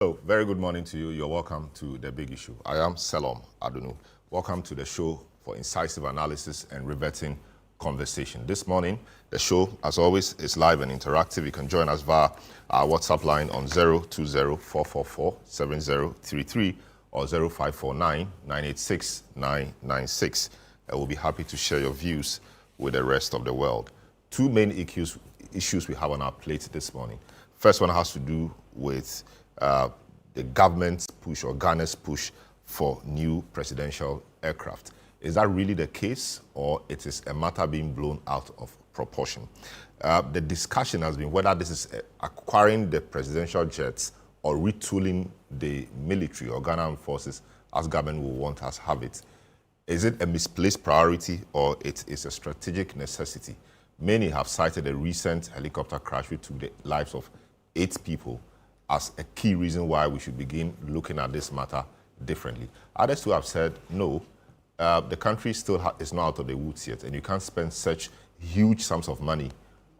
Hello, very good morning to you. You're welcome to The Big Issue. I am Selom Adunu. Welcome to the show for incisive analysis and riveting conversation. This morning, the show, as always, is live and interactive. You can join us via our WhatsApp line on 020-444-7033 or 0549-986-996. We'll be happy to share your views with the rest of the world. Two main issues we have on our plate this morning. First one has to do with the government's push or Ghana's push for new presidential aircraft. Is that really the case, or it is a matter being blown out of proportion? The discussion has been whether this is acquiring the presidential jets or retooling the military or Ghana forces as government will want us to have it. Is it a misplaced priority or it is a strategic necessity? Many have cited a recent helicopter crash which took the lives of 8 people as a key reason why we should begin looking at this matter differently. Others who have said, no, the country still is not out of the woods yet, and you can't spend such huge sums of money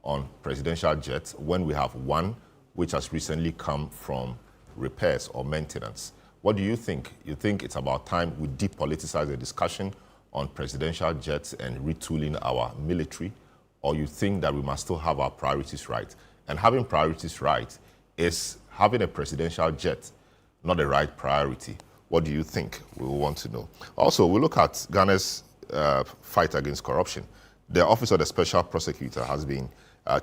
on presidential jets when we have one which has recently come from repairs or maintenance. What do you think? You think it's about time we depoliticize the discussion on presidential jets and retooling our military, or you think that we must still have our priorities right? And having priorities right is having a presidential jet not the right priority. What do you think? We will want to know. Also, we look at Ghana's fight against corruption. The Office of the Special Prosecutor has been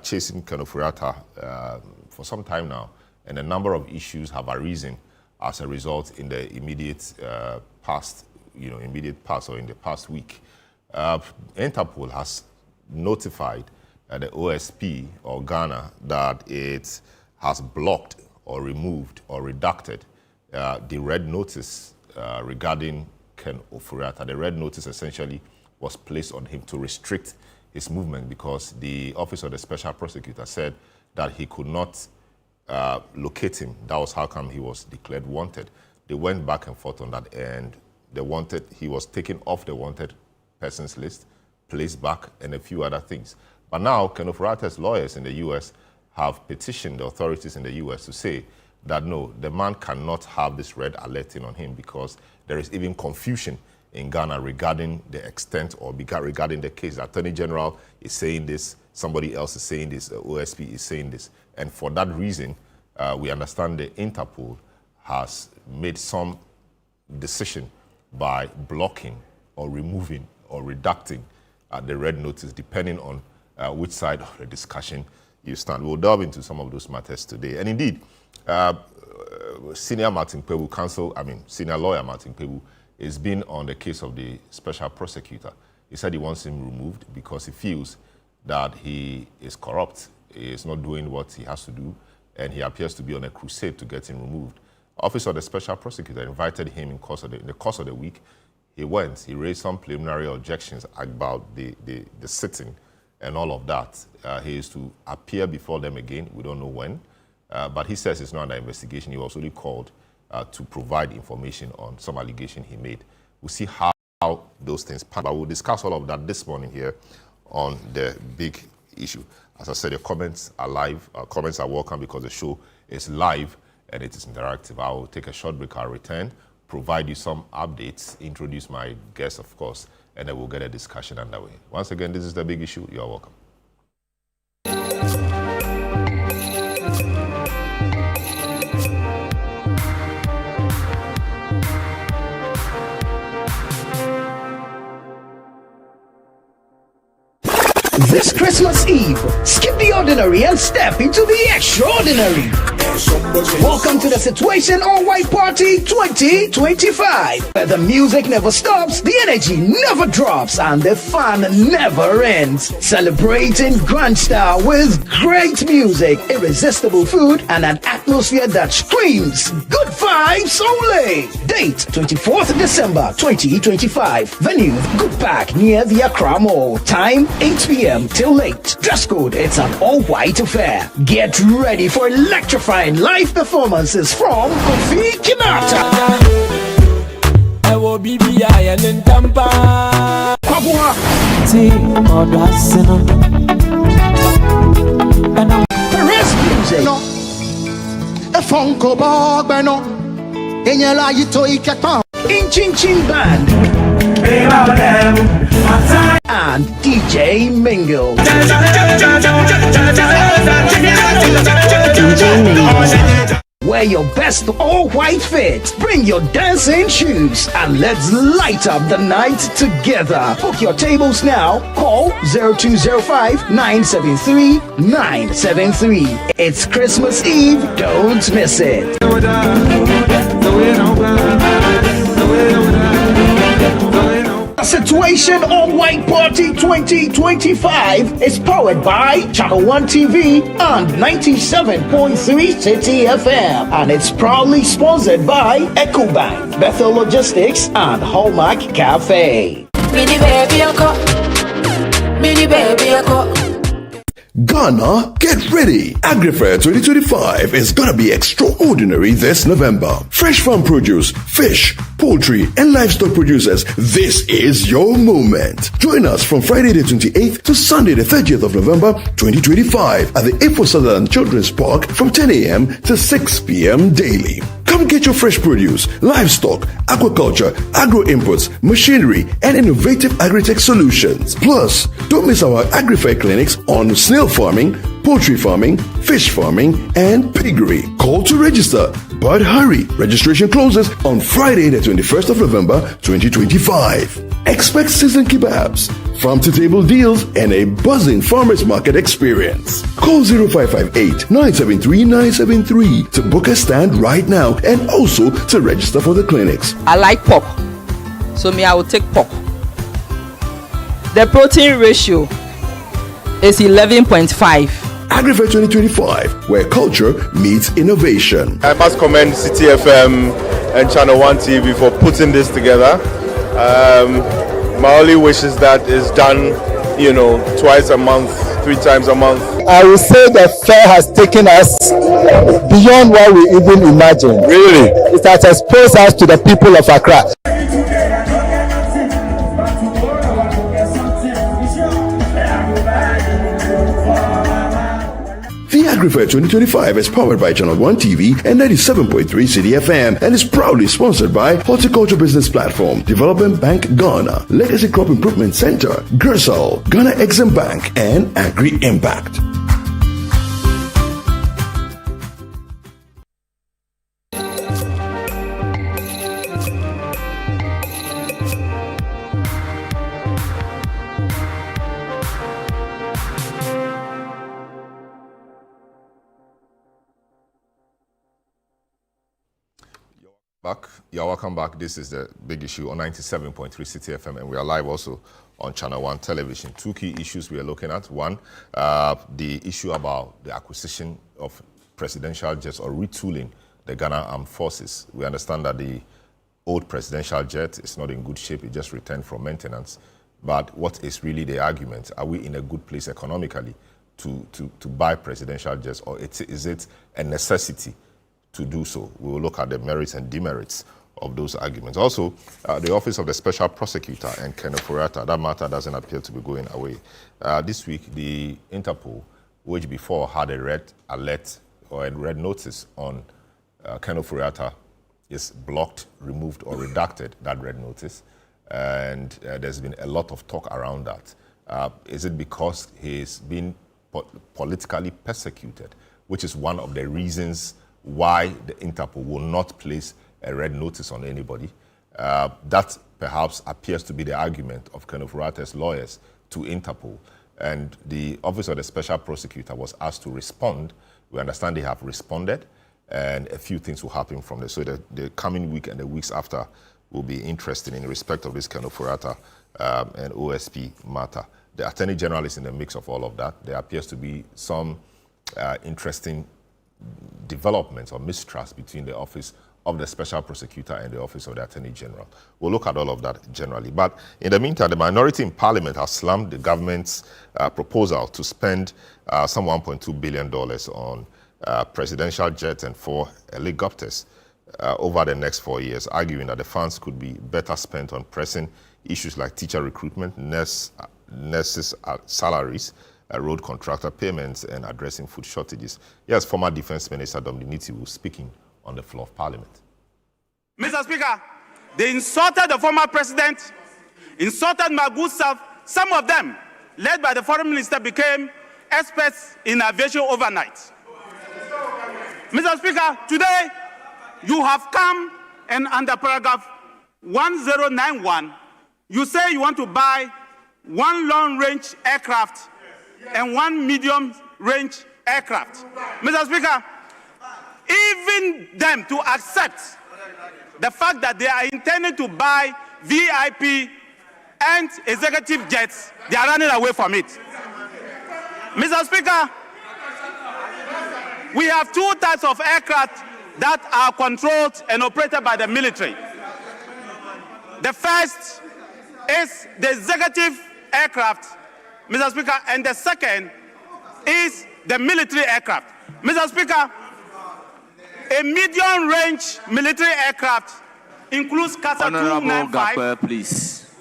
chasing Ken Ofori-Atta for some time now, and a number of issues have arisen as a result in the immediate past or in the past week. Interpol has notified the OSP or Ghana that it has blocked or removed or redacted the red notice regarding Ken Ofori-Atta. The red notice essentially was placed on him to restrict his movement because the Office of the Special Prosecutor said that he could not locate him. That was how come he was declared wanted. They went back and forth on that, and he was taken off the wanted persons list, placed back, and a few other things. But now, Ken Ofori-Atta's lawyers in the U.S. have petitioned the authorities in the U.S. to say that no, the man cannot have this red alerting on him because there is even confusion in Ghana regarding the extent or regarding the case. The Attorney General is saying this, somebody else is saying this, the OSP is saying this. And for that reason, we understand the Interpol has made some decision by blocking or removing or redacting the red notice, depending on which side of the discussion you stand. We'll delve into some of those matters today. And indeed, senior lawyer Martin Kpebu has been on the case of the special prosecutor. He said he wants him removed because he feels that he is corrupt, he is not doing what he has to do, and he appears to be on a crusade to get him removed. Office of the Special Prosecutor invited him in the course of the week. He went, he raised some preliminary objections about the sitting and all of that. He is to appear before them again. We don't know when. But he says it's not under investigation. He was only called to provide information on some allegation he made. We'll see how those things pan. But we'll discuss all of that this morning here on The Big Issue. As I said, your comments are live. Comments are welcome because the show is live and it is interactive. I will take a short break. I'll return, provide you some updates, introduce my guest, of course, and then we'll get a discussion underway. Once again, this is The Big Issue. You are welcome. This Christmas Eve, skip the ordinary and step into the extraordinary. Welcome to the Situation All White Party 2025, where the music never stops, the energy never drops, and the fun never ends. Celebrating grand style with great music, irresistible food, and an atmosphere that screams good vibes only. Date 24th December 2025. Venue Good Park near the Accra Mall. Time 8 p.m. till late. Dress code, it's an all-white affair. Get ready for electrifying live performances from TheBigIssue. Perez Music. Funko Bogbeno, Enyela Yito Ikekpa, Chin Chin Band, and DJ Mingle. Wear your best all-white fit. Bring your dancing shoes and let's light up the night together. Book your tables now. Call 0205-973-973. It's Christmas Eve. Don't miss it. Situation All White Party 2025 is powered by Channel 1 TV and 97.3 City FM, and it's proudly sponsored by EcoBank, Bethel Logistics, and Hallmark Cafe. Ghana, get ready! AgriFair 2025 is gonna be extraordinary this November. Fresh farm produce, fish, poultry, and livestock producers, this is your moment. Join us from Friday the 28th to Sunday the 30th of November 2025 at the A4 Sutherland Children's Park from 10 a.m. to 6 p.m. daily. Come get your fresh produce, livestock, aquaculture, agro inputs, machinery, and innovative agri-tech solutions. Plus, don't miss our AgriFair clinics on snail farming, poultry farming, fish farming, and piggery. Call to register, but hurry. Registration closes on Friday, the 21st of November, 2025. Expect seasoned kebabs, farm-to-table deals, and a buzzing farmers market experience. Call 0558-973-973 to book a stand right now and also to register for the clinics. I like pork, so I will take pork. The protein ratio is 11.5. AgriFair 2025, where culture meets innovation. I must commend City FM and Channel 1 TV for putting this together. My only wish is that it's done, twice a month, 3 times a month. I will say the fair has taken us beyond what we even imagined. Really? It has exposed us to the people of Accra. The AgriFair 2025 is powered by Channel 1 TV and 97.3 City FM and is proudly sponsored by Horticulture Business Platform, Development Bank Ghana, Legacy Crop Improvement Center, Gersal, Ghana Exim Bank, and Agri Impact. You're welcome back. This is the Big Issue on 97.3 City FM, and we are live also on Channel 1 television. 2 key issues we are looking at. One, the issue about the acquisition of presidential jets or retooling the Ghana Armed Forces. We understand that the old presidential jet is not in good shape. It just returned from maintenance. But what is really the argument? Are we in a good place economically to buy presidential jets, or is it a necessity to do so? We will look at the merits and demerits of those arguments. Also, the Office of the Special Prosecutor and Ken Ofori-Atta, that matter doesn't appear to be going away. This week, the Interpol, which before had a red alert or a red notice on Ken Ofori-Atta, is blocked, removed, or redacted that red notice. And there's been a lot of talk around that. Is it because he's been politically persecuted, which is one of the reasons why the Interpol will not place a red notice on anybody? That perhaps appears to be the argument of Ken Ofori-Atta's lawyers to Interpol. And the Office of the Special Prosecutor was asked to respond. We understand they have responded, and a few things will happen from there. So the coming week and the weeks after will be interesting in respect of this Ken Ofori-Atta and OSP matter. The Attorney General is in the mix of all of that. There appears to be some interesting developments or mistrust between the Office of the Special Prosecutor and the Office of the Attorney General. We'll look at all of that generally. But in the meantime, the minority in Parliament has slammed the government's proposal to spend some $1.2 billion on presidential jets and 4 helicopters over the next 4 years, arguing that the funds could be better spent on pressing issues like teacher recruitment, nurses' salaries, road contractor payments, and addressing food shortages. Yes, former Defense Minister Dominic Nitiwu speaking on the floor of Parliament. Mr. Speaker, they insulted the former president, insulted my good self. Some of them, led by the foreign minister, became experts in aviation overnight. Mr. Speaker, today you have come and under paragraph 1091, you say you want to buy 1 long-range aircraft and 1 medium-range aircraft. Mr. Speaker, even them to accept the fact that they are intending to buy VIP and executive jets, they are running away from it. Mr. Speaker, we have 2 types of aircraft that are controlled and operated by the military. The first is the executive aircraft, Mr. Speaker, and the second is the military aircraft. Mr. Speaker, a medium-range military aircraft includes Casa Honorable 295. Gapper, please.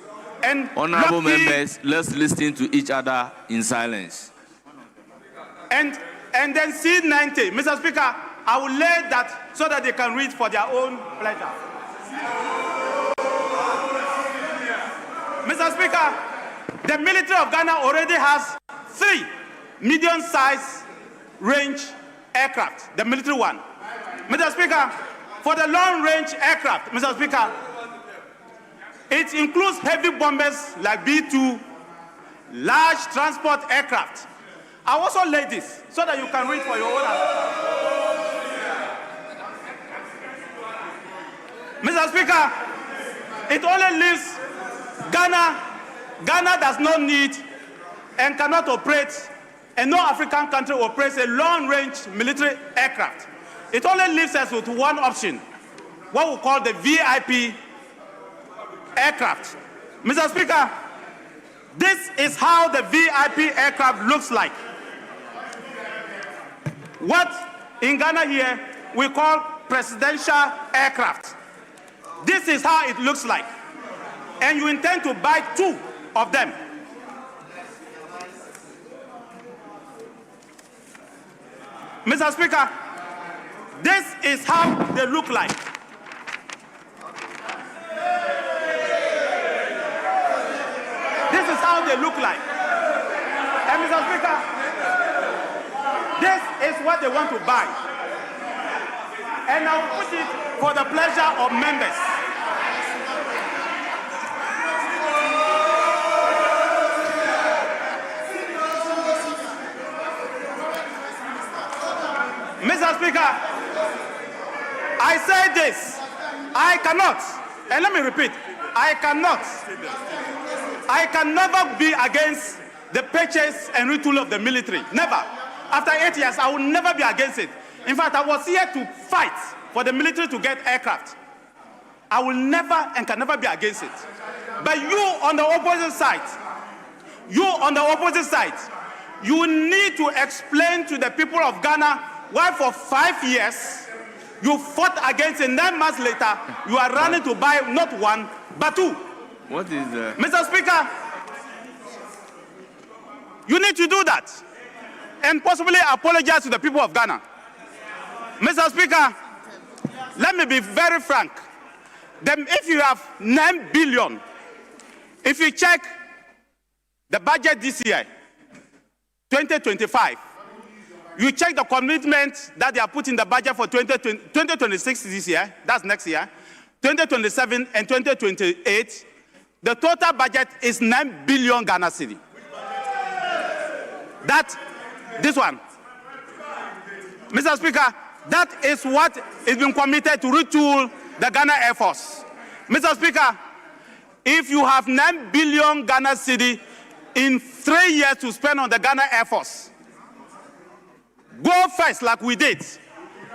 And Honorable members, let's listen to each other in silence. And then C-90. Mr. Speaker, I will lay that so that they can read for their own pleasure. Mr. Speaker, the military of Ghana already has 3 medium-sized range aircraft, the military one. Mr. Speaker, for the long-range aircraft, Mr. Speaker, it includes heavy bombers like B-2, large transport aircraft. I also lay this so that you can read for your own. Mr. Speaker, it only leaves Ghana. Ghana does not need and cannot operate, and no African country operates a long-range military aircraft. It only leaves us with one option, what we call the VIP aircraft. Mr. Speaker, this is how the VIP aircraft looks like. What in Ghana here we call presidential aircraft. This is how it looks like. And you intend to buy 2 of them. Mr. Speaker, this is how they look like. This is how they look like. And Mr. Speaker, this is what they want to buy. And I'll put it for the pleasure of members. Mr. Speaker, I say this, I cannot, and let me repeat, I can never be against the purchase and retool of the military. Never. After 8 years, I will never be against it. In fact, I was here to fight for the military to get aircraft. I will never and can never be against it. But you on the opposite side, you need to explain to the people of Ghana why for 5 years you fought against it. 9 months later, you are running to buy not 1, but 2. What is the... Mr. Speaker, you need to do that and possibly apologize to the people of Ghana. Mr. Speaker, let me be very frank. Then if you have 9 billion, if you check the budget this year, 2025, you check the commitment that they are putting in the budget for 2026 this year, that's next year, 2027 and 2028, the total budget is 9 billion Ghana cedi. This one. Mr. Speaker, that is what is being committed to retool the Ghana Air Force. Mr. Speaker, if you have 9 billion Ghana cedi in 3 years to spend on the Ghana Air Force, go first like we did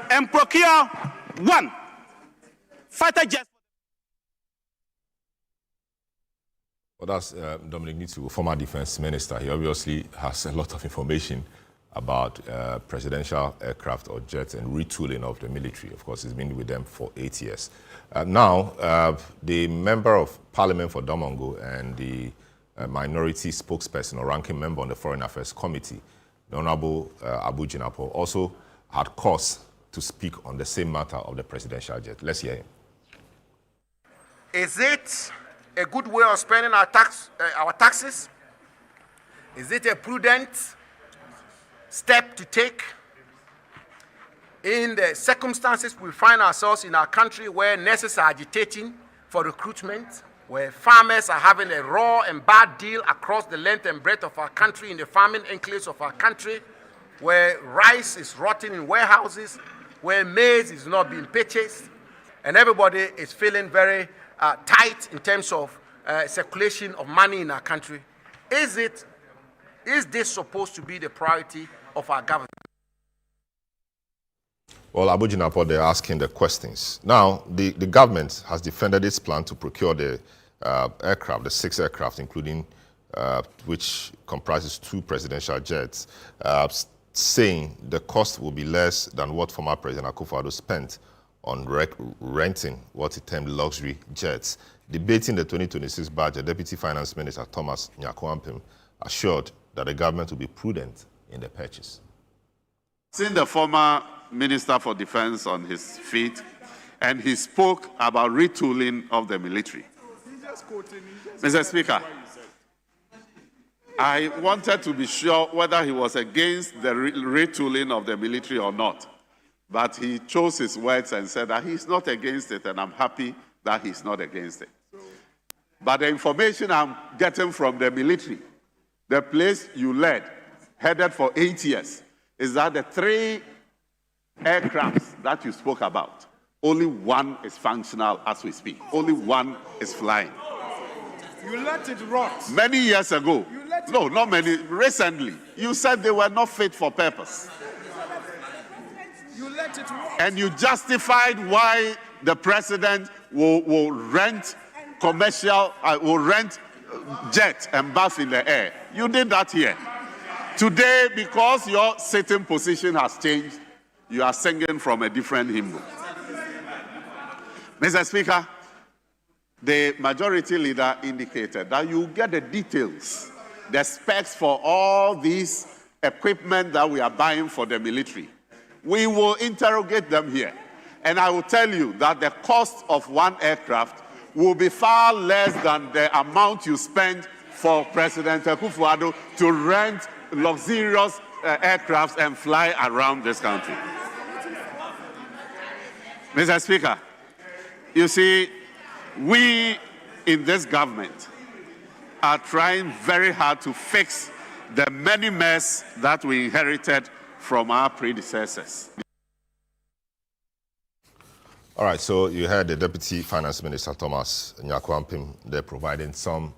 and procure 1 fighter jet. Well, that's Dominic Nitiwu, former defense minister. He obviously has a lot of information about presidential aircraft or jets and retooling of the military. Of course, he's been with them for 8 years. Now, the member of parliament for Domongo and the minority spokesperson or ranking member on the Foreign Affairs Committee, the Honorable Abu Jinapor, also had cause to speak on the same matter of the presidential jet. Let's hear him. Is it a good way of spending our taxes? Is it a prudent step to take in the circumstances we find ourselves in our country, where nurses are agitating for recruitment, where farmers are having a raw and bad deal across the length and breadth of our country, in the farming enclaves of our country, where rice is rotting in warehouses, where maize is not being purchased, and everybody is feeling very tight in terms of circulation of money in our country? Is this supposed to be the priority of our government? Well, Abu Jinapor, they're asking the questions. Now, the government has defended its plan to procure the aircraft, the 6 aircraft, including which comprises 2 presidential jets, saying the cost will be less than what former President Akufo-Addo spent on renting what he termed luxury jets. Debating the 2026 budget, Deputy Finance Minister Thomas Nyakuampim assured that the government will be prudent in the purchase. Seen the former Minister for Defense on his feet, and he spoke about retooling of the military. Mr. Speaker, I wanted to be sure whether he was against the retooling of the military or not. But he chose his words and said that he's not against it, and I'm happy that he's not against it. But the information I'm getting from the military, the place you led, headed for 8 years, is that the 3 aircrafts that you spoke about, only 1 is functional as we speak. Only 1 is flying. You let it rot. Many years ago, no, not many, recently, you said they were not fit for purpose. You let it rot. And you justified why the president will rent commercial, will rent jet and bath in the air. You did that here. Today, because your sitting position has changed, you are singing from a different hymn. Mr. Speaker, the majority leader indicated that you get the details, the specs for all these equipment that we are buying for the military. We will interrogate them here. And I will tell you that the cost of 1 aircraft will be far less than the amount you spend for President Akufo-Addo to rent luxurious aircrafts and fly around this country. Mr. Speaker, you see, we in this government are trying very hard to fix the many mess that we inherited from our predecessors. All right, so you heard the Deputy Finance Minister Thomas Nyakuampim there providing some,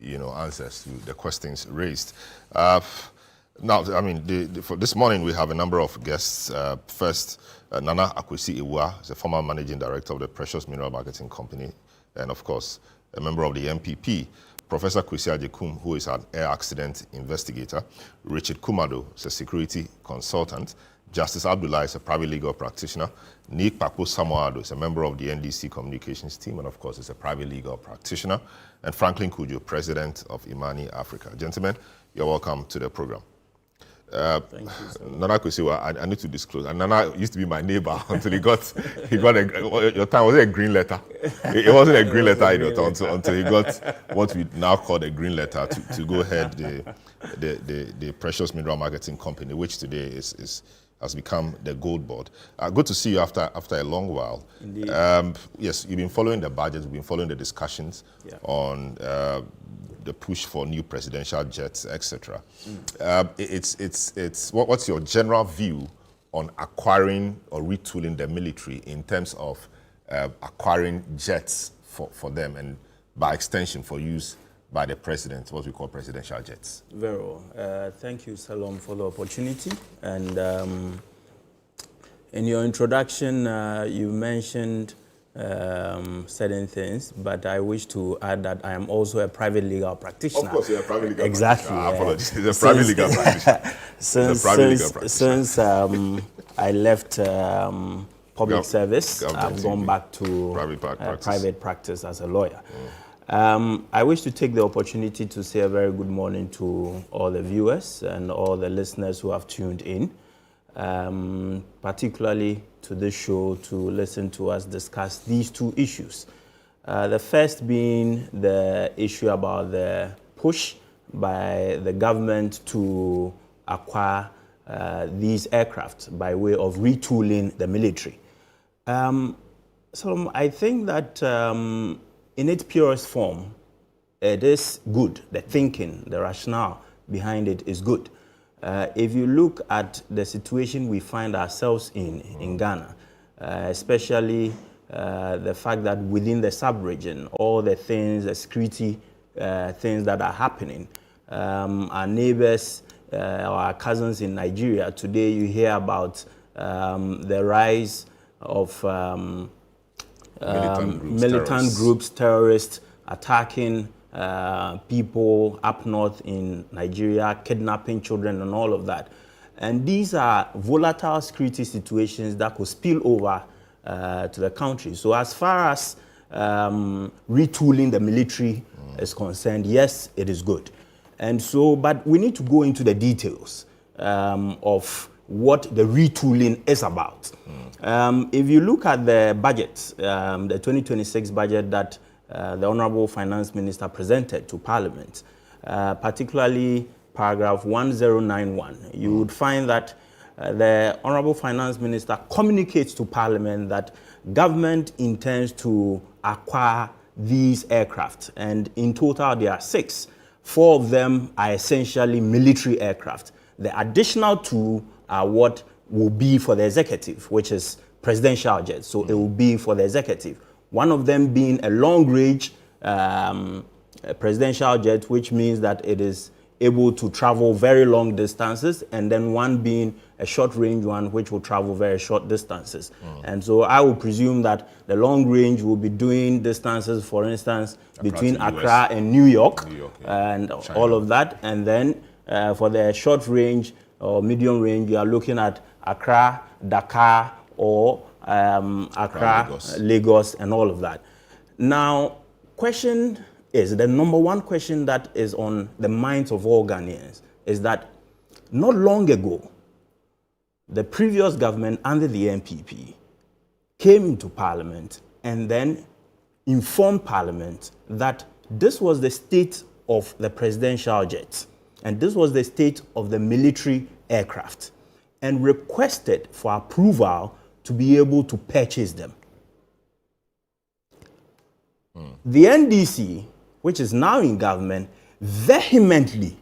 answers to the questions raised. Now, I mean, for this morning we have a number of guests. First, Nana Akwesi-Iwa is a former managing director of the Precious Mineral Marketing Company, and of course, a member of the MPP. Professor Kwesi Ajekum, who is an air accident investigator. Richard Kumado is a security consultant. Justice Abdullah is a private legal practitioner. Nick Papo Samoado is a member of the NDC communications team, and of course is a private legal practitioner. And Franklin Kujo, president of Imani Africa. Gentlemen, you're welcome to the program. Thank you. Nana Kwesi, I need to disclose. And Nana used to be my neighbor until he got your time. Was it a green letter? It wasn't a green letter until he got what we now call a green letter to go ahead the Precious Mineral Marketing Company, which today has become the Gold Board. Good to see you after a long while. Indeed. Yes, you've been following the budget, you've been following the discussions on the push for new presidential jets, etc. What's your general view on acquiring or retooling the military in terms of acquiring jets for them and by extension for use by the president, what we call presidential jets? Very well. Thank you, Salom, for the opportunity. And in your introduction, you mentioned certain things, but I wish to add that I am also a private legal practitioner. Of course, you're a private legal exactly, practitioner. Apologies. He's a private legal practitioner. Since I left public service, I've gone back to private practice as a lawyer. I wish to take the opportunity to say a very good morning to all the viewers and all the listeners who have tuned in, particularly to this show to listen to us discuss these two issues. The first being the issue about the push by the government to acquire these aircraft by way of retooling the military. So I think that in its purest form, it is good. The thinking, the rationale behind it is good. If you look at the situation we find ourselves in Ghana, especially the fact that within the sub-region, all the things, the security things that are happening, our neighbors, our cousins in Nigeria, today you hear about the rise of militant groups, terrorists attacking people up north in Nigeria, kidnapping children and all of that. And these are volatile security situations that could spill over to the country. So as far as retooling the military is concerned, yes, it is good. And so, but we need to go into the details of what the retooling is about. If you look at the budget, the 2026 budget that the Honorable Finance Minister presented to Parliament, particularly paragraph 1091, you would find that the Honorable Finance Minister communicates to Parliament that government intends to acquire these aircraft, and in total there are 6. 4 of them are essentially military aircraft. The additional 2 are what will be for the executive, which is presidential jets. So it will be for the executive. One of them being a long-range presidential jet, which means that it is able to travel very long distances, and then one being a short-range one, which will travel very short distances. And so I would presume that the long-range will be doing distances, for instance, between Accra and New York, and China, all of that. And then for the short-range or medium-range, you are looking at Accra, Dakar, or Accra, Lagos, and all of that. Now, question is, the number one question that is on the minds of all Ghanaians is that not long ago, the previous government under the NPP came into Parliament and then informed Parliament that this was the state of the presidential jets and this was the state of the military aircraft, and requested for approval to be able to purchase them. The NDC, which is now in government, vehemently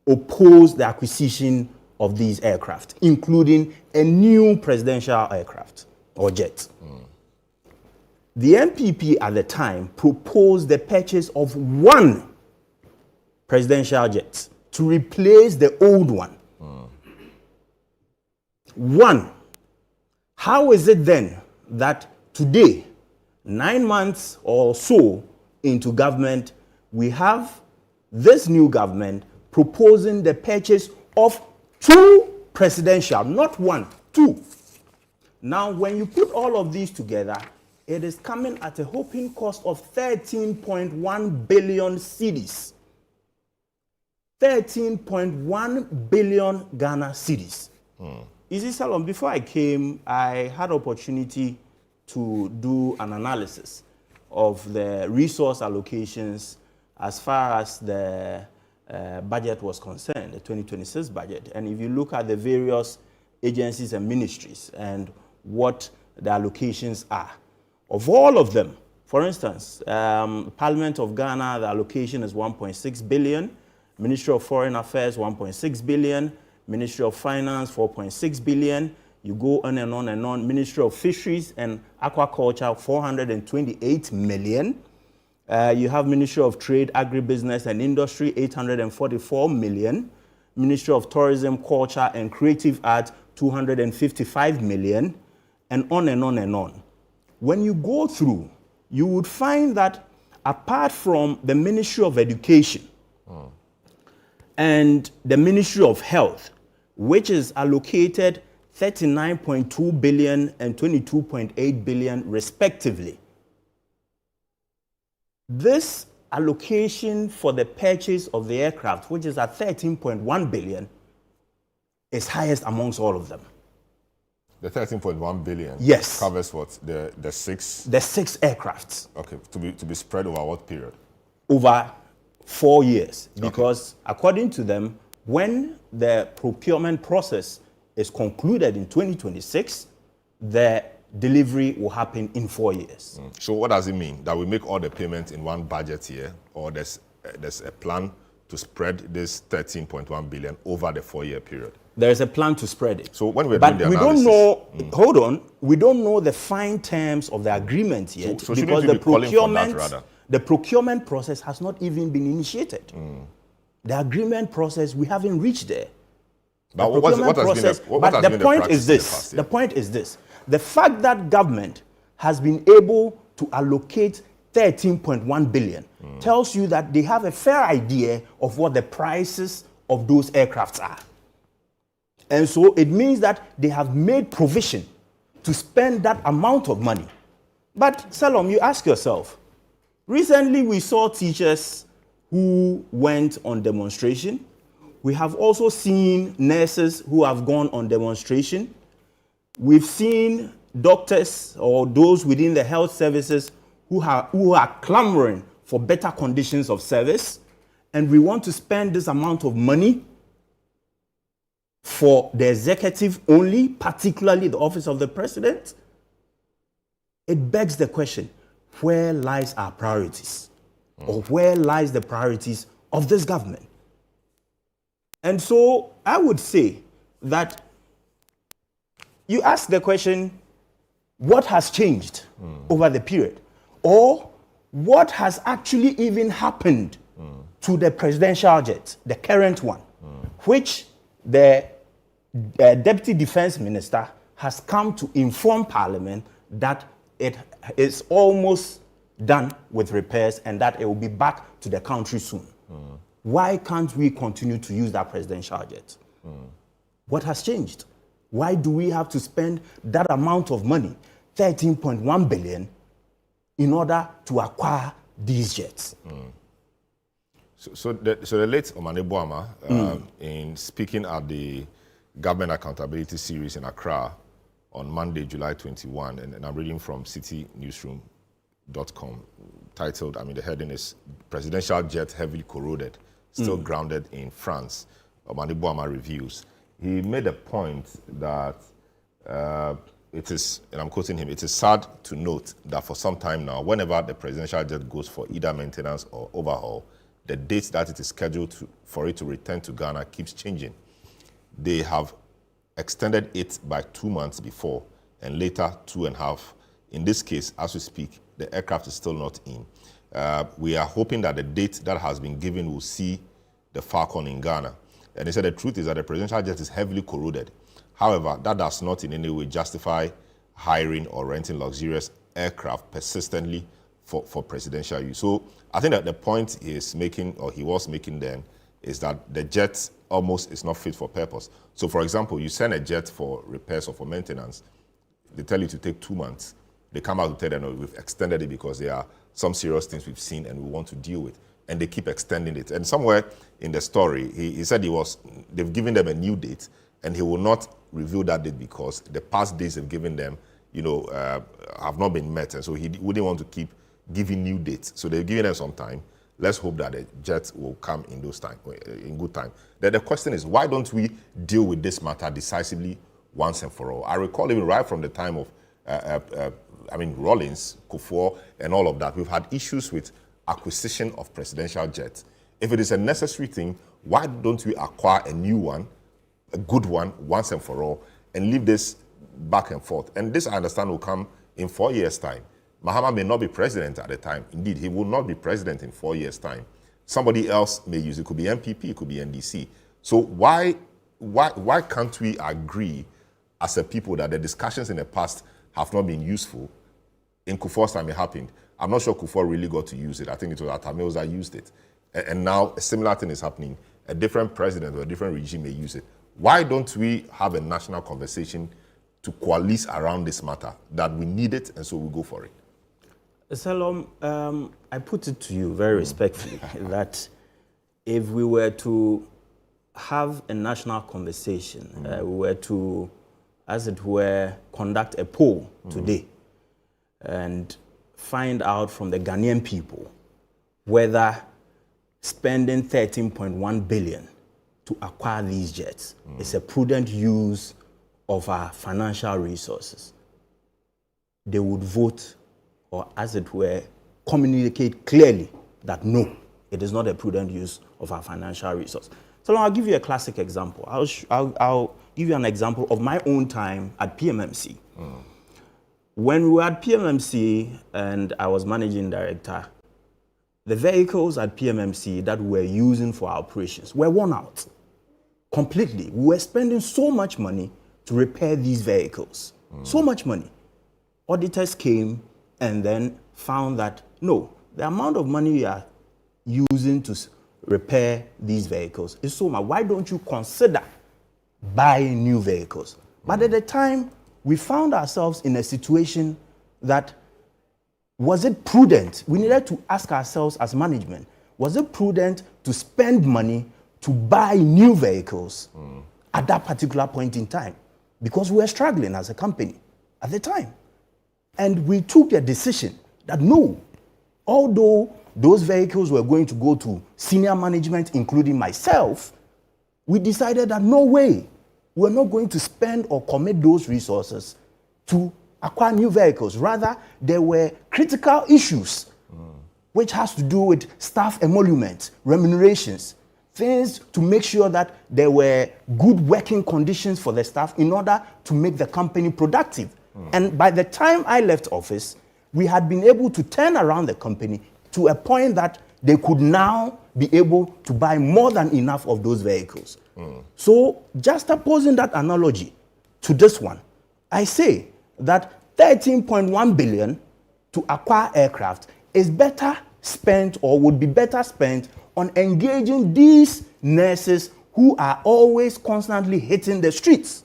opposed the acquisition of these aircraft, including a new presidential aircraft or jet. The NPP at the time proposed the purchase of 1 presidential jet to replace the old one. 1. How is it then that today, 9 months or so into government, we have this new government proposing the purchase of 2 presidential, not 1, 2. Now, when you put all of these together, it is coming at a whopping cost of 13.1 billion cedis. 13.1 billion Ghana cedis. You see, Salom, before I came, I had opportunity to do an analysis of the resource allocations as far as the budget was concerned, the 2026 budget. And if you look at the various agencies and ministries and what the allocations are, of all of them, for instance, Parliament of Ghana, the allocation is 1.6 billion, Ministry of Foreign Affairs, 1.6 billion, Ministry of Finance, 4.6 billion. You go on and on and on. Ministry of Fisheries and Aquaculture, 428 million. You have Ministry of Trade, Agribusiness and Industry, 844 million. Ministry of Tourism, Culture and Creative Arts, 255 million. And on and on and on. When you go through, you would find that apart from the Ministry of Education and the Ministry of Health, which is allocated 39.2 billion and 22.8 billion respectively, this allocation for the purchase of the aircraft, which is at 13.1 billion, is highest amongst all of them. The 13.1 billion yes. covers what? The six? The 6 aircrafts. Okay, to be spread over what period? Over 4 years. Because according to them, when the procurement process is concluded in 2026, the delivery will happen in 4 years. So what does it mean? That we make all the payments in one budget year, or there's a plan to spread this 13.1 billion over the 4-year period? There is a plan to spread it. So when we're doing the analysis, don't know, hold on, we don't know the fine terms of the agreement yet, so because the procurement process has not even been initiated. The agreement process, we haven't reached there. But the point is this. The point is this. The fact that government has been able to allocate 13.1 billion tells you that they have a fair idea of what the prices of those aircrafts are. And so it means that they have made provision to spend that amount of money. But Salom, you ask yourself, recently we saw teachers who went on demonstration. We have also seen nurses who have gone on demonstration. We've seen doctors or those within the health services who are clamoring for better conditions of service. And we want to spend this amount of money for the executive only, particularly the office of the president. It begs the question, where lies our priorities? Or where lies the priorities of this government? And so I would say that you ask the question, what has changed over the period? Or what has actually even happened to the presidential jet, the current one, which the Deputy Defense Minister has come to inform Parliament that it is almost done with repairs and that it will be back to the country soon. Why can't we continue to use that presidential jet? What has changed? Why do we have to spend that amount of money, 13.1 billion, in order to acquire these jets? So the late Omane Boama, in speaking at the Government Accountability Series in Accra on Monday, July 21, and I'm reading from citynewsroom.com, titled, the heading is Presidential Jet Heavily Corroded, Still Grounded in France. Omane Boama reviews. He made a point that it is, and I'm quoting him, it is sad to note that for some time now, whenever the presidential jet goes for either maintenance or overhaul, the date that it is scheduled for it to return to Ghana keeps changing. They have extended it by 2 months before, and later 2.5. In this case, as we speak, the aircraft is still not in. We are hoping that the date that has been given will see the Falcon in Ghana. And they said the truth is that the presidential jet is heavily corroded. However, that does not in any way justify hiring or renting luxurious aircraft persistently for presidential use. So I think that the point he is making, or he was making then, is that the jet almost is not fit for purpose. So for example, you send a jet for repairs or for maintenance, they tell you to take 2 months. They come out to tell them, no, we've extended it because there are some serious things we've seen and we want to deal with. And they keep extending it. And somewhere in the story, he said they've given them a new date and he will not reveal that date because the past dates they've given them, have not been met. And so he wouldn't want to keep giving new dates. So they've given them some time. Let's hope that the jet will come in good time. Then the question is, why don't we deal with this matter decisively once and for all? I recall even right from the time of Rawlings, Kufuor, and all of that, we've had issues with acquisition of presidential jets. If it is a necessary thing, why don't we acquire a new one, a good one, once and for all, and leave this back and forth? And this, I understand, will come in 4 years' time. Mahama may not be president at the time. Indeed, he will not be president in 4 years' time. Somebody else may use it. It could be MPP, it could be NDC. So why can't we agree as a people that the discussions in the past have not been useful? In Kufuor's time, it happened. I'm not sure Kufuor really got to use it. I think it was Atamils that used it. And now a similar thing is happening. A different president or a different regime may use it. Why don't we have a national conversation to coalesce around this matter, that we need it and so we go for it? Salom, I put it to you very respectfully that if we were to have a national conversation, we were to, as it were, conduct a poll today and find out from the Ghanaian people whether spending 13.1 billion to acquire these jets is a prudent use of our financial resources, they would vote, or as it were, communicate clearly that no, it is not a prudent use of our financial resource. So I'll give you a classic example. I'll give you an example of my own time at PMMC. When we were at PMMC and I was managing director, the vehicles at PMMC that we were using for our operations were worn out completely. We were spending so much money to repair these vehicles. So much money. Auditors came and then found that, no, the amount of money we are using to repair these vehicles is so much. Why don't you consider buying new vehicles? But at the time, we found ourselves in a situation that, was it prudent? We needed to ask ourselves as management, was it prudent to spend money to buy new vehicles at that particular point in time? Because we were struggling as a company at the time. And we took a decision that no, although those vehicles were going to go to senior management, including myself, we decided that no way, we're not going to spend or commit those resources to acquire new vehicles. Rather, there were critical issues which has to do with staff emoluments, remunerations, things to make sure that there were good working conditions for the staff in order to make the company productive. And by the time I left office, we had been able to turn around the company to a point that they could now be able to buy more than enough of those vehicles. So just opposing that analogy to this one, I say that 13.1 billion to acquire aircraft is better spent, or would be better spent, on engaging these nurses who are always constantly hitting the streets.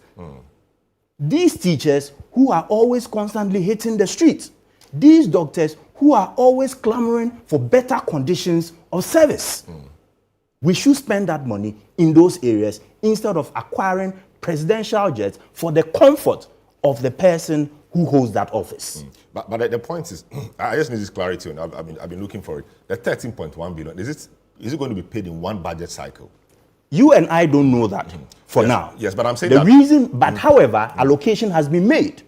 These teachers who are always constantly hitting the streets. These doctors who are always clamoring for better conditions of service. We should spend that money in those areas instead of acquiring presidential jets for the comfort of the person who holds that office. But the point is, I just need this clarity, and I've been looking for it. The 13.1 billion, is it going to be paid in one budget cycle? You and I don't know that for now. Yes, but I'm saying the reason, but however, allocation has been made.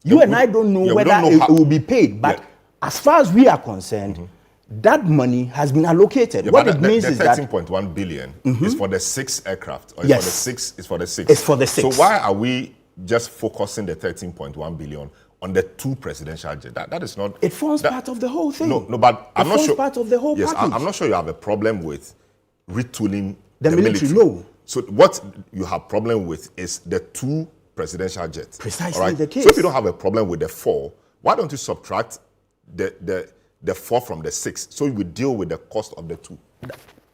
You and I don't know whether it will be paid, but as far as we are concerned, that money has been allocated. What it means is that 13.1 billion is for the 6 aircraft. Or yes, it's for the 6. It's for the 6. So why are we just focusing the 13.1 billion on the 2 presidential jets? That is not. It forms part of the whole thing. No, but I'm not sure. Part of the whole package. I'm not sure you have a problem with retooling the military. No. So what you have problem with is the 2 presidential jets. Precisely the case. So if you don't have a problem with the 4, why don't you subtract the 4 from the 6 so you will deal with the cost of the 2?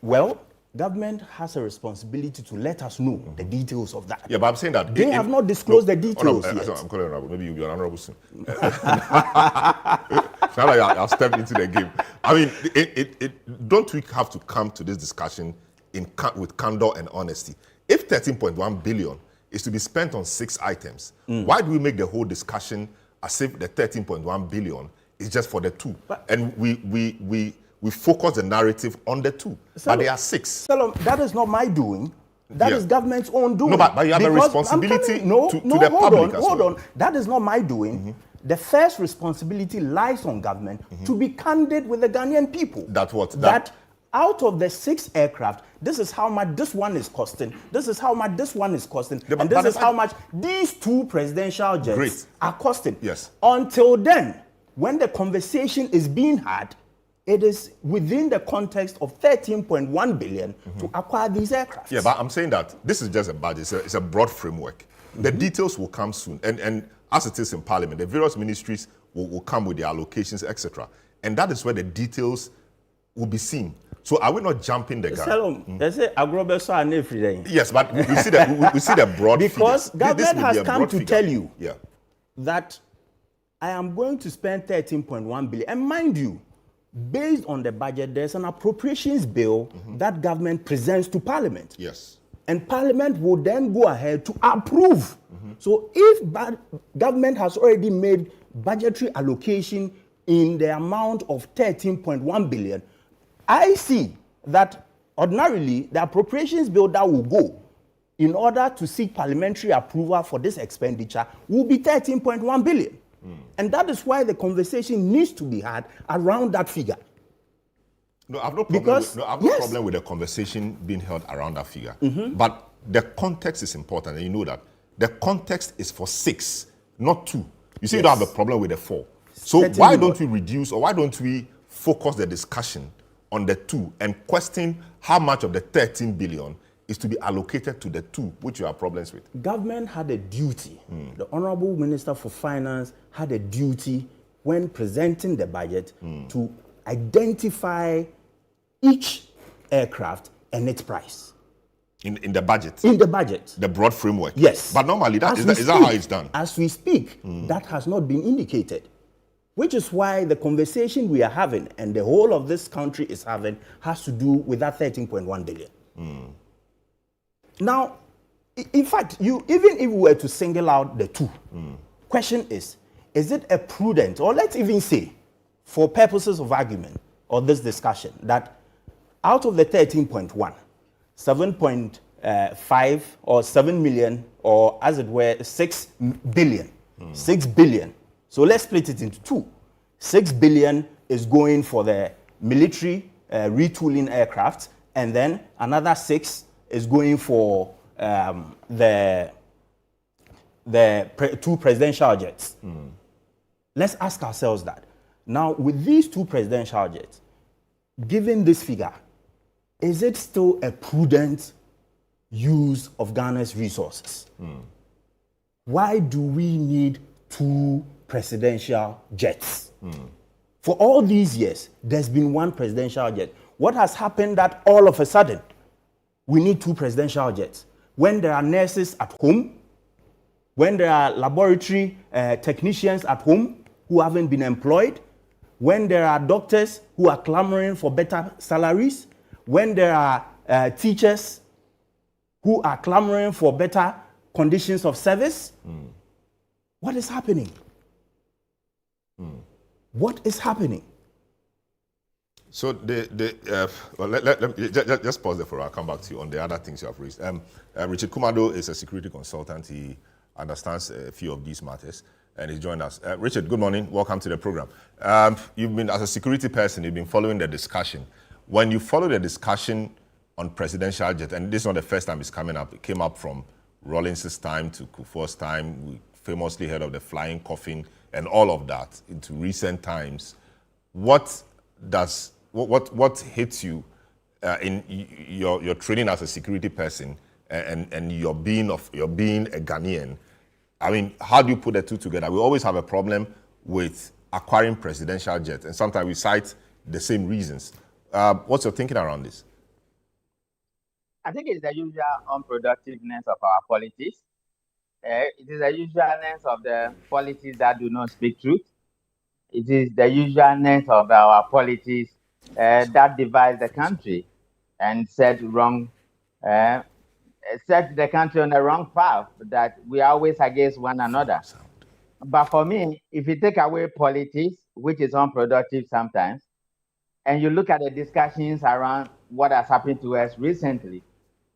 Well, government has a responsibility to let us know the details of that. Yeah, but I'm saying that they have not disclosed the details yet. I'm calling honorable. Maybe you'll be an honorable soon. Now like I've stepped into the game. I mean, don't we have to come to this discussion with candor and honesty? If 13.1 billion is to be spent on 6 items, why do we make the whole discussion as if the 13.1 billion is just for the 2? And we focus the narrative on the 2, but there are 6. That is not my doing. That is government's own doing. No, but you have a responsibility to the public as well. Hold on. That is not my doing. The first responsibility lies on government to be candid with the Ghanaian people. That out of the 6 aircraft, this is how much this one is costing, this is how much this one is costing, and this is how much these 2 presidential jets are costing. Yes. Until then, when the conversation is being had, it is within the context of 13.1 billion to acquire these aircraft. Yeah, but I'm saying that this is just a budget. It's a broad framework. The details will come soon. And as it is in Parliament, the various ministries will come with their allocations, etc. And that is where the details will be seen. So are we not jumping the gun? Yes, but we see the broad because figures. Government has come to tell you that I am going to spend 13.1 billion. And mind you, based on the budget, there's an appropriations bill that government presents to Parliament. Yes. And Parliament will then go ahead to approve. So if government has already made budgetary allocation in the amount of 13.1 billion, I see that ordinarily the appropriations bill that will go in order to seek parliamentary approval for this expenditure will be 13.1 billion. And that is why the conversation needs to be had around that figure. No, I have no problem with the conversation being held around that figure. But the context is important, and you know that. The context is for 6, not 2. You see, you don't have a problem with the 4. So Certainly why don't we reduce, or why don't we focus the discussion on the 2 and question how much of the 13 billion is to be allocated to the 2, which you have problems with? Government had a duty. The Honorable Minister for Finance had a duty when presenting the budget to identify each aircraft and its price. In the budget? In the budget. The broad framework? Yes. But normally, is that how it's done? As we speak, that has not been indicated. Which is why the conversation we are having and the whole of this country is having has to do with that 13.1 billion. Now, in fact, even if we were to single out the 2, question is it a prudent, or let's even say, for purposes of argument or this discussion, that out of the 13.1, 7.5 or 7 million, or as it were, 6 billion. 6 billion. So let's split it into 2. 6 billion is going for the military retooling aircraft, and then another 6 is going for the 2 presidential jets. Let's ask ourselves that. Now, with these 2 presidential jets, given this figure, is it still a prudent use of Ghana's resources? Why do we need 2 presidential jets? For all these years, there's been 1 presidential jet. What has happened that all of a sudden we need 2 presidential jets? When there are nurses at home, when there are laboratory technicians at home who haven't been employed, when there are doctors who are clamoring for better salaries, when there are teachers who are clamoring for better conditions of service, what is happening? What is happening? So let me just pause there for a while. I'll come back to you on the other things you have raised. Richard Kumado is a security consultant. He understands a few of these matters, and he's joined us. Richard, good morning. Welcome to the program. You've been, as a security person, you've been following the discussion. When you follow the discussion on presidential jet, and this is not the first time it's coming up, it came up from Rawlings' time to Kufuor's time. We famously heard of the flying coffin and all of that into recent times. What hits you in your training as a security person and your being a Ghanaian? I mean, how do you put the 2 together? We always have a problem with acquiring presidential jets, and sometimes we cite the same reasons. What's your thinking around this? I think it's the usual unproductiveness of our politics. It is the usualness of the policies that do not speak truth. It is the usualness of our policies that divide the country and set the country on the wrong path, that we are always against one another. But for me, if you take away politics, which is unproductive sometimes, and you look at the discussions around what has happened to us recently,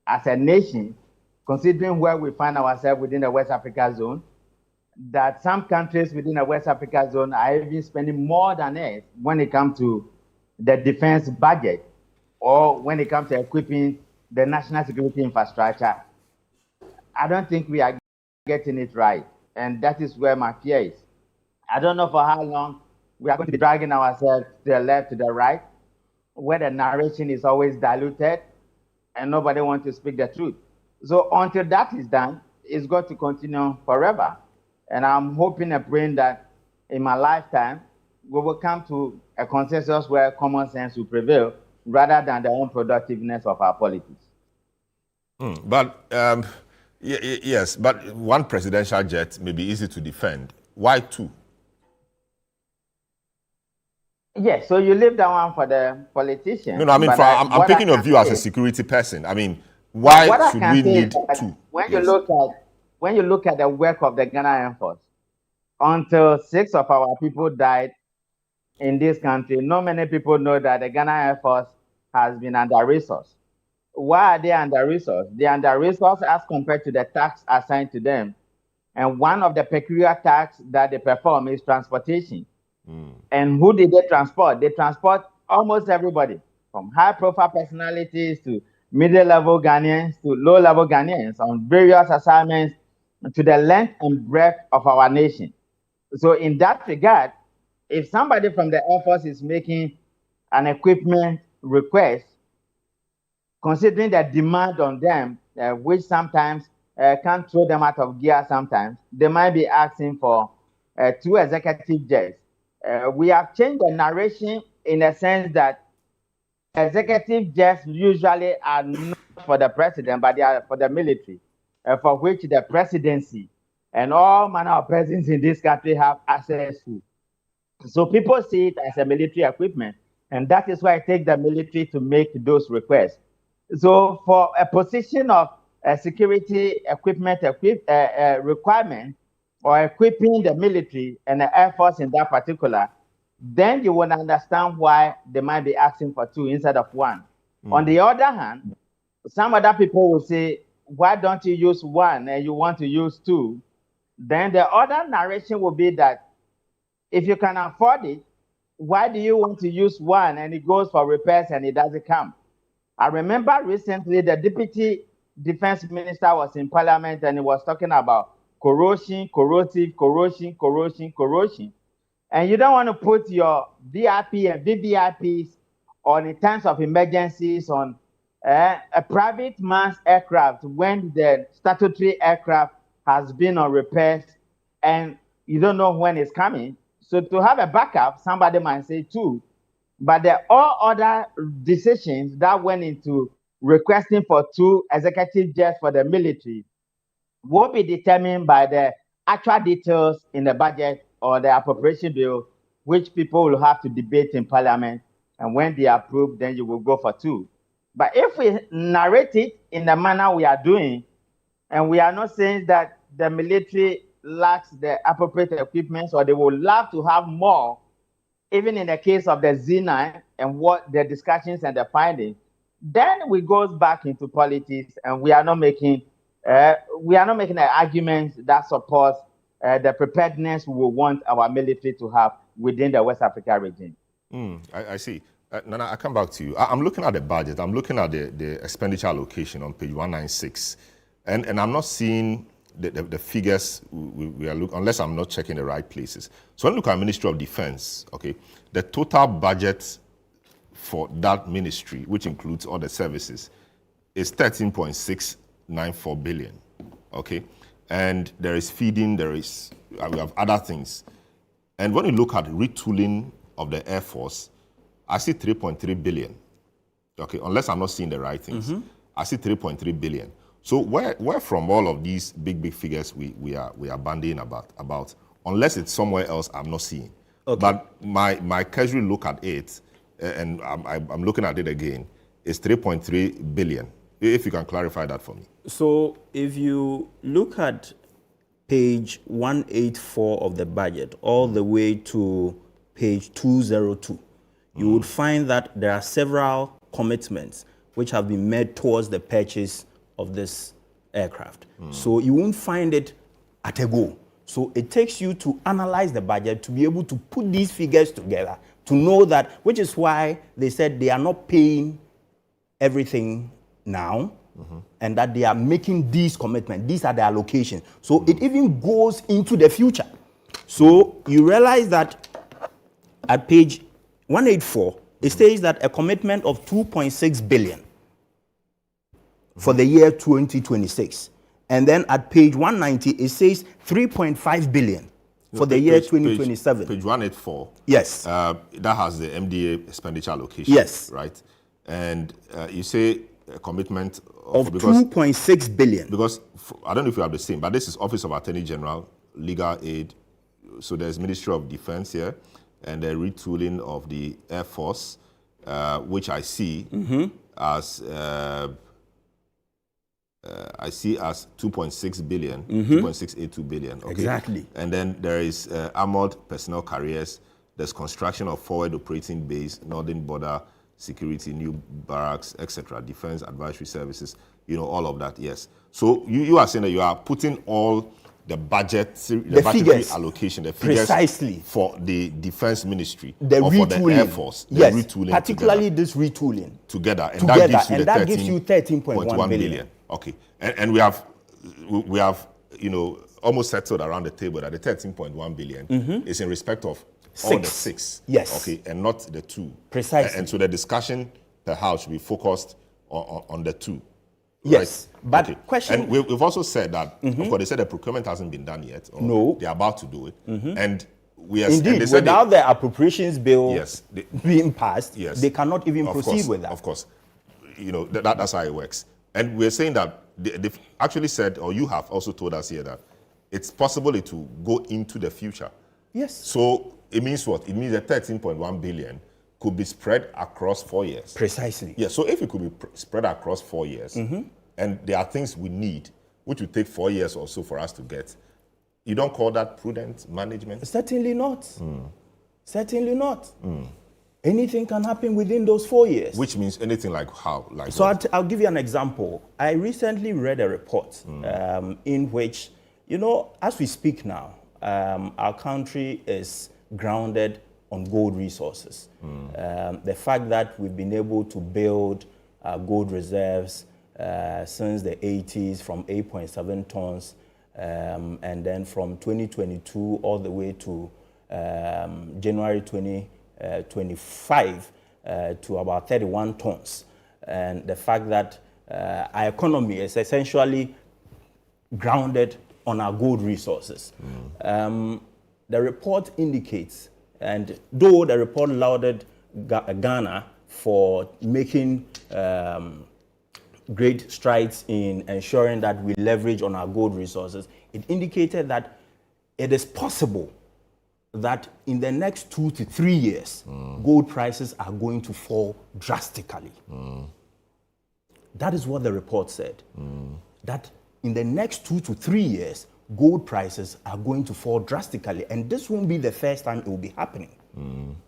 as a nation, considering where we find ourselves within the West Africa zone, that some countries within the West Africa zone are even spending more than us when it comes to the defense budget, or when it comes to equipping the national security infrastructure. I don't think we are getting it right, and that is where my fear is. I don't know for how long we are going to be dragging ourselves to the left, to the right, where the narration is always diluted and nobody wants to speak the truth. So until that is done, it's going to continue forever. And I'm hoping and praying that in my lifetime, we will come to a consensus where common sense will prevail rather than the unproductiveness of our politics. Yes, but 1 presidential jet may be easy to defend. Why 2? Yes, so you leave that one for the politicians. No, I mean, but I'm taking your view as a security person. I mean, why what I should can we say is need that two? when Yes. you look at the work of the Ghana Air Force, until 6 of our people died in this country, not many people know that the Ghana Air Force has been under-resourced. Why are they under-resourced? They are under-resourced as compared to the tax assigned to them. And one of the peculiar tasks that they perform is transportation. And who did they transport? They transport almost everybody, from high-profile personalities to middle-level Ghanaians to low-level Ghanaians on various assignments to the length and breadth of our nation. So in that regard, if somebody from the Air Force is making an equipment request, considering the demand on them, which sometimes can throw them out of gear sometimes, they might be asking for 2 executive jets. We have changed the narration in a sense that executive jets usually are not for the president, but they are for the military, for which the presidency and all manner of presidents in this country have access to. So people see it as a military equipment, and that is why it takes the military to make those requests. So for a position of security equipment requirement or equipping the military and the Air Force in that particular, then you will understand why they might be asking for 2 instead of 1. On the other hand, some other people will say, why don't you use 1 and you want to use 2? Then the other narration will be that if you can afford it, why do you want to use 1 and it goes for repairs and it doesn't come? I remember recently the Deputy Defense Minister was in Parliament and he was talking about corrosion, corrosive, corrosion, corrosion, corrosion. And you don't want to put your VIP and VVIPs on in times of emergencies on a private man's aircraft when the statutory aircraft has been on repairs and you don't know when it's coming. So to have a backup, somebody might say 2. But all other decisions that went into requesting for 2 executive jets for the military will be determined by the actual details in the budget or the appropriation bill, which people will have to debate in Parliament. And when they approve, then you will go for 2. But if we narrate it in the manner we are doing, and we are not saying that the military lacks the appropriate equipment or they would love to have more, even in the case of the Z9 and what the discussions and the findings, then we go back into politics and we are not making an argument that supports the preparedness we want our military to have within the West Africa region. I see. Nana, I come back to you. I'm looking at the budget. I'm looking at the expenditure allocation on page 196. And I'm not seeing the figures we are looking, unless I'm not checking the right places. So when you look at Ministry of Defense, okay, the total budget for that ministry, which includes all the services, is 13.694 billion, okay? And there is feeding, we have other things. And when you look at retooling of the Air Force, I see 3.3 billion, okay, unless I'm not seeing the right things. I see 3.3 billion. So where from all of these big figures we are bandying about, unless it's somewhere else I'm not seeing. Okay. But my casual look at it, and I'm looking at it again, is 3.3 billion. If you can clarify that for me. So if you look at page 184 of the budget all the way to page 202, you would find that there are several commitments which have been made towards the purchase of this aircraft. So you won't find it at a go. So it takes you to analyze the budget to be able to put these figures together, to know that, which is why they said they are not paying everything now, and that they are making these commitments. These are the allocations. So it even goes into the future. So you realize that at page 184, it says that a commitment of 2.6 billion for the year 2026. And then at page 190, it says 3.5 billion for the year 2027. Page 184. Yes. That has the MDA expenditure allocation. Yes. Right? And you say a commitment of 2.6 billion. Because, I don't know if you have the same, but this is Office of Attorney General, Legal Aid. So there's Ministry of Defense here. and the retooling of the Air Force, which I see as 2.6 billion, 2.682 billion. Okay? Exactly. And then there is armored personnel carriers. There's construction of forward operating base, Northern Border Security, new barracks, etc. Defense advisory services. All of that. Yes. So you are saying that you are putting all the budgetary allocation, the figures precisely for the Defense Ministry, the or retooling, for the Air Force, the yes, retooling particularly together. this retooling Together, and that gives you 13.1 billion. Okay, and we have almost settled around the table that the 13.1 billion is in respect of all the 6, yes, okay, and not the 2, precisely. And so the discussion perhaps should be focused on the 2. Yes, right? but okay. question. And we've also said that, of course, they said the procurement hasn't been done yet. Or no, they're about to do it, and we are indeed without the appropriations bill being passed, they cannot even proceed with that. Of course, that's how it works. And we're saying that they've actually said, or you have also told us here that it's possible to go into the future. Yes. So it means what? It means that 13.1 billion could be spread across 4 years. Precisely. Yeah, so if it could be spread across 4 years, and there are things we need, which would take 4 years or so for us to get, you don't call that prudent management? Certainly not. Certainly not. Anything can happen within those 4 years. Which means anything like how? So I'll give you an example. I recently read a report in which, as we speak now, our country is grounded on gold resources. The fact that we've been able to build gold reserves since the 80s from 8.7 tons, and then from 2022 all the way to January 2025 to about 31 tons. And the fact that our economy is essentially grounded on our gold resources. The report indicates, and though the report lauded Ghana for making great strides in ensuring that we leverage on our gold resources, it indicated that it is possible that in the next 2 to 3 years, gold prices are going to fall drastically. That is what the report said. That in the next 2 to 3 years, gold prices are going to fall drastically. And this won't be the first time it will be happening.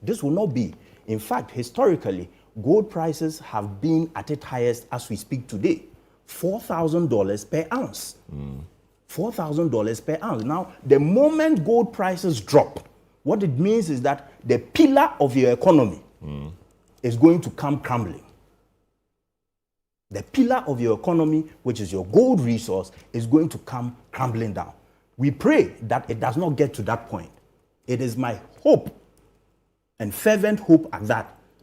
This will not be. In fact, historically, gold prices have been at its highest as we speak today, $4,000 per ounce. $4,000 per ounce. Now, the moment gold prices drop, what it means is that the pillar of your economy is going to come crumbling. The pillar of your economy, which is your gold resource, is going to come crumbling down. We pray that it does not get to that point. It is my hope and fervent hope at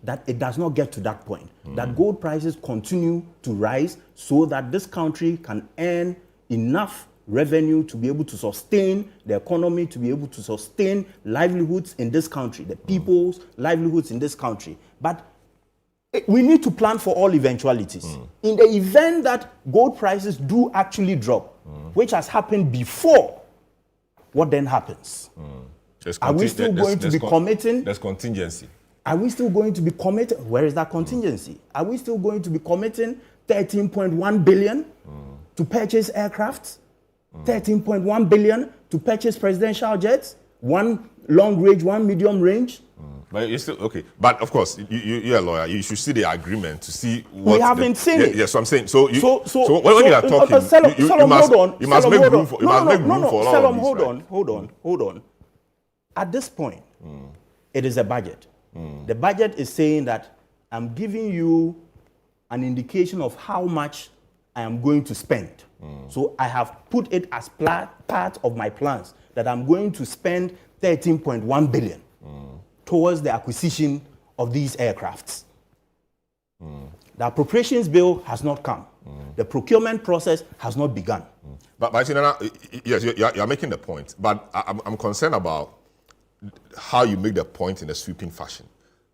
that it does not get to that point, that gold prices continue to rise so that this country can earn enough revenue to be able to sustain the economy, to be able to sustain livelihoods in this country, the people's livelihoods in this country. But we need to plan for all eventualities. In the event that gold prices do actually drop, which has happened before, what then happens? Are we still going to be committing? There's contingency. Are we still going to be committing? Where is that contingency? Are we still going to be committing 13.1 billion to purchase aircrafts? 13.1 billion to purchase presidential jets? One long range, one medium range? But you're still okay. But of course, you're a lawyer. You should see the agreement to see what. We haven't seen it. Yes, so I'm saying. So when you are talking, you must make room for. You must make room for all of these. Hold on. At this point, it is a budget. The budget is saying that I'm giving you an indication of how much I am going to spend. So I have put it as part of my plans that I'm going to spend 13.1 billion towards the acquisition of these aircrafts. The appropriations bill has not come. The procurement process has not begun. But yes, you're making the point. But I'm concerned about how you make the point in a sweeping fashion.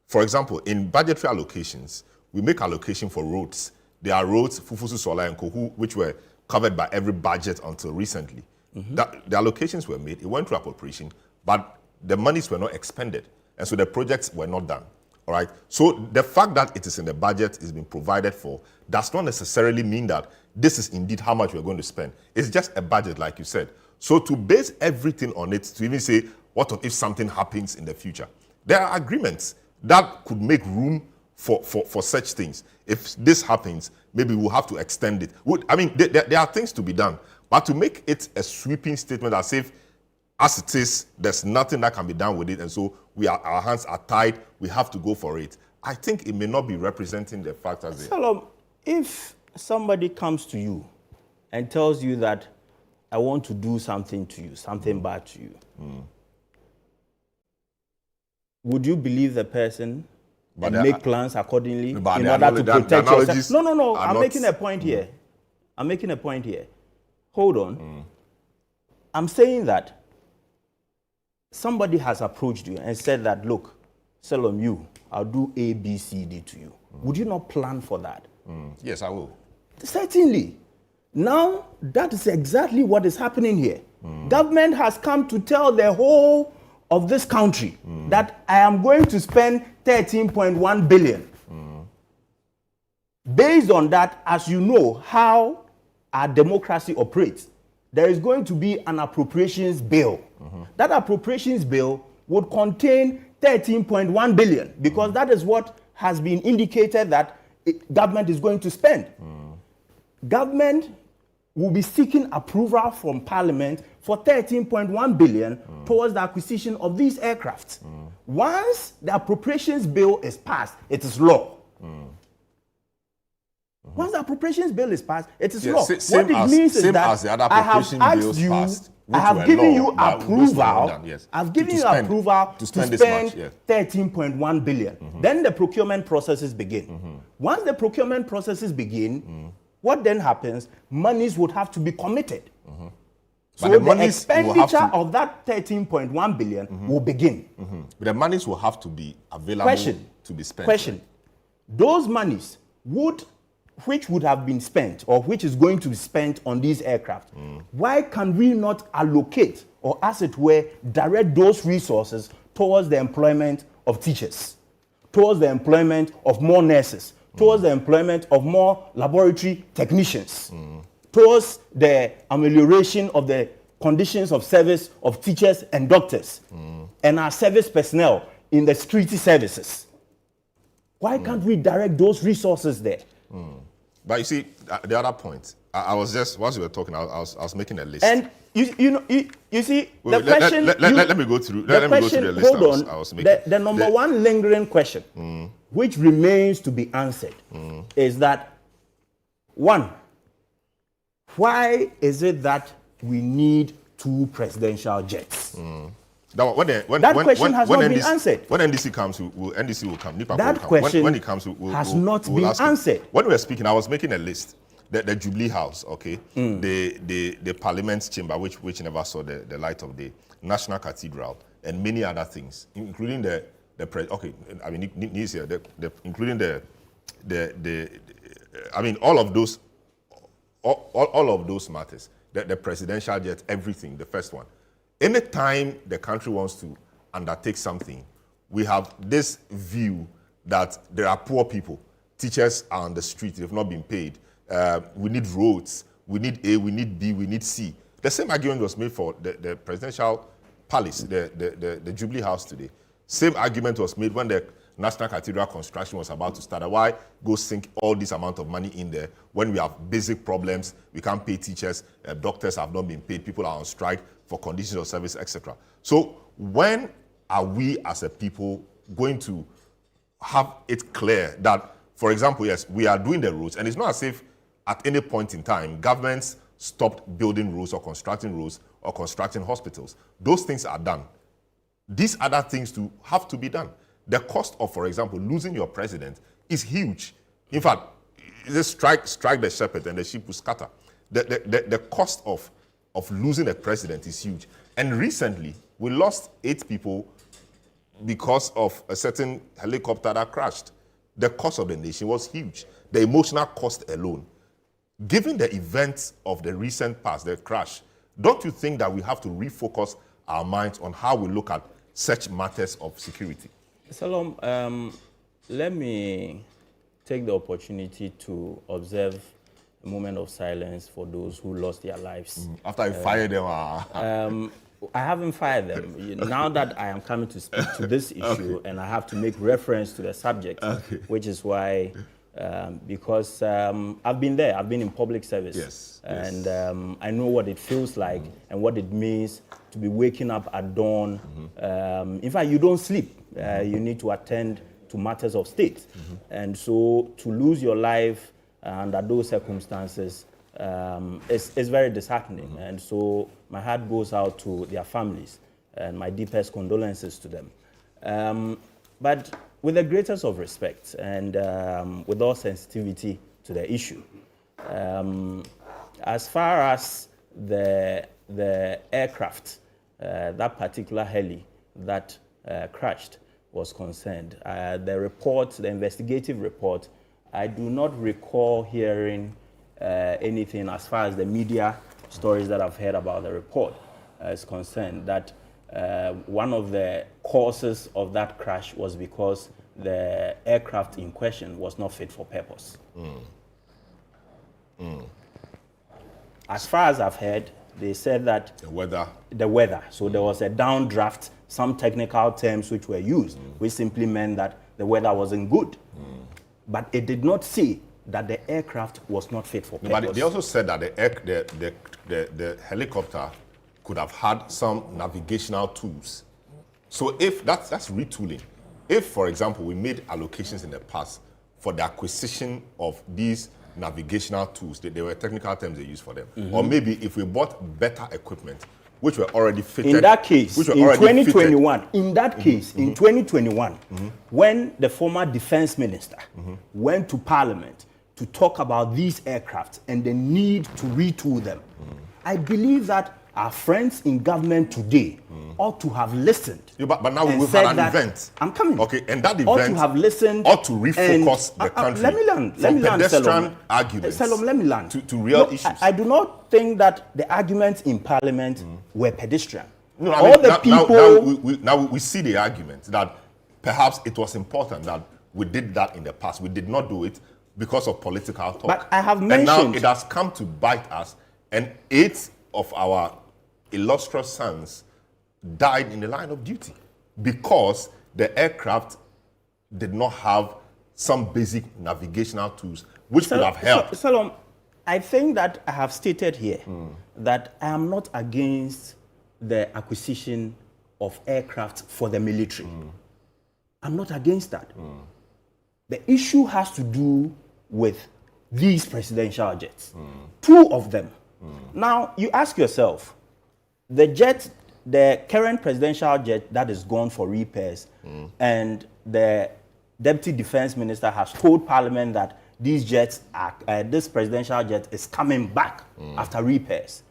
For example, in budgetary allocations, we make allocation for roads. There are roads, Fufusu, Sola, and Kohu, which were covered by every budget until recently. The allocations were made, it went through appropriation, but the monies were not expended. And so the projects were not done. All right. So the fact that it is in the budget, is being provided for, does not necessarily mean that this is indeed how much we're going to spend. It's just a budget, like you said. So to base everything on it, to even say, what if something happens in the future? There are agreements that could make room for such things. If this happens, maybe we'll have to extend it. I mean, there are things to be done. But to make it a sweeping statement as if, as it is, there's nothing that can be done with it, and so our hands are tied, we have to go for it, I think it may not be representing the fact as Salom, if somebody comes to you and tells you that I want to do something to you, something bad to you, would you believe the person and make plans accordingly in order to protect yourself? No. I'm making a point here. I'm making a point here. Hold on. I'm saying that somebody has approached you and said that, look, Salom, I'll do A, B, C, D to you. Would you not plan for that? Yes, I will. Certainly. Now, that is exactly what is happening here. Government has come to tell the whole of this country that I am going to spend 13.1 billion. Based on that, as you know how our democracy operates, there is going to be an appropriations bill. That appropriations bill would contain 13.1 billion because that is what has been indicated that government is going to spend. Government will be seeking approval from Parliament for 13.1 billion towards the acquisition of these aircrafts. Once the appropriations bill is passed, it is law. Once the appropriations bill is passed, it is law. What it means is that I have asked you, I have given you approval. I've given you approval to spend 13.1 billion. Then the procurement processes begin. Once the procurement processes begin, what then happens? Monies would have to be committed. So the expenditure of that 13.1 billion will begin. But the monies will have to be available to be spent. Question. Those monies which would have been spent or which is going to be spent on these aircraft, why can we not allocate or, as it were, direct those resources towards the employment of teachers, towards the employment of more nurses, towards the employment of more laboratory technicians, towards the amelioration of the conditions of service of teachers and doctors and our service personnel in the security services? Why can't we direct those resources there? But you see, the other point, I was just, whilst you were talking, I was making a list. And you see, the question... Let me go through the list I was making. The number one lingering question, which remains to be answered, is that, one, why is it that we need 2 presidential jets? That question has not been answered. When NDC comes, NDC will come. NIPA that will come. question when it comes, has not been answered. When we were speaking, I was making a list. The Jubilee House, okay, the Parliament's chamber, which never saw the light of day, National Cathedral, and many other things, including all of those matters, the presidential jet, everything, the first one. Anytime the country wants to undertake something, we have this view that there are poor people. Teachers are on the street, they've not been paid. We need roads, we need A, we need B, we need C. The same argument was made for the presidential palace, the Jubilee House today. Same argument was made when the National Cathedral construction was about to start. Why go sink all this amount of money in there when we have basic problems? We can't pay teachers, doctors have not been paid, people are on strike for conditions of service, etc. So when are we as a people going to have it clear that, for example, yes, we are doing the roads, and it's not as if at any point in time governments stopped building roads or constructing hospitals. Those things are done. These other things have to be done. The cost of, for example, losing your president is huge. In fact, just strike the shepherd and the sheep will scatter. The cost of losing a president is huge. And recently, we lost 8 people because of a certain helicopter that crashed. The cost of the nation was huge. The emotional cost alone. Given the events of the recent past, the crash, don't you think that we have to refocus our minds on how we look at such matters of security? Salom, let me take the opportunity to observe a moment of silence for those who lost their lives. After you fired them? I haven't fired them. Now that I am coming to speak to this issue, and I have to make reference to the subject, which is why, because I've been there, I've been in public service, and I know what it feels like and what it means to be waking up at dawn. In fact, you don't sleep. You need to attend to matters of state. And so to lose your life under those circumstances is very disheartening. And so my heart goes out to their families and my deepest condolences to them. But with the greatest of respect and with all sensitivity to the issue, as far as the aircraft, that particular heli that crashed was concerned, the investigative report, I do not recall hearing anything as far as the media stories that I've heard about the report is concerned, that one of the causes of that crash was because the aircraft in question was not fit for purpose. As far as I've heard, they said that the weather. So there was a downdraft, some technical terms which were used, which simply meant that the weather wasn't good. But it did not say that the aircraft was not fit for purpose. But they also said that the helicopter could have had some navigational tools. So if that's retooling. If, for example, we made allocations in the past for the acquisition of these navigational tools, there were technical terms they used for them. Or maybe if we bought better equipment, which were already fitted. In that case, in 2021, in that case, in 2021, when the former defense minister went to Parliament to talk about these aircraft and the need to retool them, I believe that our friends in government today ought to have listened. But now we've had an event. I'm coming. Okay, and that event ought to have listened. Ought to refocus the country. Let me land. Pedestrian arguments. Salom, let me land. To real issues. I do not think that the arguments in Parliament were pedestrian. No, I mean, now we see the argument that perhaps it was important that we did that in the past. We did not do it because of political talk. But I have mentioned. And now it has come to bite us, and 8 of our illustrious sons died in the line of duty because the aircraft did not have some basic navigational tools which could have helped. Salom, I think that I have stated here that I am not against the acquisition of aircraft for the military. I'm not against that. The issue has to do with these presidential jets. 2 of them. Now, you ask yourself, the current presidential jet that is gone for repairs, and the deputy defense minister has told Parliament that these jets are, this presidential jet is coming back after repairs.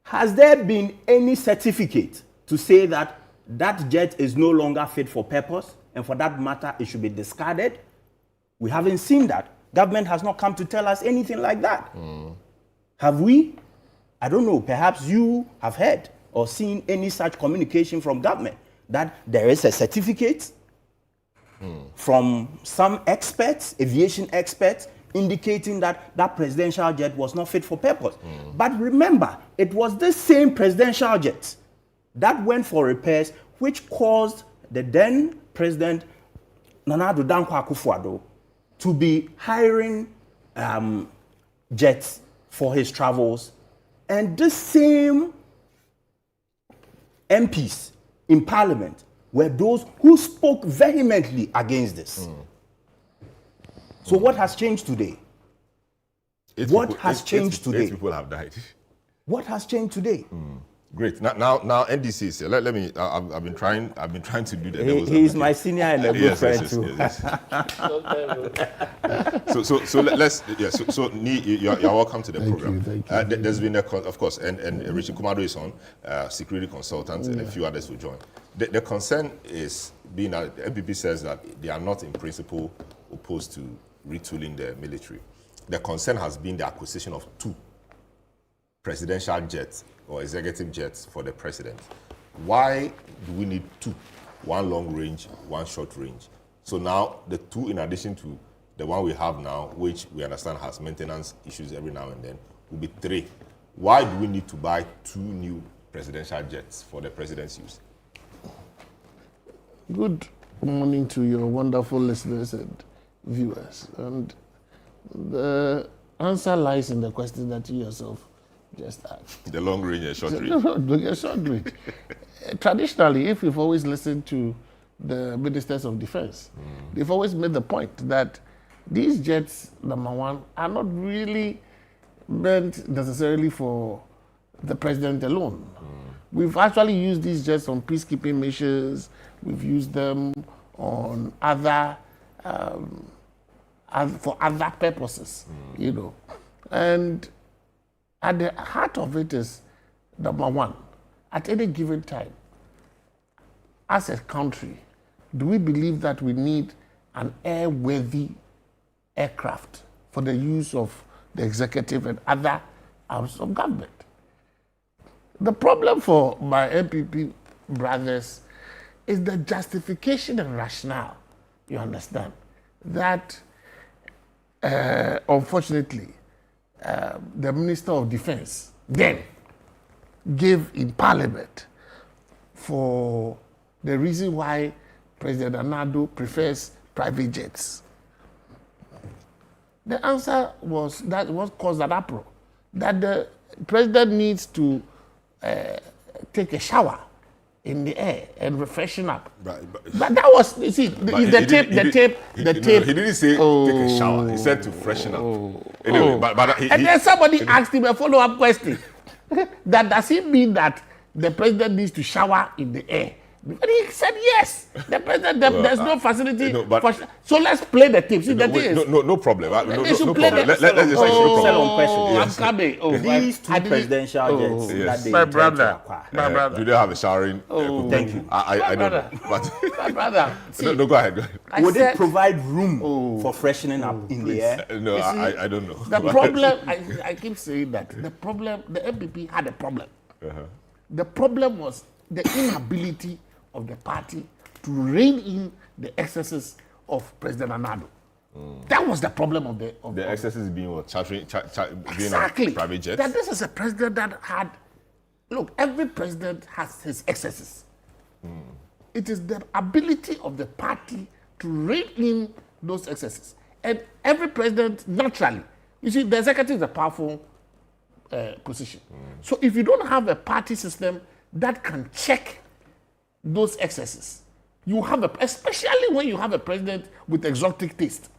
Has there been any certificate to say that that jet is no longer fit for purpose, and for that matter, it should be discarded? We haven't seen that. Government has not come to tell us anything like that. Have we? I don't know. Perhaps you have heard or seen any such communication from government that there is a certificate from some experts, aviation experts, indicating that that presidential jet was not fit for purpose. But remember, it was this same presidential jet that went for repairs, which caused the then President Nana Addo Dankwa Akufo-Addo to be hiring jets for his travels. And the same MPs in Parliament were those who spoke vehemently against this. So what has changed today? 8 people have died. What has changed today? Great. Now NDC is here. Let me. I've been trying to do that. He's my senior and a good friend too. So let's. So you're welcome to the program. Thank you. There's been of course, and Richard Kumado is on, security consultant, and a few others will join. The concern is being that the MPP says that they are not in principle opposed to retooling the military. The concern has been the acquisition of 2 presidential jets or executive jets for the president. why do we need two? One long range, one short range. So now the two, in addition to the one we have now, which we understand has maintenance issues every now and then, will be three. Why do we need to buy two new presidential jets for the president's use? Good morning to your wonderful listeners and viewers. And the answer lies in the question that you yourself just asked. The long range and short range. The short range. Traditionally, if you've always listened to the ministers of defense, they've always made the point that these jets, number one, are not really meant necessarily for the president alone. We've actually used these jets on peacekeeping missions. We've used them on other, for other purposes, you know. And at the heart of it is, number one, at any given time, as a country, do we believe that we need an airworthy aircraft for the use of the executive and other arms of government? The problem for my MPP brothers is the justification and rationale, you understand, that unfortunately the Minister of Defense then gave in Parliament for the reason why President Anado prefers private jets. The answer was that what caused an uproar, that the president needs to take a shower in the air and refreshen up. But that was, you see, the tape. He didn't say take a shower. He said to freshen up. Anyway, and then somebody asked him a follow-up question. That does it mean that the president needs to shower in the air? And he said yes. The president, there's no facility. So let's play the tape. See, no problem. Let's just I'm coming. These two presidential jets that they my brother. Do they have a showering? Thank you. I don't know. But my brother. See, go ahead. Would it provide room for freshening up in the air? No, I don't know. The problem, I keep saying that, the problem, the MPP had a problem. The problem was the inability of the party to rein in the excesses of President Anado. That was the problem of the excesses being what? Exactly. Being private jets? That this is a president that had, look, every president has his excesses. It is the ability of the party to rein in those excesses. And every president, naturally, you see, the executive is a powerful position. So if you don't have a party system that can check those excesses, you have especially when you have a president with exotic taste,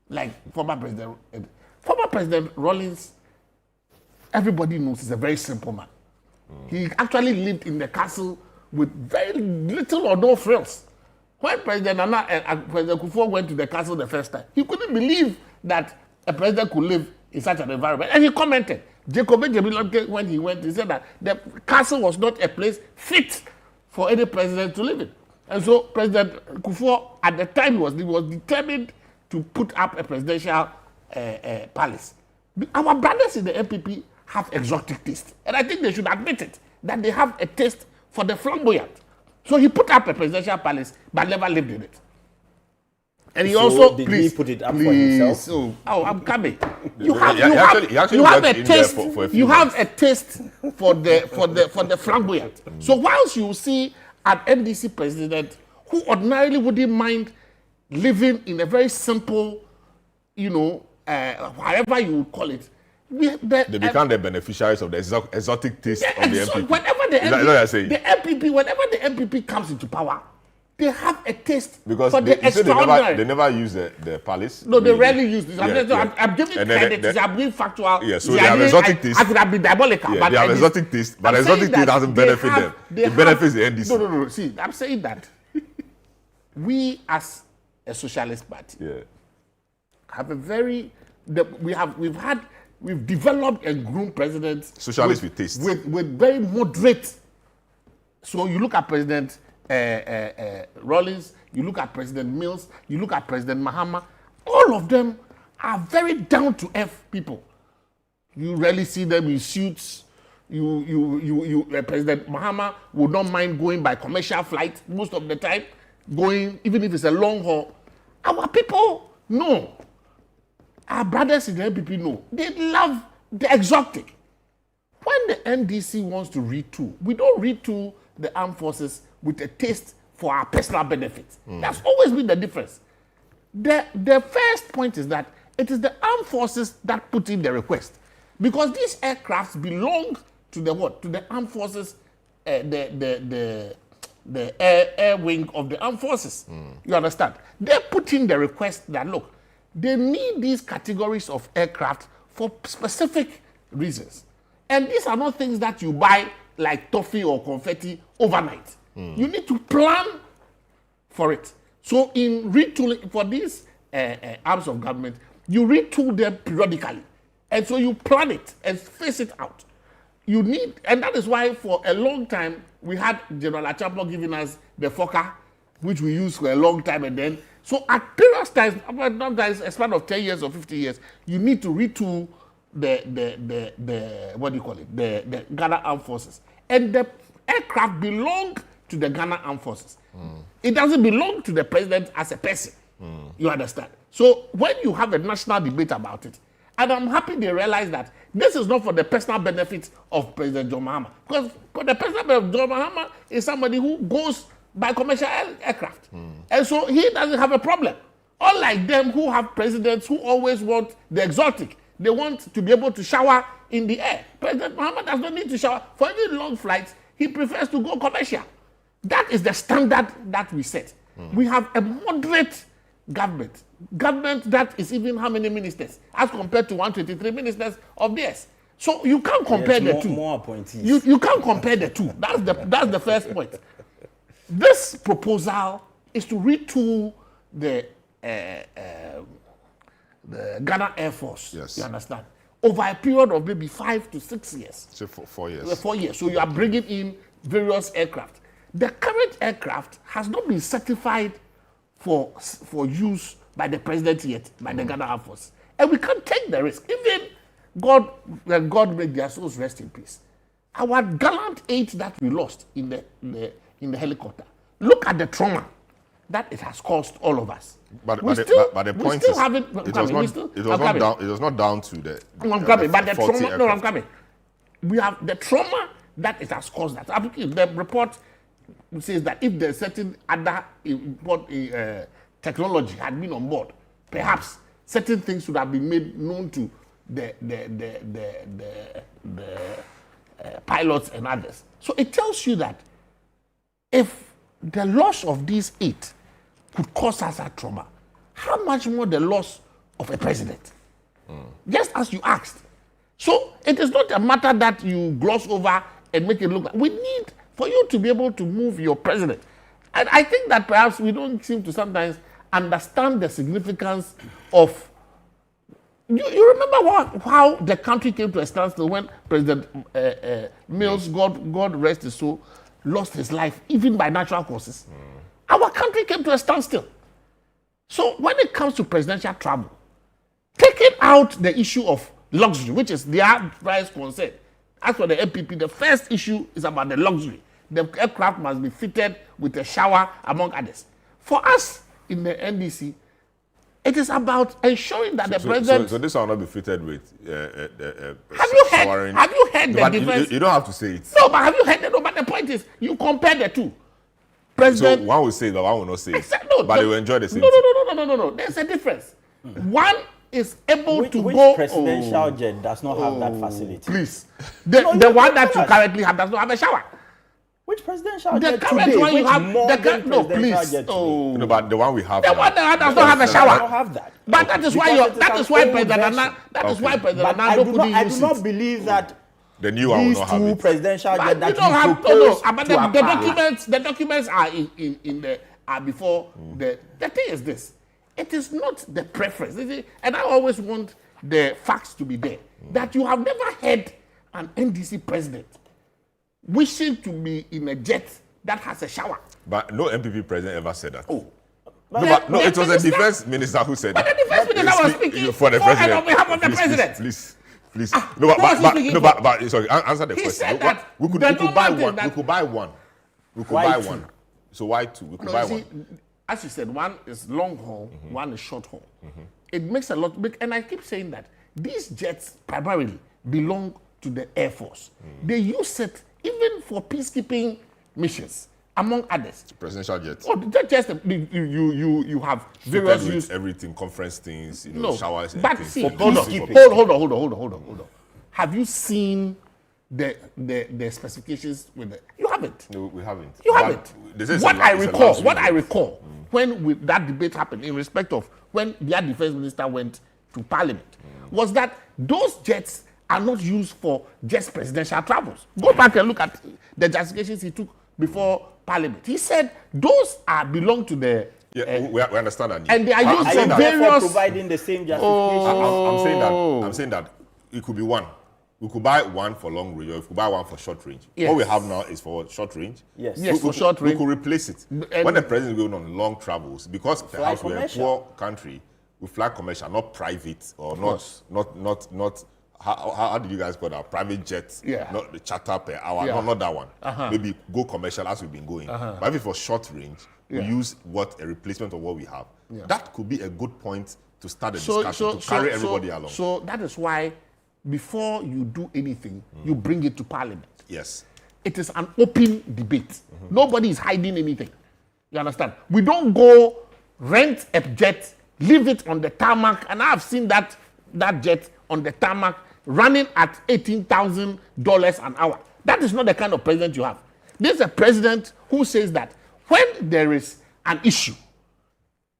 like former President Rawlings. Everybody knows he's a very simple man. He actually lived in the castle with very little or no frills. When President Kufuor went to the castle the first time, he couldn't believe that a president could live in such an environment, and he commented. Jacob Ejemilonke, when he went, he said that the castle was not a place fit for any president to live in. And so President Kufuor, at the time, was determined to put up a presidential palace. Our brothers in the MPP have exotic taste. And I think they should admit it, that they have a taste for the flamboyant. So he put up a presidential palace, but never lived in it. And he also did he put it up for himself? I'm coming. You have a taste. You have a taste for the flamboyant. So whilst you see an NDC president who ordinarily wouldn't mind living in a very simple, however you would call it, they become the beneficiaries of the exotic taste of the MPP. Whenever the MPP comes into power, they have a taste for the extraordinary. They never use the palace. No, they rarely use this. I'm giving credit. I'm being factual. Yeah, so they have exotic taste. I could have been diabolical. Yeah, they have exotic taste, but exotic taste doesn't benefit them. It benefits the NDC. No. See, I'm saying that we, as a socialist party, have a very we've developed and groomed presidents. Socialists with taste. With very moderate. So you look at President Rawlings, you look at President Mills, you look at President Mahama, all of them are very down-to-earth people. You rarely see them in suits. President Mahama would not mind going by commercial flight most of the time, going even if it's a long haul. Our people know. Our brothers in the NPP know. They love the exotic. When the NDC wants to retool, we don't retool the armed forces with a taste for our personal benefits. That's always been the difference. The first point is that it is the armed forces that put in the request, because these aircrafts belong to the what? To the armed forces, the air wing of the armed forces. You understand? They put in the request that look, they need these categories of aircraft for specific reasons, and these are not things that you buy like toffee or confetti overnight. You need to plan for it. So in retooling for these arms of government, you retool them periodically. And so you plan it and face it out. You need, and that is why for a long time, we had General Achapo giving us the Fokker, which we used for a long time, and then, so at period times, sometimes a span of 10 years or 50 years, you need to retool the what do you call it, the Ghana Armed Forces. And the aircraft belong to the Ghana Armed Forces. It doesn't belong to the president as a person. You understand? So when you have a national debate about it, and I'm happy they realize that this is not for the personal benefit of President John Mahama. Because the personal benefit of John Mahama is somebody who goes by commercial aircraft. And so he doesn't have a problem. Unlike them who have presidents who always want the exotic. They want to be able to shower in the air. President Mahama does not need to shower. For any long flights, he prefers to go commercial. That is the standard that we set. We have a moderate government that is even how many ministers as compared to 123 ministers of theirs. So you can't compare the two. More appointees. You can't compare the two. That's the first point. This proposal is to retool the Ghana Air Force. Yes. You understand? Over a period of maybe 5 to 6 years. So 4 years. 4 years. So you are bringing in various aircraft. The current aircraft has not been certified for use by the president yet, by the Ghana Air Force. And we can't take the risk. Even God make their souls rest in peace. Our gallant 8 that we lost in the helicopter. Look at the trauma that it has caused all of us. But the point is, it was not down to the. I'm coming, but the trauma. Aircraft. No, I'm coming. We have the trauma that it has caused that. The report says that if there's certain other technology had been on board, perhaps certain things would have been made known to the pilots and others. So it tells you that if the loss of these 8 could cause us a trauma, how much more the loss of a president? Just as you asked. So it is not a matter that you gloss over and make it look like. We need for you to be able to move your president. And I think that perhaps we don't seem to sometimes understand the significance of. You remember how the country came to a standstill when President Mills, God rest his soul, lost his life, even by natural causes. Our country came to a standstill. So when it comes to presidential travel, taking out the issue of luxury, which is their price concern. As for the MPP, the first issue is about the luxury. The aircraft must be fitted with a shower, among others. For us in the NDC, it is about ensuring that the president. So this will not be fitted with. Have you heard the difference? You don't have to say it. No, but have you heard? No, but the point is, you compare the two. President. So one will say that, one will not say it. No, but they will enjoy the same. No. There's a difference. One is able to which go. Presidential jet does not have that facility? Please, the one that you currently have does not have a shower. Which presidential jet today? Current one you have, No, please. No, but the one we have. The one that does not have a shower. I don't have that. But that is why President Nana. That is why President Nana couldn't use it. I do not believe that. The new one will not have it. Presidential jet that you propose but the documents are before the thing is this. It is not the preference. And I always want the facts to be there. That you have never had an NDC president wishing to be in a jet that has a shower. But no MPP president ever said that. Oh. No, it was a defense minister who said that. But the defense minister was speaking for the president. On behalf of the president. Please. Please. But sorry, answer the question. We could buy one. We could buy one. We could buy one. So why two? We could buy one. As you said, one is long haul, one is short haul. It makes a lot, and I keep saying that these jets primarily belong to the Air Force. They use it even for peacekeeping missions, among others. Presidential jets. Oh, just you have various use. Everything, conference things, no, showers. But see, hold on. Have you seen the specifications with the? You haven't. No, we haven't. You haven't. What I recall when that debate happened in respect of when their defense minister went to Parliament was that those jets are not used for just presidential travels. Go back and look at the justifications he took before Parliament. He said those belong to the. We understand that. And they are used for various. Providing the same justification. I'm saying that it could be one. We could buy one for long range, or we could buy one for short range. Yes. What we have now is for short range. Yes, for short range. We could replace it. When the president is going on long travels, because perhaps we're a poor country, we fly commercial, not private, or not. How did you guys call that? Private jets, not the charter per hour, not that one. Maybe go commercial as we've been going. But if it's for short range, we use a replacement of what we have. That could be a good point to start a discussion to carry everybody along. So that is why before you do anything, you bring it to Parliament. Yes. It is an open debate. Nobody is hiding anything. You understand? We don't go rent a jet, leave it on the tarmac, and I've seen that jet on the tarmac running at $18,000 an hour. That is not the kind of president you have. This is a president who says that when there is an issue,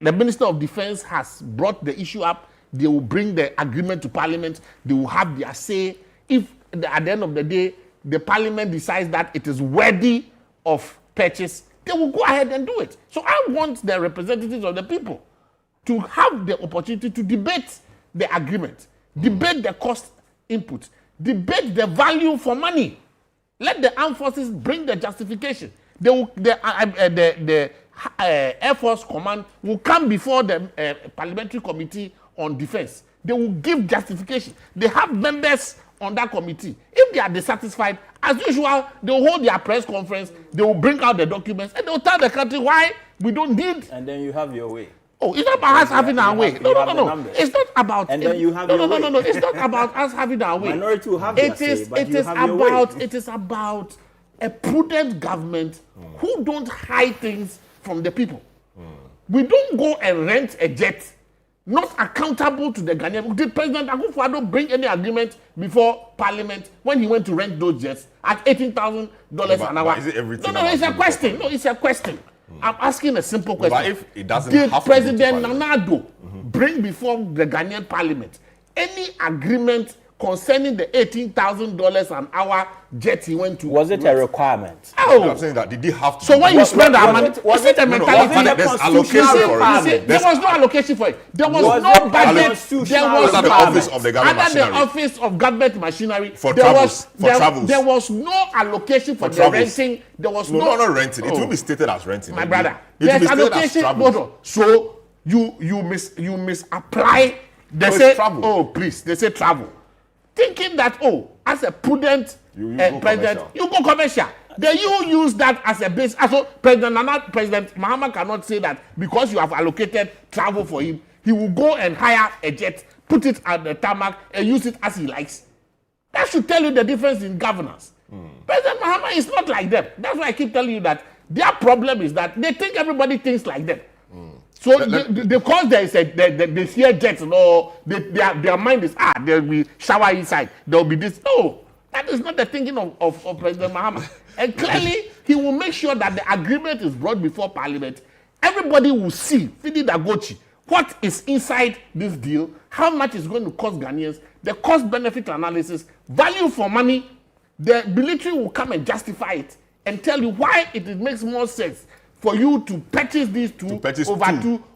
the Minister of Defense has brought the issue up, they will bring the agreement to Parliament, they will have their say. If at the end of the day, the Parliament decides that it is worthy of purchase, they will go ahead and do it. So I want the representatives of the people to have the opportunity to debate the agreement, debate the cost input, debate the value for money. Let the armed forces bring the justification. The Air Force Command will come before the Parliamentary Committee on Defense. They will give justification. They have members on that committee. If they are dissatisfied, as usual, they will hold their press conference, they will bring out the documents, and they will tell the country why we don't need. And then you have your way. Oh, it's not about us having our way. No. It's not about. And then you have your way. No. It's not about us having our way. Minority will have their say, but you have your way. It is about a prudent government who don't hide things from the people. We don't go and rent a jet, not accountable to the Ghanaian. Did President Akufo-Addo bring any agreement before Parliament when he went to rent those jets at $18,000 an hour? But is it everything? No, it's a question. No, it's a question. I'm asking a simple question. But if it doesn't Did have President to Nana Addo bring before the Ghanaian Parliament any agreement concerning the $18,000 an hour jet he went to? Was it a requirement? Oh, I'm saying that did he have to? So when you spend that money, was it a mentality? There's allocation for it. There was no allocation for it. There was no budget. There was the office of the government machinery. the office of government machinery. For travels. There was no allocation for the renting. There was no renting. It will be stated as renting. My brother, there's allocation. So you misapply. They say travel. Oh, please. They say travel. Thinking that, as a prudent president, you go commercial. Then you use that as a base. So President Mahama cannot say that because you have allocated travel for him, he will go and hire a jet, put it at the tarmac, and use it as he likes. That should tell you the difference in governance. President Mahama is not like them. That's why I keep telling you that their problem is that they think everybody thinks like them. So because there is they hear jets, their mind is there will be shower inside, there will be this. No, that is not the thinking of President Mahama. And clearly, he will make sure that the agreement is brought before Parliament. Everybody will see, Fidi Dagochi, what is inside this deal, how much is going to cost Ghanaians, the cost-benefit analysis, value for money. The military will come and justify it and tell you why it makes more sense for you to purchase these two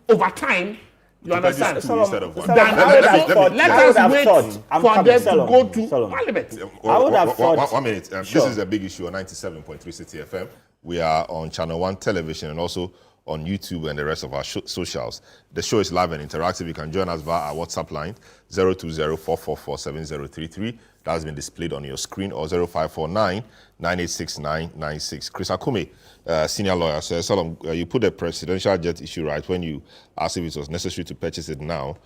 over time. You understand? Instead of one. Let us wait for them to go to Parliament. I would have thought. 1 minute. This is a big issue on 97.3 City FM. We are on Channel 1 television and also on YouTube and the rest of our socials. The show is live and interactive. You can join us via our WhatsApp line, 020-444-7033. That has been displayed on your screen, or 0549-986996. Chris Akume, senior lawyer, says, Solomon, you put the presidential jet issue right when you asked if it was necessary to purchase it now.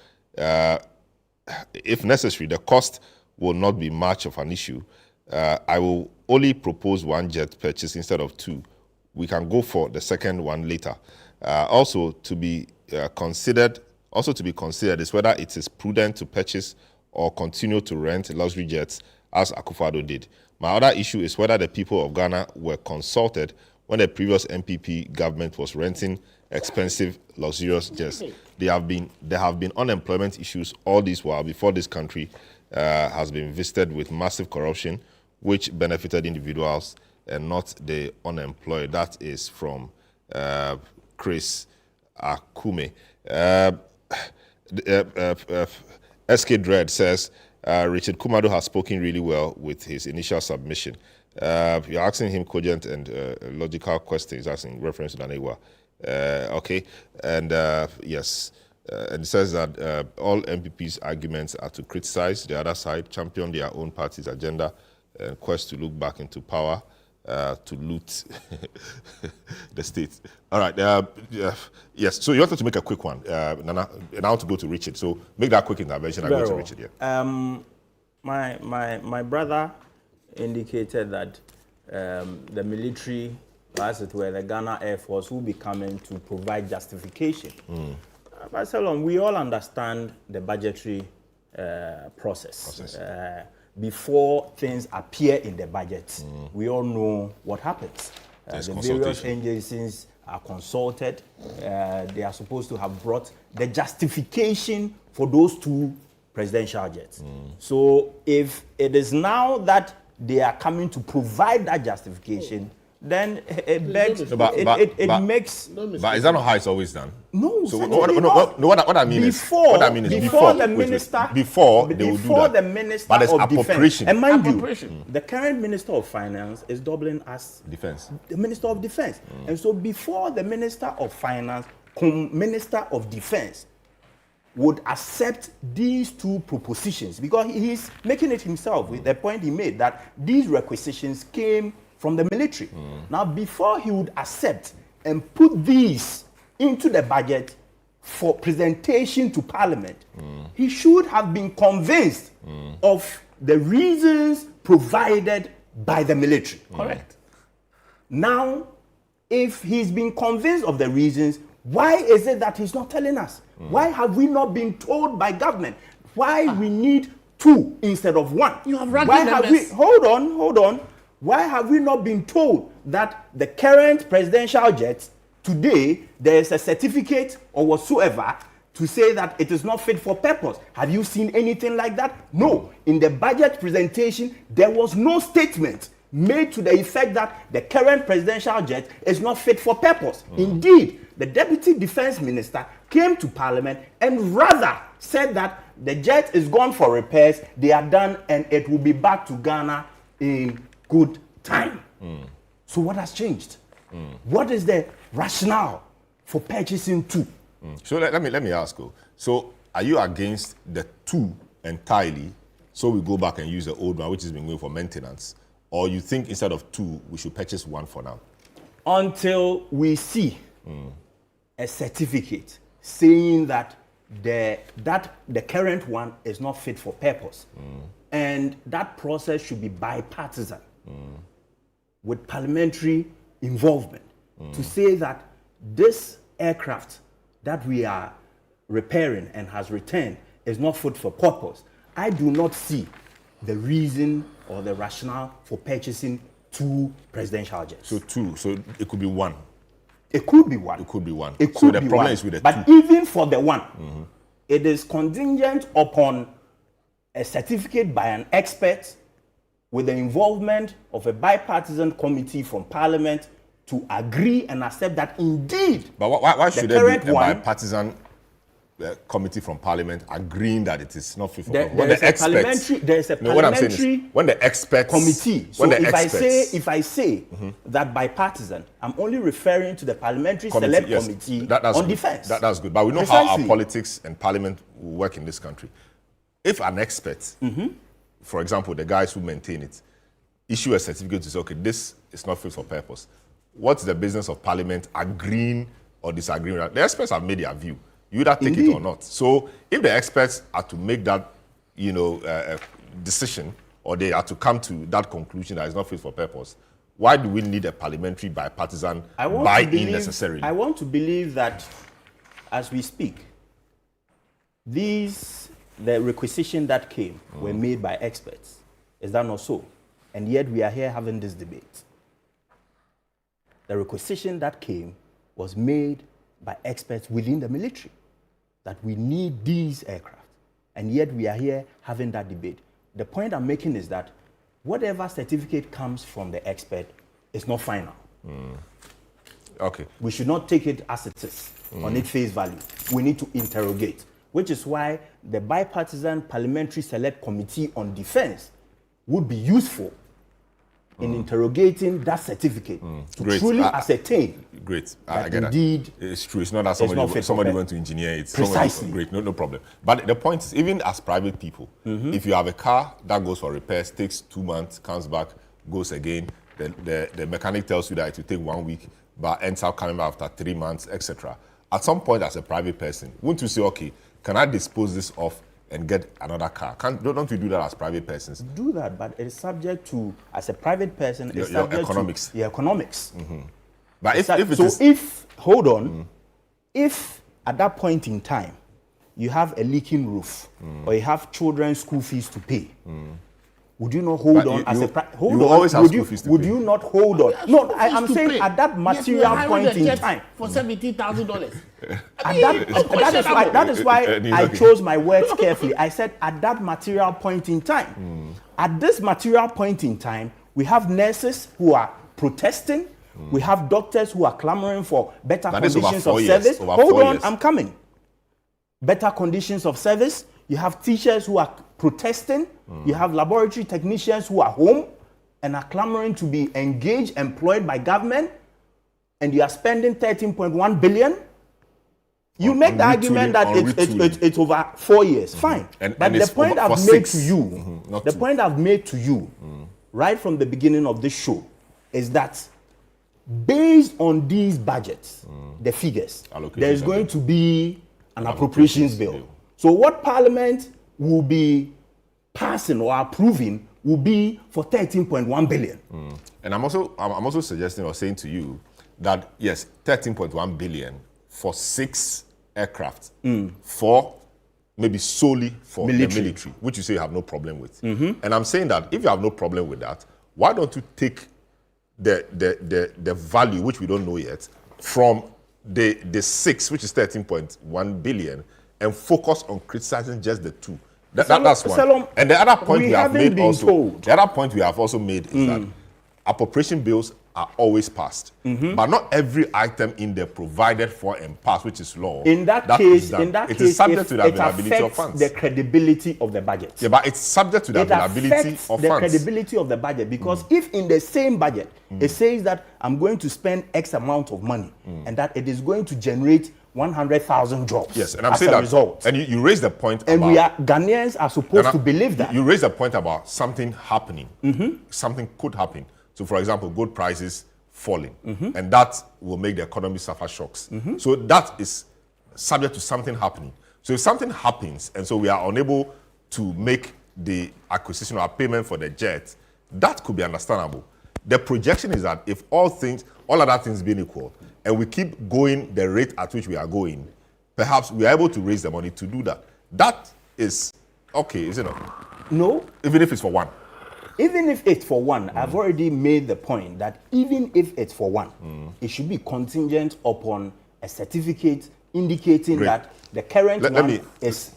If necessary, the cost will not be much of an issue. I will only propose one jet purchase instead of two. We can go for the second one later. Also to be considered is whether it is prudent to purchase or continue to rent luxury jets as Akufo-Addo did. My other issue is whether the people of Ghana were consulted when the previous MPP government was renting expensive, luxurious jets. There have been unemployment issues all this while before this country has been visited with massive corruption, which benefited individuals and not the unemployed. That is from Chris Akume. SK Dread says, Richard Kumado has spoken really well with his initial submission. You're asking him cogent and logical questions, asking reference to Danewa. Okay, and yes, and it says that all MPP's arguments are to criticize the other side, champion their own party's agenda, and quest to look back into power, to loot the state. All right, yes, so you wanted to make a quick one, Nana, now to go to Richard. So make that quick intervention. I go to Richard, yeah. My brother indicated that the military, as it were, the Ghana Air Force, will be coming to provide justification. Barcelona, we all understand the budgetary process. Before things appear in the budget, we all know what happens. The various agencies are consulted. They are supposed to have brought the justification for those two presidential jets. So if it is now that they are coming to provide that justification, then it begs, it makes... But is that not how it's always done? No, so what I mean is before the minister of defense, and mind you, the current minister of finance is doubling as the minister of defense, and so before the minister of finance, minister of defense would accept these two propositions, because he's making it himself with the point he made that these requisitions came from the military. Now, before he would accept and put these into the budget for presentation to Parliament, he should have been convinced of the reasons provided by the military. Correct. Now, if he's been convinced of the reasons, why is it that he's not telling us? Why have we not been told by government why we need two instead of one? You have hold on. Why have we not been told that the current presidential jets, today, there is a certificate or whatsoever to say that it is not fit for purpose? Have you seen anything like that? No. In the budget presentation, there was no statement made to the effect that the current presidential jet is not fit for purpose. Indeed, the Deputy Defense Minister came to Parliament and rather said that the jet is gone for repairs, they are done, and it will be back to Ghana in good time. So what has changed? What is the rationale for purchasing two? So let me ask you. So are you against the two entirely, so we go back and use the old one, which has been going for maintenance? Or you think instead of two, we should purchase one for now? Until we see a certificate saying that the current one is not fit for purpose. And that process should be bipartisan with parliamentary involvement to say that this aircraft that we are repairing and has returned is not fit for purpose. I do not see the reason or the rationale for purchasing two presidential jets. So two, so it could be one. It could be one. It could be one. It could so the be problem one. is with the but two. Even for the one, it is contingent upon a certificate by an expert with the involvement of a bipartisan committee from Parliament to agree and accept that indeed. But why should there be a bipartisan committee from Parliament agreeing that it is not fit for There purpose. is a parliamentary when the experts committee. So if I say that bipartisan, I'm only referring to the parliamentary select committee on good. defense. That's good. But we know how our politics and parliament work in this country. If an expert, for example, the guys who maintain it, issue a certificate to say, okay, this is not fit for purpose, what's the business of Parliament agreeing or disagreeing? The experts have made their view. You either take it or not. So if the experts are to make that, decision, or they are to come to that conclusion that is not fit for purpose, why do we need a parliamentary bipartisan buy-in necessarily? I want to believe that as we speak, the requisition that came were made by experts. Is that not so? And yet we are here having this debate. The requisition that came was made by experts within the military, that we need these aircraft. And yet we are here having that debate. The point I'm making is that whatever certificate comes from the expert is not final. Okay. We should not take it as it is, on its face value. We need to interrogate, which is why the bipartisan parliamentary select committee on defense would be useful in interrogating that certificate to truly ascertain I get indeed that. It's true. It's not that somebody went to engineer it. Precisely. Great, no problem. But the point is, even as private people, if you have a car that goes for repairs, takes 2 months, comes back, goes again, the mechanic tells you that it will take 1 week, but ends up coming back after 3 months, etc. At some point, as a private person, won't you say, okay, can I dispose this off and get another car? Don't we do that as private persons? Do that, but it's subject to, as a private person, it's your subject economics. to the economics. But if at that point in time you have a leaking roof or you have children's school fees to pay, would you not hold on as a would you not hold on? No, I'm saying at that material point in time for $70,000. That is why I chose my words carefully. I said at that material point in time. At this material point in time, we have nurses who are protesting. We have doctors who are clamoring for better conditions of service. Hold on, I'm coming. Better conditions of service. You have teachers who are protesting. You have laboratory technicians who are home and are clamoring to be engaged, employed by government. And you are spending 13.1 billion. You make the argument that it's over 4 years. Fine. But the point I've made to you, the point I've made to you right from the beginning of this show is that based on these budgets, the figures, there is going to be an appropriations bill. So what Parliament will be passing or approving will be for 13.1 billion. And I'm also suggesting or saying to you that yes, 13.1 billion for 6 aircraft for maybe solely for the military, which you say you have no problem with. And I'm saying that if you have no problem with that, why don't you take the value, which we don't know yet, from the 6, which is 13.1 billion, and focus on criticizing just the 2. That's one. And the other point we have made is that appropriation bills are always passed, but not every item in there provided for and passed, which is law. In that case, it is subject to the availability of funds. The credibility of the budget. Yeah, but it's subject to the availability of funds. The credibility of the budget, because if in the same budget it says that I'm going to spend X amount of money and that it is going to generate 100,000 jobs. Yes, and I'm saying that. Result. And you raise the point. And Ghanaians are supposed to believe that. You raise the point about something happening. Something could happen. So, for example, gold prices falling, and that will make the economy suffer shocks. So that is subject to something happening. So if something happens, and so we are unable to make the acquisition or payment for the jet, that could be understandable. The projection is that if all other things being equal, and we keep going the rate at which we are going, perhaps we are able to raise the money to do that. That is okay, is it not? No. Even if it's for one. Even if it's for one, I've already made the point that even if it's for one, it should be contingent upon a certificate indicating that the current one is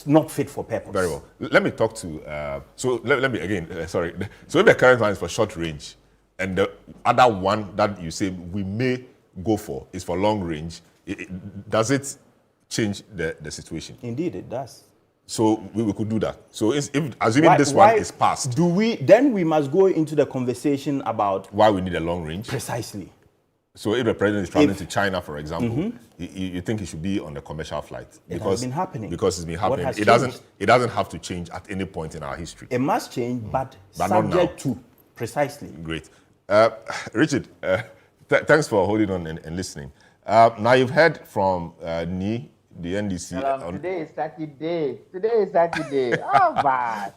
not fit for purpose. Very well. Let me talk to, let me again, sorry. So if the current one is for short range, and the other one that you say we may go for is for long range, does it change the situation. Indeed, it does. So we could do that. So if assuming this one is passed, then we must go into the conversation about why we need a long range. Precisely. So if the president is traveling to China, for example, you think he should be on the commercial flight? It has been happening. Because it's been happening. What has It doesn't have to change at any point in our history. It must change, but not now. subject to. Precisely. Great. Richard, thanks for holding on and listening. Now you've heard from Ni, the NDC. Today is Saturday. Oh, bad.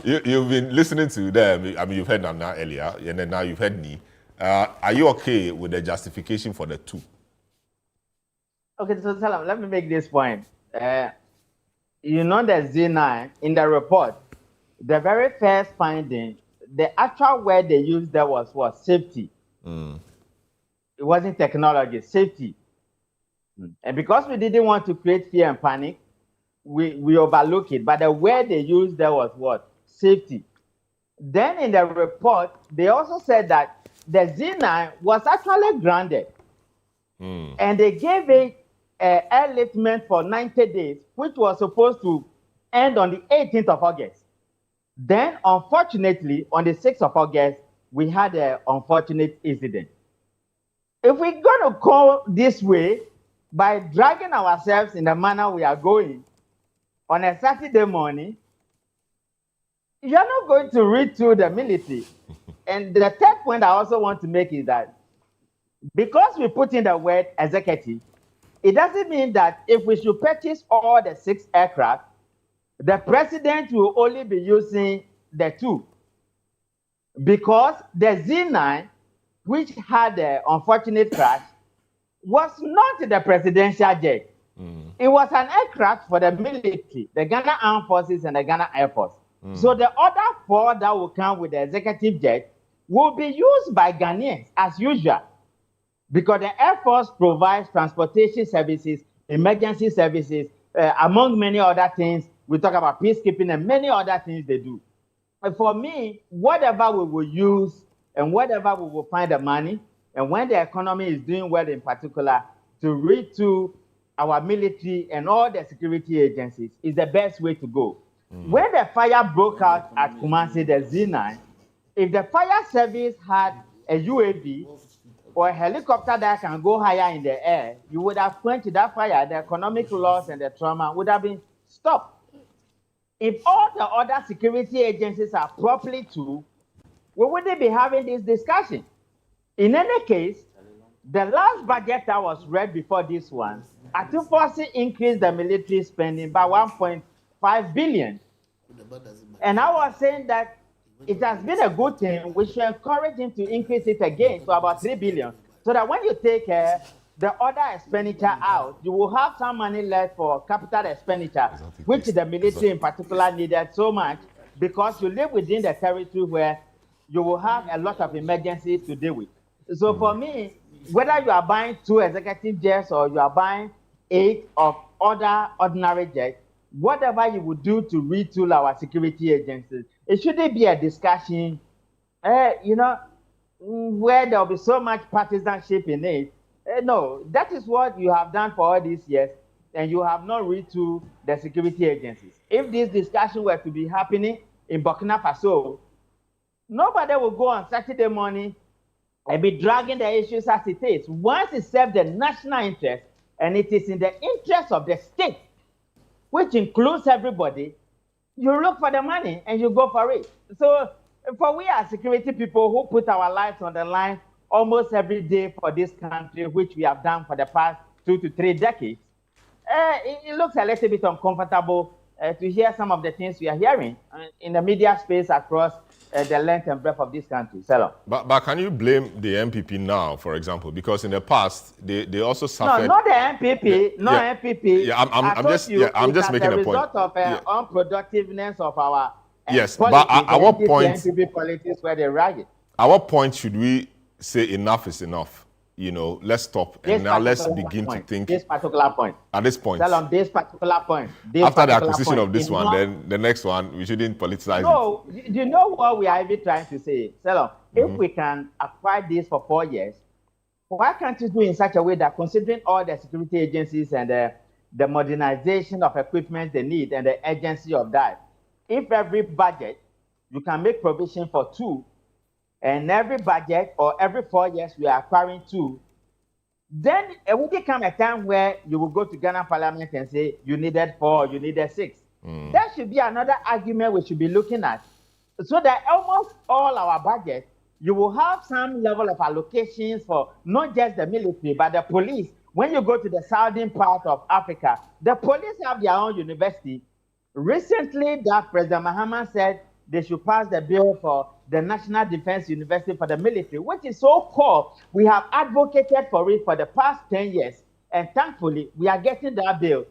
You've been listening to them. I mean, you've heard them now earlier, and then now you've heard Ni. Are you okay with the justification for the two? Okay, so Salam, let me make this point. You know that Z9, in the report, the very first finding, the actual word they used there was what? Safety. It wasn't technology, safety. And because we didn't want to create fear and panic, we overlook it. But the word they used there was what? Safety. Then in the report, they also said that the Z9 was actually grounded. And they gave it airliftment for 90 days, which was supposed to end on the 18th of August. Then, unfortunately, on the 6th of August, we had an unfortunate incident. If we're going to go this way, by dragging ourselves in the manner we are going on a Saturday morning, you're not going to read through the military. And the third point I also want to make is that because we put in the word executive, it doesn't mean that if we should purchase all the 6 aircraft, the president will only be using the 2. Because the Z9, which had the unfortunate crash, was not the presidential jet. It was an aircraft for the military, the Ghana Armed Forces and the Ghana Air Force. So the other 4 that will come with the executive jet will be used by Ghanaians as usual, because the Air Force provides transportation services, emergency services, among many other things. We talk about peacekeeping and many other things they do. And for me, whatever we will use and whatever we will find the money, and when the economy is doing well in particular, to read to our military and all the security agencies is the best way to go. When the fire broke out at Kumasi, the Z9, if the fire service had a UAV or a helicopter that can go higher in the air, you would have quenched that fire. The economic loss and the trauma would have been stopped. If all the other security agencies are properly too, we wouldn't be having this discussion. In any case, the last budget that was read before this one, Atufosi increased the military spending by 1.5 billion. And I was saying that it has been a good thing. We should encourage him to increase it again to about 3 billion. So that when you take the other expenditure out, you will have some money left for capital expenditure, which the military in particular needed so much, because you live within the territory where you will have a lot of emergencies to deal with. So for me, whether you are buying 2 executive jets or you are buying 8 of other ordinary jets, whatever you would do to retool our security agencies, it shouldn't be a discussion, where there will be so much partisanship in it. No, that is what you have done for all these years, and you have not retooled the security agencies. If this discussion were to be happening in Burkina Faso, nobody will go on Saturday morning and be dragging the issues as it is. Once it serves the national interest, and it is in the interest of the state, which includes everybody, you look for the money and you go for it. So for we as security people who put our lives on the line almost every day for this country, which we have done for the past 2 to 3 decades, it looks a little bit uncomfortable to hear some of the things we are hearing in the media space across the length and breadth of this country. Salam. But can you blame the MPP now, for example? Because in the past, they also suffered... No, not the MPP. MPP. Yeah, I'm just making a point. As a result of unproductiveness of our yes, politics, but at what point... MPP politics where they rag it. At what point should we say enough is enough? Let's stop and now let's begin to think. This particular point. At this point. On this particular point. After the acquisition of this one, then the next one, we shouldn't politicize it. No, do you know what we are even trying to say? Salon, if we can acquire this for 4 years, why can't you do it in such a way that considering all the security agencies and the modernization of equipment they need and the urgency of that. If every budget, you can make provision for 2, and every budget or every 4 years we are acquiring 2, then it will become a time where you will go to Ghana Parliament and say you needed 4, you needed 6. That should be another argument we should be looking at, so that almost all our budget, you will have some level of allocations for not just the military, but the police. When you go to the southern part of Africa, the police have their own university. Recently, that President Mahama said they should pass the bill for the National Defense University for the military, which is so core. We have advocated for it for the past 10 years, and thankfully, we are getting that bill.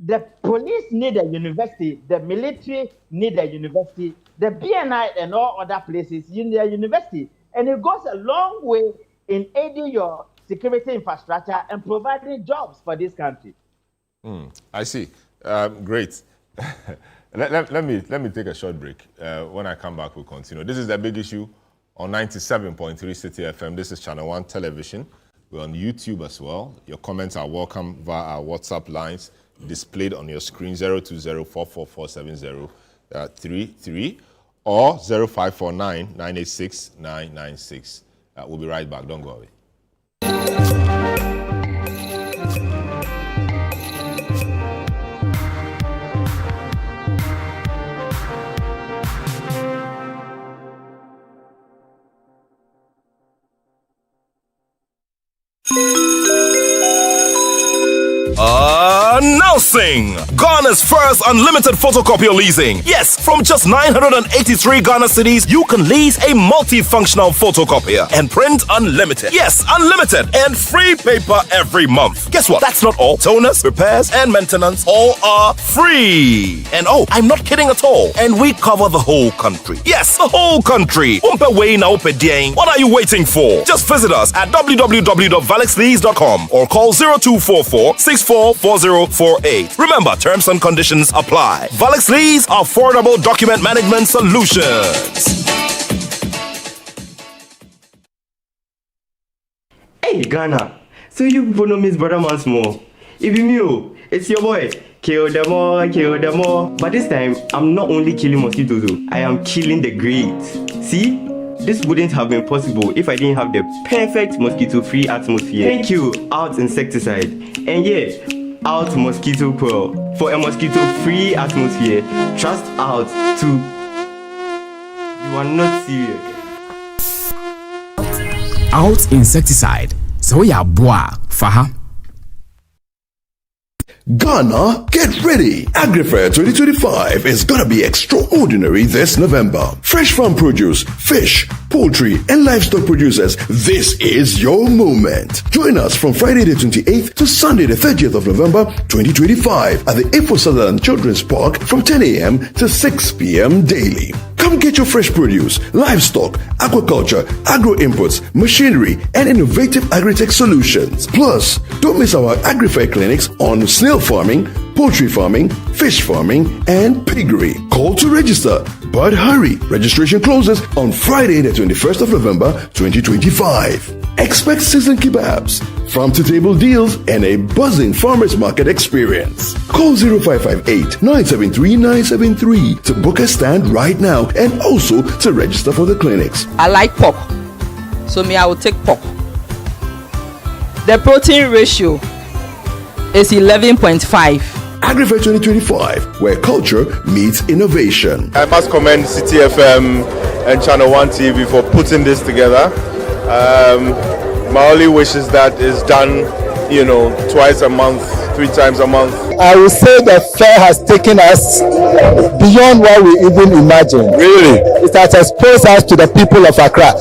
The police need a university, the military need a university, the BNI and all other places need a university. And it goes a long way in aiding your security infrastructure and providing jobs for this country. I see. Great. let me take a short break. When I come back, we'll continue. This is The Big Issue on 97.3 City FM. This is Channel 1 Television. We're on YouTube as well. Your comments are welcome via our WhatsApp lines displayed on your screen, 020-444-7033 or 0549-986-996. We'll be right back. Don't go away. Announcing Ghana's first unlimited photocopier leasing. Yes, from just 983 Ghana cedis, you can lease a multifunctional photocopier and print unlimited. Yes, unlimited and free paper every month. Guess what? That's not all. Toners, repairs, and maintenance all are free. And oh, I'm not kidding at all. And we cover the whole country. Yes, the whole country. What are you waiting for? Just visit us at www.valexlease.com or call 0244-644048. Remember, terms and conditions apply. Valex Lease, affordable document management solutions. Hey, Ghana. So you people know Miss Brother Once more. If you knew, it's your boy. Kill them all, kill them all. But this time, I'm not only killing mosquitoes, I am killing the grades. See? This wouldn't have been possible if I didn't have the perfect mosquito-free atmosphere. Thank you, Out Insecticide. And yeah, Out Mosquito Coil. For a mosquito-free atmosphere, trust Out to... You are not serious. Out Insecticide. So ya boa, faha. Ghana, get ready! AgriFair 2025 is gonna be extraordinary this November. Fresh farm produce, fish, poultry, and livestock producers, this is your moment. Join us from Friday the 28th to Sunday the 30th of November 2025 at the Ifo Sutherland Children's Park from 10 a.m. to 6 p.m. daily. Come get your fresh produce, livestock, aquaculture, agro inputs, machinery, and innovative agri-tech solutions. Plus, don't miss our AgriFair clinics on snail farming, poultry farming, fish farming, and piggery. Call to register, but hurry. Registration closes on Friday the 21st of November 2025. Expect sizzling kebabs, farm-to-table deals, and a buzzing farmers market experience. Call 0558-973-973 to book a stand right now and also to register for the clinics. I like pork, so I will take pork. The protein ratio is 11.5. AgriFair 2025, where culture meets innovation. I must commend City FM and Channel 1 TV for putting this together. My only wish is that it's done, twice a month, 3 times a month. I will say the fair has taken us beyond what we even imagined. Really? It has exposed us to the people of Accra.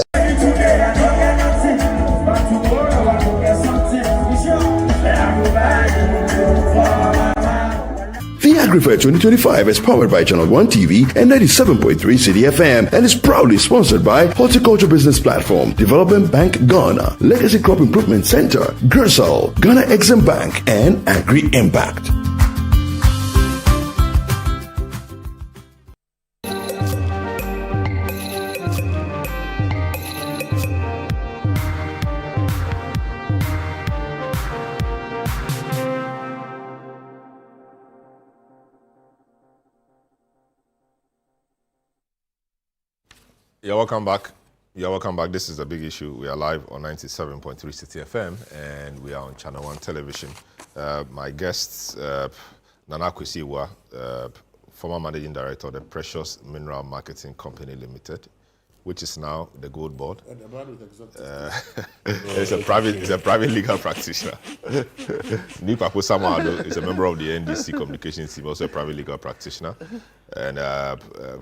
The AgriFair 2025 is powered by Channel 1 TV and 97.3 City FM and is proudly sponsored by Horticulture Business Platform, Development Bank Ghana, Legacy Crop Improvement Center, Gersal, Ghana Exim Bank, and Agri Impact. You're welcome back. You're welcome back. This is The Big Issue. We are live on 97.3 City FM, and we are on Channel 1 television. My guests, Nana Kwesiwa, former managing director of the Precious Mineral Marketing Company Limited, which is now the Gold Board. It's a private legal practitioner. Nipapo Samado is a member of the NDC communications team, also a private legal practitioner. And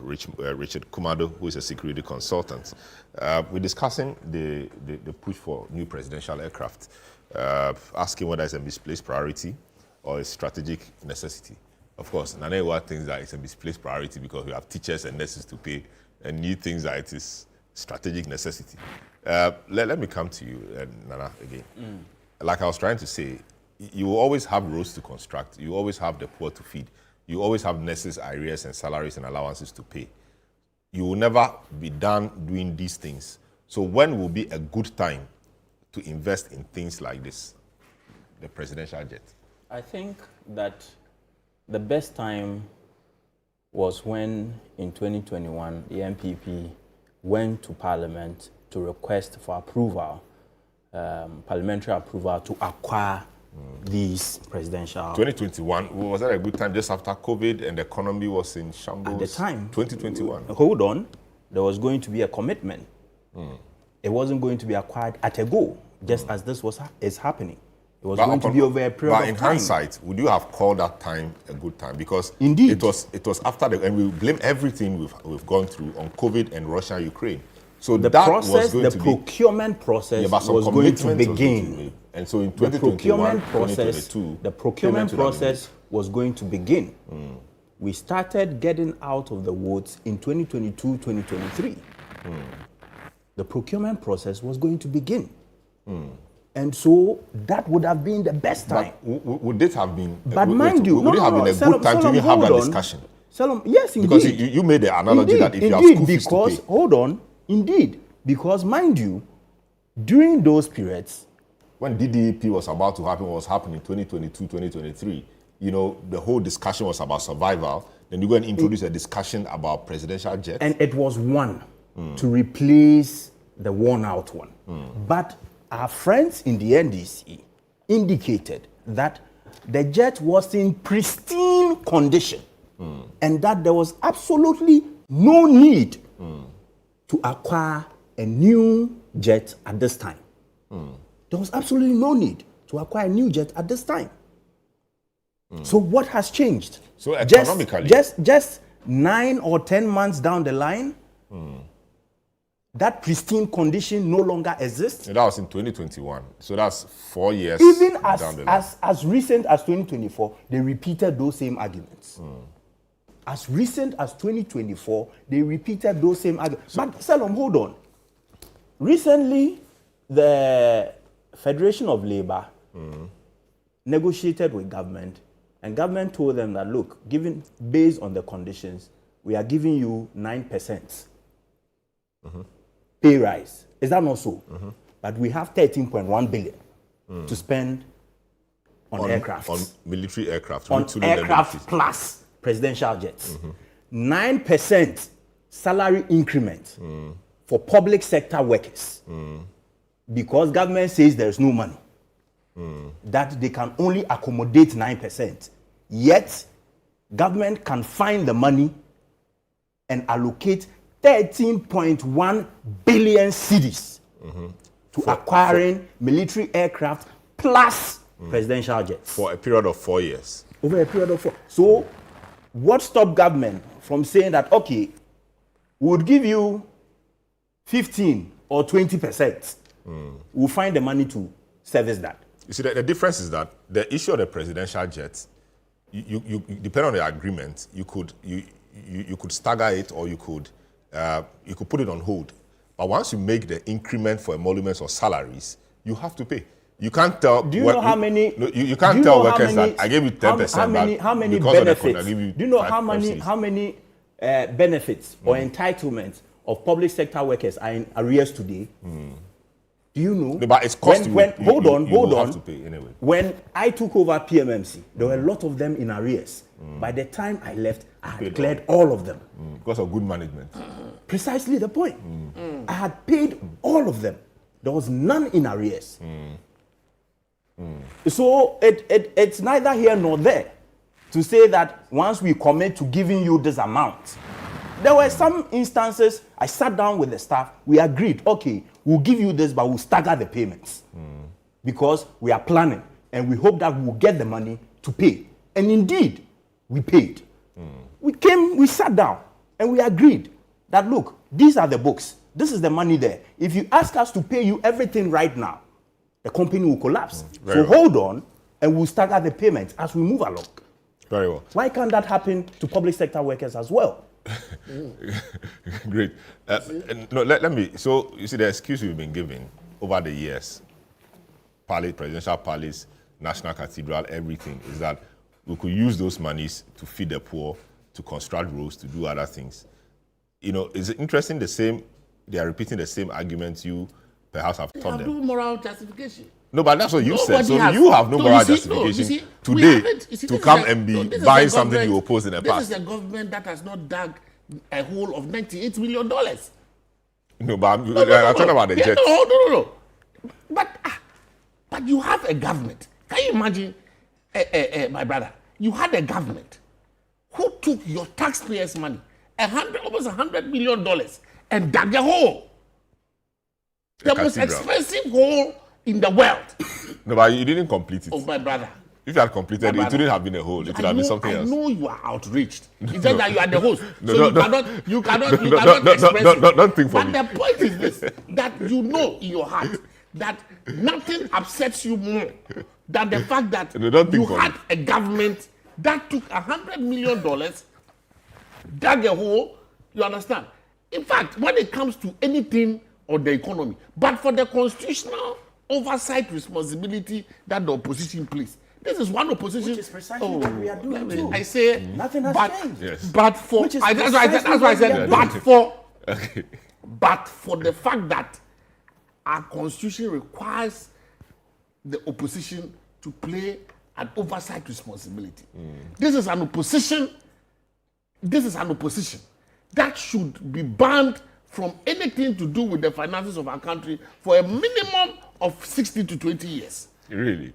Richard Kumado, who is a security consultant. We're discussing the push for new presidential aircraft, asking whether it's a misplaced priority or a strategic necessity. Of course, Nanewa thinks that it's a misplaced priority because we have teachers and nurses to pay, and new things that it is strategic necessity. Let me come to you, Nana, again. Like I was trying to say, you will always have roads to construct. You always have the poor to feed. You always have nurses, arrears, and salaries and allowances to pay. You will never be done doing these things. So when will be a good time to invest in things like this, the presidential jet? I think that the best time was when, in 2021, the MPP went to Parliament to request for approval, parliamentary approval to acquire these presidential... 2021, was that a good time just after COVID and the economy was in shambles? At the time. 2021. Hold on. There was going to be a commitment. It wasn't going to be acquired at a go, just as this is happening. It was going to be over a period of time. But in hindsight, would you have called that time a good time? Because indeed, it was after the... And we blame everything we've gone through on COVID and Russia, Ukraine. So the that process, was going the to procurement process was going to begin. And so in 2021, the procurement process was going to begin. We started getting out of the woods in 2022, 2023. The procurement process was going to begin. And so that would have been the best time. But would it have been... But mind you, would it have been a good time to even have that discussion? Yes, indeed. Because you made the analogy that if you have school fees to pay... Hold on. Indeed. Because mind you, during those periods... When DDEP was about to happen, what was happening 2022, 2023, you know, the whole discussion was about survival. Then you go and introduce a discussion about presidential jets. And it was one to replace the worn-out one. But our friends in the NDC indicated that the jet was in pristine condition and that there was absolutely no need to acquire a new jet at this time. There was absolutely no need to acquire a new jet at this time. So what has changed? So economically... Just 9 or 10 months down the line, that pristine condition no longer exists. And that was in 2021. So that's 4 years even down the line. as recent as 2024, they repeated those same arguments. As recent as 2024, they repeated those same arguments. But Salom, hold on. Recently, the Federation of Labour negotiated with government, and government told them that, look, based on the conditions, we are giving you 9% pay rise. Is that not so? But we have 13.1 billion to spend on aircraft. On military aircraft. On aircraft plus presidential jets. 9% salary increment for public sector workers. Because government says there's no money. That they can only accommodate 9%. Yet, government can find the money and allocate 13.1 billion cedis to acquiring military aircraft plus presidential jets. For a period of 4 years. Over a period of 4. So, what stopped government from saying that, okay, we would give you 15 or 20%. We'll find the money to service that. You see, the difference is that the issue of the presidential jets, you depend on the agreement, you could stagger it, or you could put it on hold. But once you make the increment for emoluments or salaries, you have to pay. You can't tell. Do you know how many? No, you can't tell workers that I gave you 10%. How many benefits? Do you know how many benefits or entitlements of public sector workers are in arrears today? Do you know? No, but it's costing. Hold on. Have to pay anyway. When I took over PMMC, there were a lot of them in arrears. By the time I left, I had cleared all of them. Because of good management. Precisely the point. I had paid all of them. There was none in arrears. So it's neither here nor there to say that once we commit to giving you this amount. There were some instances, I sat down with the staff, we agreed, okay, we'll give you this, but we'll stagger the payments. Because we are planning, and we hope that we'll get the money to pay. And indeed, we paid. We sat down, and we agreed that, look, these are the books. This is the money there. If you ask us to pay you everything right now, the company will collapse. So hold on, and we'll stagger the payments as we move along. Very well. Why can't that happen to public sector workers as well? Great. No, let me. So, you see, the excuse we've been given over the years, palace, presidential palace, national cathedral, everything, is that we could use those monies to feed the poor, to construct roads, to do other things. You know, it's interesting, they are repeating the same arguments you perhaps have taught them. No moral justification. No, but that's what you said. So you have no moral justification today to come and be buying something you opposed in the past. This is a government that has not dug a hole of $98 million. No, but I'm talking about the jets. No. But you have a government. Can you imagine, my brother? You had a government who took your taxpayers' money, almost $100 million, and dug a hole. The most expensive hole in the world. No, but you didn't complete it. Oh, my brother. If you had completed it, it wouldn't have been a hole. It would have been something else. I know you are outraged. It's just that you are the host. You cannot express it. Don't think for me. But the point is this, that you know in your heart that nothing upsets you more than the fact that you had a government that took $100 million, dug a hole, you understand? In fact, when it comes to anything on the economy, but for the constitutional oversight responsibility that the opposition plays. This is one opposition. Which is precisely what we are doing too. I say nothing has changed. Yes. But for that's why I said but for the fact that our constitution requires the opposition to play an oversight responsibility. This is an opposition that should be banned from anything to do with the finances of our country for a minimum of 60 to 20 years. Really?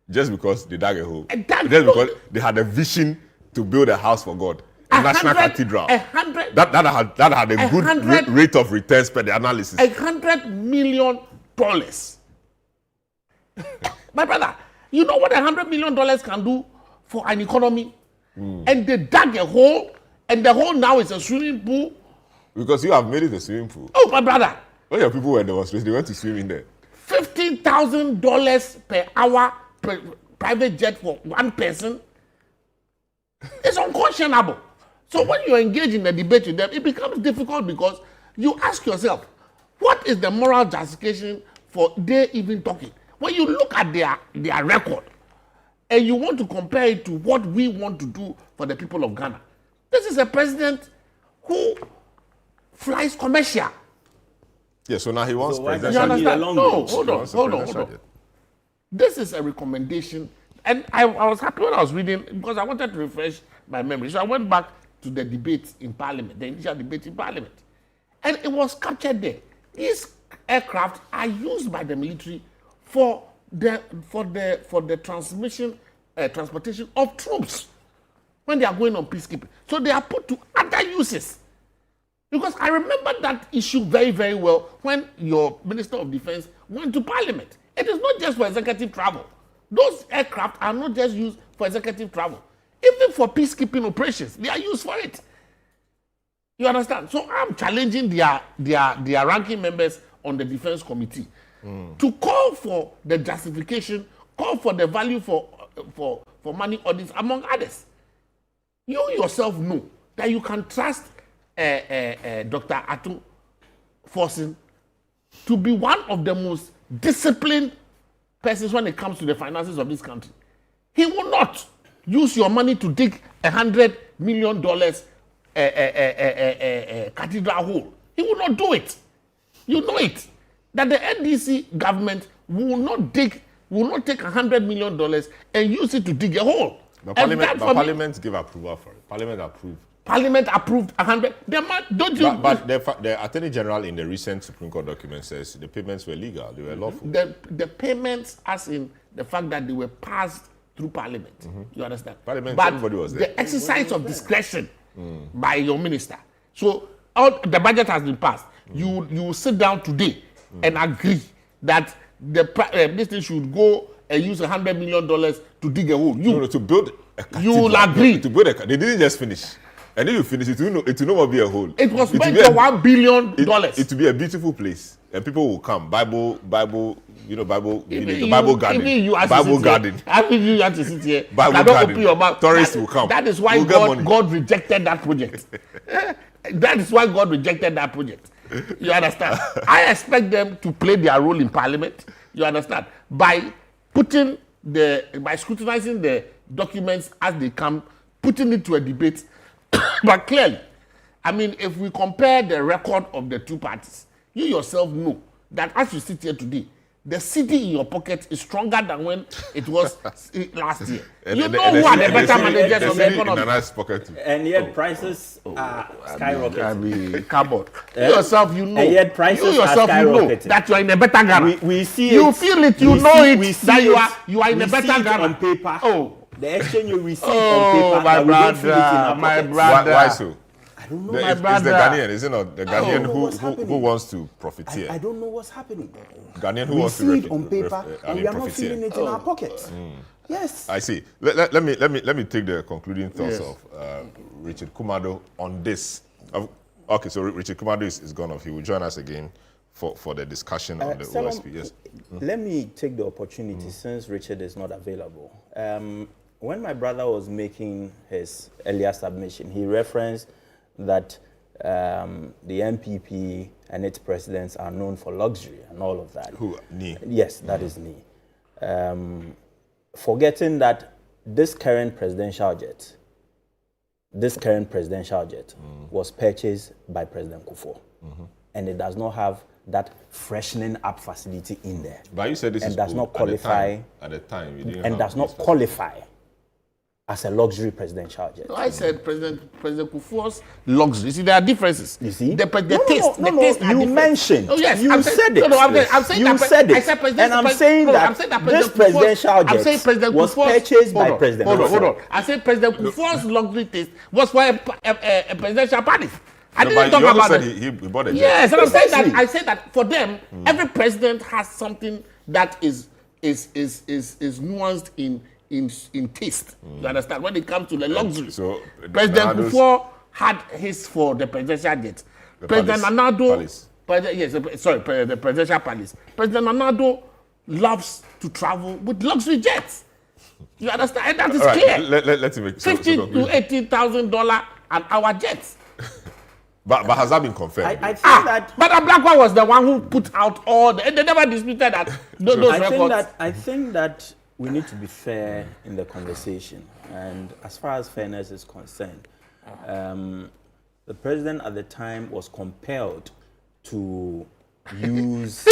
Just because they dug a hole? Just because they had a vision to build a house for God? A national cathedral? That had a good rate of returns per the analysis. $100 million. My brother, you know what $100 million can do for an economy? And they dug a hole, and the hole now is a swimming pool. Because you have made it a swimming pool. Oh, my brother. When your people were demonstrating, they went to swim in there. $15,000 per hour per private jet for one person. It's unconscionable. So when you engage in a debate with them, it becomes difficult because you ask yourself, what is the moral justification for they even talking? When you look at their record and you want to compare it to what we want to do for the people of Ghana, this is a president who flies commercial. Yeah, so now he wants presidential. You understand? No, hold on. This is a recommendation, and I was happy when I was reading because I wanted to refresh my memory. So I went back to the debate in Parliament, the initial debate in Parliament, and it was captured there. These aircraft are used by the military for the transportation of troops when they are going on peacekeeping. So they are put to other uses. Because I remember that issue very, very well when your Minister of Defense went to Parliament. It is not just for executive travel. Those aircraft are not just used for executive travel. Even for peacekeeping operations, they are used for it. You understand? So I'm challenging their ranking members on the Defense Committee to call for the justification, call for the value for money audits, among others. You yourself know that you can trust Dr. Atu Forson to be one of the most disciplined persons when it comes to the finances of this country. He will not use your money to dig $100 million cathedral hole. He will not do it. You know it. That the NDC government will not take $100 million and use it to dig a hole. But Parliament gave approval for it. Parliament approved. Parliament approved 100. Don't you? But the Attorney General in the recent Supreme Court document says the payments were legal, they were lawful. The payments, as in the fact that they were passed through Parliament. You understand? Parliament, but everybody was there. The exercise of discretion by your minister. So all the budget has been passed. You sit down today and agree that this thing should go and use $100 million to dig a hole. To build a cathedral. You will agree. To build they didn't just finish. And then you finish it will not be a hole. It was meant for $1 billion. It will be a beautiful place, and people will come. Bible, Bible garden. Bible garden. I mean, you have to sit here. Bible garden. Open your mouth. Tourists will come. That is why God rejected that project. That is why God rejected that project. You understand? I expect them to play their role in Parliament. You understand? By scrutinizing the documents as they come, putting it to a debate. But clearly, I mean, if we compare the record of the two parties, you yourself know that as you sit here today, the CD in your pocket is stronger than when it was last year. You know who are the better managers of the economy. In a nice pocket. And yet prices are skyrocketing. I mean, cardboard. You yourself, you know. And yet prices you yourself, are you know skyrocketing. that you are in a better Ghana. We see you it. feel it. You know it. That you are in a better Ghana. On paper. Oh. The exchange you receive on paper. My brother. My brother. Why so? I don't know. My It's brother. the Ghanaian, is it not? The Ghanaian who wants to profiteer. I don't know what's happening. Ghanaian who we wants see to it on paper, and we are not profiteer. feeling it in our pockets. Yes. I see. Let me take the concluding thoughts of Richard Kumado on this. Okay, so Richard Kumado is gone off. He will join us again for the discussion on the OSP. Yes. Let me take the opportunity since Richard is not available. When my brother was making his earlier submission, he referenced that the MPP and its presidents are known for luxury and all of that. Who? Ni? Yes, that is Ni. Forgetting that this current presidential jet was purchased by President Kufuor, and it does not have that freshening up facility in there. But you said this and is does not qualify at the time. You didn't and does not qualify as a luxury presidential jet. No, I said President Kufuor's luxury. See, there are differences. You see? The taste you mentioned. Oh, yes, you said it. No, I'm saying you said it. I said and I'm saying that this presidential jet was purchased by President Kufuor. Hold on. I said President Kufuor's luxury taste was for a presidential party. I didn't talk about it. He bought a jet. Yes, and I said that for them, every president has something that is nuanced in taste. You understand? When it comes to the luxury. So President Kufuor had his for the presidential jet. President Nanado, the presidential palace. President Nanado loves to travel with luxury jets. You understand? And that is clear. Let's make $50,000 to $80,000 an hour jets. But has that been confirmed? I think that. But the Black one was the one who put out all the. They never disputed that. Those records. I think that we need to be fair in the conversation, and as far as fairness is concerned, the president at the time was compelled to use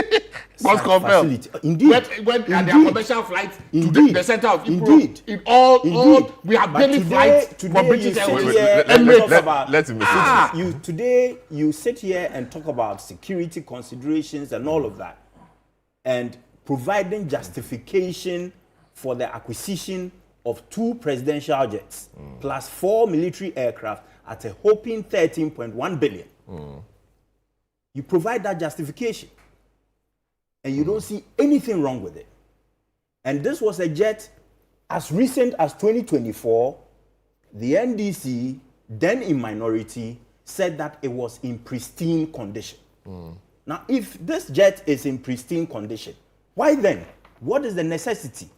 facility. Indeed, when their commercial flights to the center of Europe, all we have daily flights for British Airways. Today you sit here and talk about security considerations and all of that, and providing justification for the acquisition of 2 presidential jets plus 4 military aircraft at a whopping 13.1 billion. You provide that justification, and you don't see anything wrong with it. And this was a jet as recent as 2024. The NDC, then in minority, said that it was in pristine condition. Now, if this jet is in pristine condition, why then? What is the necessity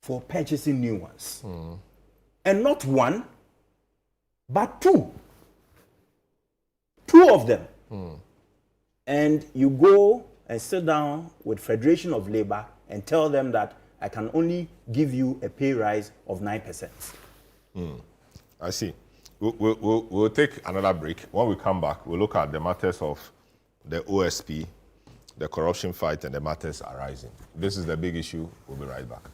for purchasing new ones? And not 1, but 2. 2 of them. And you go and sit down with Federation of Labor and tell them that I can only give you a pay rise of 9%. I see. We'll take another break. When we come back, we'll look at the matters of the OSP, the corruption fight, and the matters arising. This is the big issue. We'll be right back.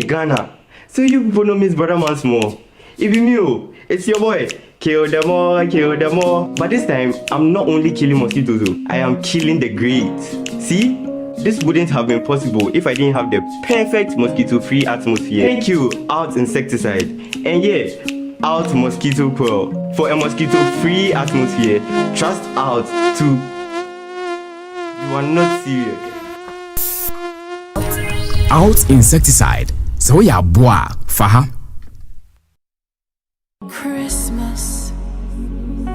Ghana. So you people know Miss Brother once more. If you knew, it's your boy. Kill them all, kill them all. But this time, I'm not only killing mosquitoes, I am killing the greats. See? This wouldn't have been possible if I didn't have the perfect mosquito-free atmosphere. Thank you, Out Insecticide. And yeah, Out Mosquito Coil. For a mosquito-free atmosphere, trust Out to... You are not serious. Out Insecticide. So ya boa, faha. Christmas,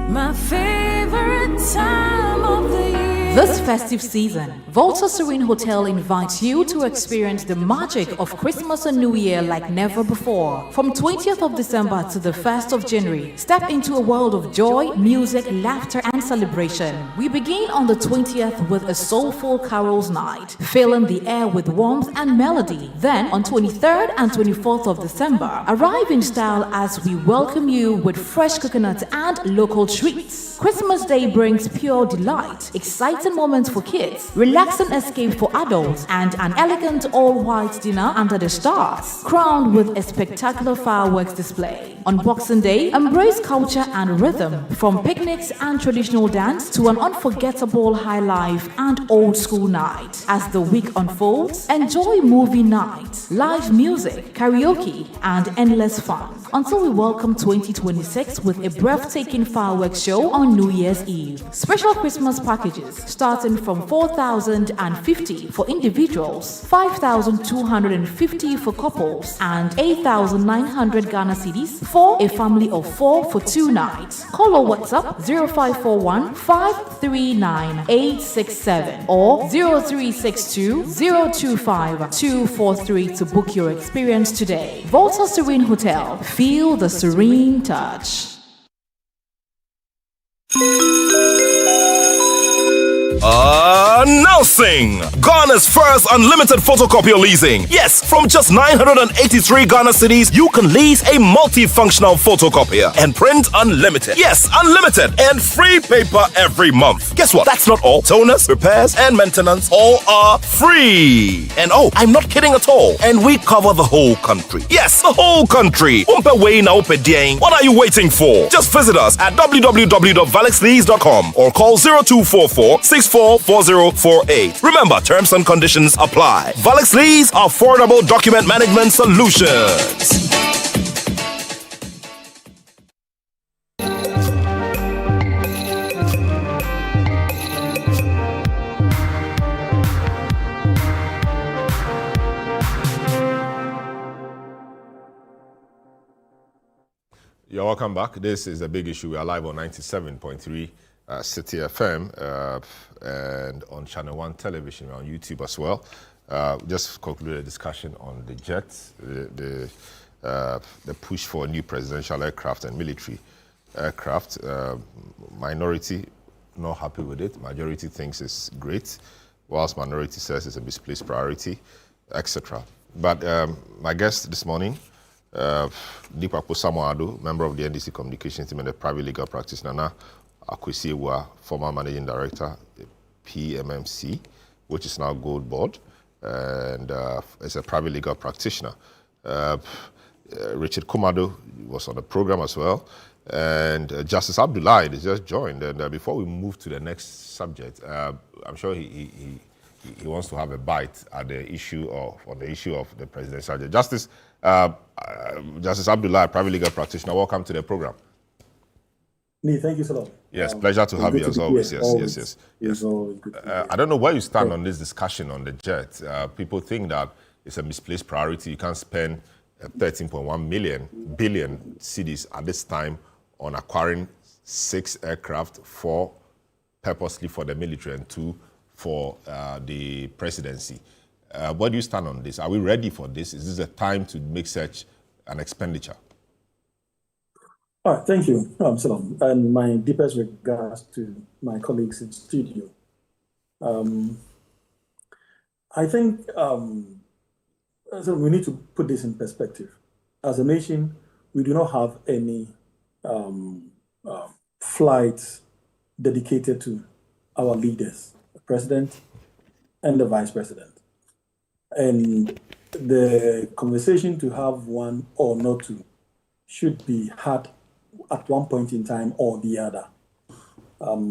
my favorite time of the year. This festive season, Volta Serene Hotel invites you to experience the magic of Christmas and New Year like never before. From 20th of December to the 1st of January, step into a world of joy, music, laughter, and celebration. We begin on the 20th with a soulful carols night, filling the air with warmth and melody. Then, on 23rd and 24th of December, arrive in style as we welcome you with fresh coconut and local treats. Christmas Day brings pure delight, exciting moments for kids, relaxing escape for adults, and an elegant all-white dinner under the stars, crowned with a spectacular fireworks display. On Boxing Day, embrace culture and rhythm, from picnics and traditional dance to an unforgettable high life and old school night. As the week unfolds, enjoy movie night, live music, karaoke, and endless fun, until we welcome 2026 with a breathtaking fireworks show on New Year's Eve. Special Christmas packages starting from 4,050 for individuals, 5,250 for couples, and 8,900 Ghana cedis for a family of 4 for 2 nights. Call or WhatsApp 0541 539 867 or 0362 025 243 to book your experience today. Volta Serene Hotel. Feel the serene touch. Announcing Ghana's first unlimited photocopier leasing. Yes, from just 983 Ghana cedis, you can lease a multifunctional photocopier and print unlimited. Yes, unlimited and free paper every month. Guess what? That's not all. Toners, repairs, and maintenance all are free. And oh, I'm not kidding at all. And we cover the whole country. Yes, the whole country. What are you waiting for? Just visit us at www.valexlease.com or call 0244 644048. Remember, terms and conditions apply. Valix Lease, affordable document management solutions. You're welcome back. This is The Big Issue. We are live on 97.3 City FM and on Channel 1 television, on YouTube as well. Just conclude a discussion on the jets, the push for new presidential aircraft and military aircraft. Minority not happy with it. Majority thinks it's great, whilst minority says it's a misplaced priority, etc. But my guest this morning, Dikwapo Samoado, member of the NDC Communications Team and a private legal practitioner, Nana Akwesiwa, former managing director, PMMC, which is now Gold Board, and is a private legal practitioner. Richard Kumado was on the program as well, and Justice Abdullahi has just joined. And before we move to the next subject, I'm sure he wants to have a bite at the issue of the presidential justice. Justice Abdullahi, private legal practitioner, welcome to the program. Thank you so much. Yes, pleasure to have you as always. Yes. It's always good. I don't know where you stand on this discussion on the jet. People think that it's a misplaced priority. You can't spend 13.1 billion cedis at this time on acquiring 6 aircraft, 4 purposely for the military and 2 for the presidency. Where do you stand on this? Are we ready for this? Is this a time to make such an expenditure? All right, thank you, Salam, and my deepest regards to my colleagues in studio. I think so we need to put this in perspective. As a nation, we do not have any flights dedicated to our leaders, the president and the vice president. And the conversation to have one or not to should be had at one point in time or the other.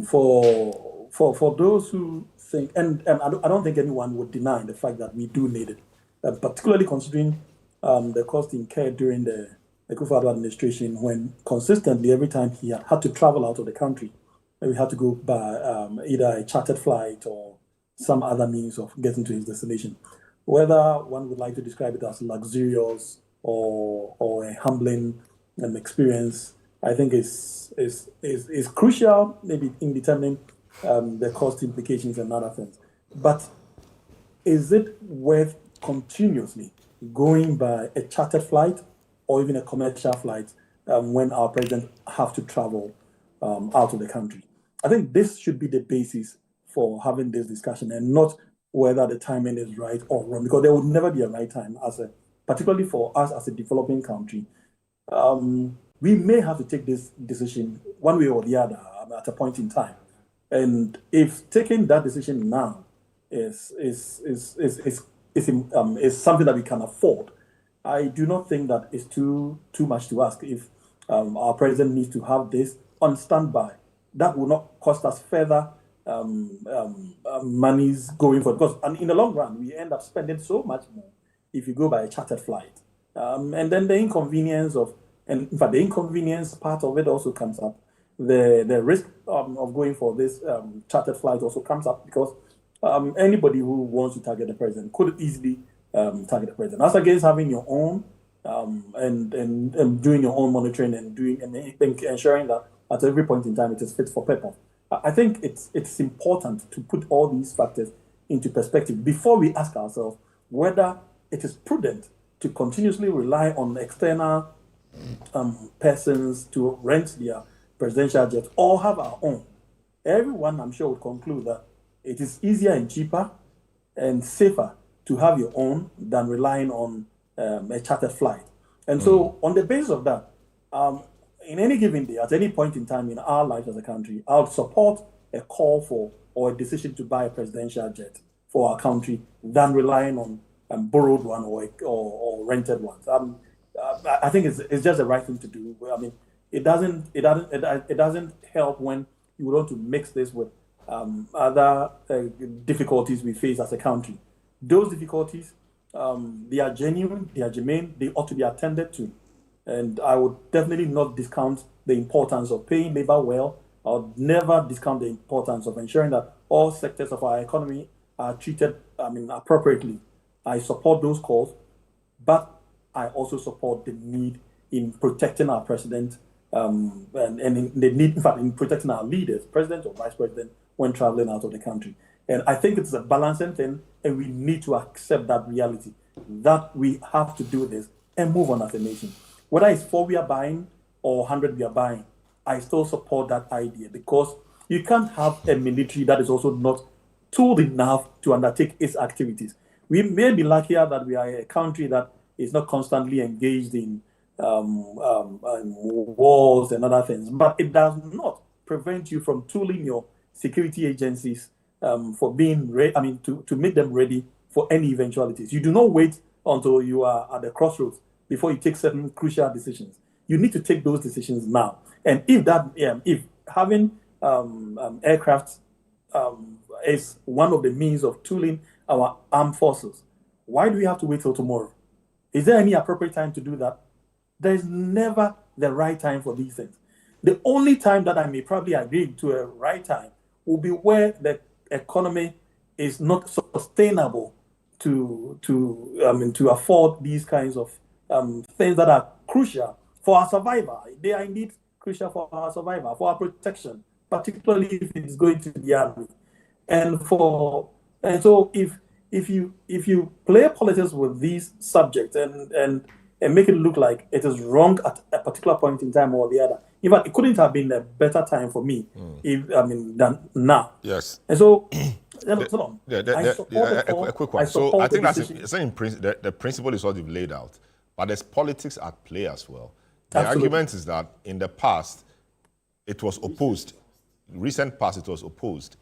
For those who think, and I don't think anyone would deny the fact that we do need it, particularly considering the cost incurred during the Akufo-Addo administration, when consistently every time he had to travel out of the country, we had to go by either a chartered flight or some other means of getting to his destination. Whether one would like to describe it as luxurious or a humbling experience, I think is crucial, maybe in determining the cost implications and other things. But is it worth continuously going by a chartered flight or even a commercial flight when our president have to travel out of the country? I think this should be the basis for having this discussion, and not whether the timing is right or wrong, because there would never be a right time, particularly for us as a developing country. We may have to take this decision one way or the other at a point in time. And if taking that decision now is something that we can afford, I do not think that it's too much to ask if our president needs to have this on standby. That will not cost us further monies going forward, because in the long run we end up spending so much more if you go by a chartered flight, and then the inconvenience part of it also comes up. The risk of going for this chartered flight also comes up, because anybody who wants to target the president could easily target the president, as against having your own and doing your own monitoring and ensuring that at every point in time it is fit for purpose. I think it's important to put all these factors into perspective before we ask ourselves whether it is prudent to continuously rely on external persons to rent their presidential jet or have our own. Everyone, I'm sure, would conclude that it is easier and cheaper and safer to have your own than relying on a chartered flight. And so on the basis of that, in any given day, at any point in time in our lives as a country, I would support a call for or a decision to buy a presidential jet for our country than relying on borrowed one or rented ones. I think it's just the right thing to do. I mean, it doesn't help when you want to mix this with other difficulties we face as a country. Those difficulties, they are genuine, they are germane, they ought to be attended to. And I would definitely not discount the importance of paying labor well. I would never discount the importance of ensuring that all sectors of our economy are treated, appropriately. I support those calls, but I also support the need in protecting our president and in the need, in fact, in protecting our leaders, president or vice president, when traveling out of the country. And I think it's a balancing thing, and we need to accept that reality, that we have to do this and move on as a nation. Whether it's 4 we are buying or 100 we are buying, I still support that idea, because you can't have a military that is also not tooled enough to undertake its activities. We may be luckier that we are a country that is not constantly engaged in wars and other things, but it does not prevent you from tooling your security agencies for being ready, to make them ready for any eventualities. You do not wait until you are at the crossroads before you take certain crucial decisions. You need to take those decisions now. And if having aircraft is one of the means of tooling our armed forces, why do we have to wait till tomorrow? Is there any appropriate time to do that? There is never the right time for these things. The only time that I may probably agree to a right time will be where the economy is not sustainable to afford these kinds of things that are crucial for our survival. They are indeed crucial for our survival, for our protection, particularly if it's going to the army. And so if you play politics with these subjects and make it look like it is wrong at a particular point in time or the other, in fact, it couldn't have been a better time for me than now. Yes. And so a quick one. So I think the principle is what you've laid out, but there's politics at play as well. The argument is that in the past, it was opposed. Recent past, it was opposed.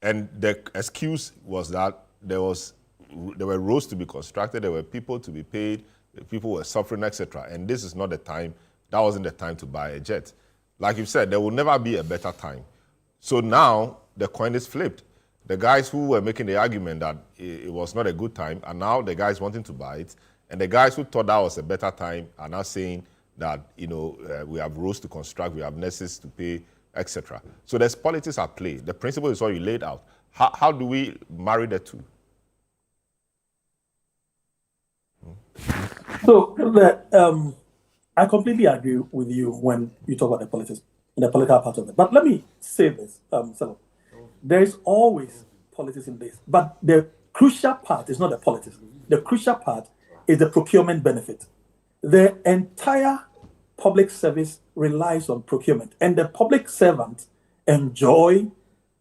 And the excuse was that there was roads to be constructed, there were people to be paid, people were suffering, etc. And this is not the time. That wasn't the time to buy a jet. Like you said, there will never be a better time. So now the coin is flipped. The guys who were making the argument that it was not a good time are now the guys wanting to buy it, and the guys who thought that was a better time are now saying that we have roads to construct, we have nurses to pay, etc. So there's politics at play. The principle is already laid out. How do we marry the two? So I completely agree with you when you talk about the political part of it. But let me say this, Selo. There is always politics in this, but the crucial part is not the politics. The crucial part is the procurement benefit. The entire public service relies on procurement, and the public servants enjoy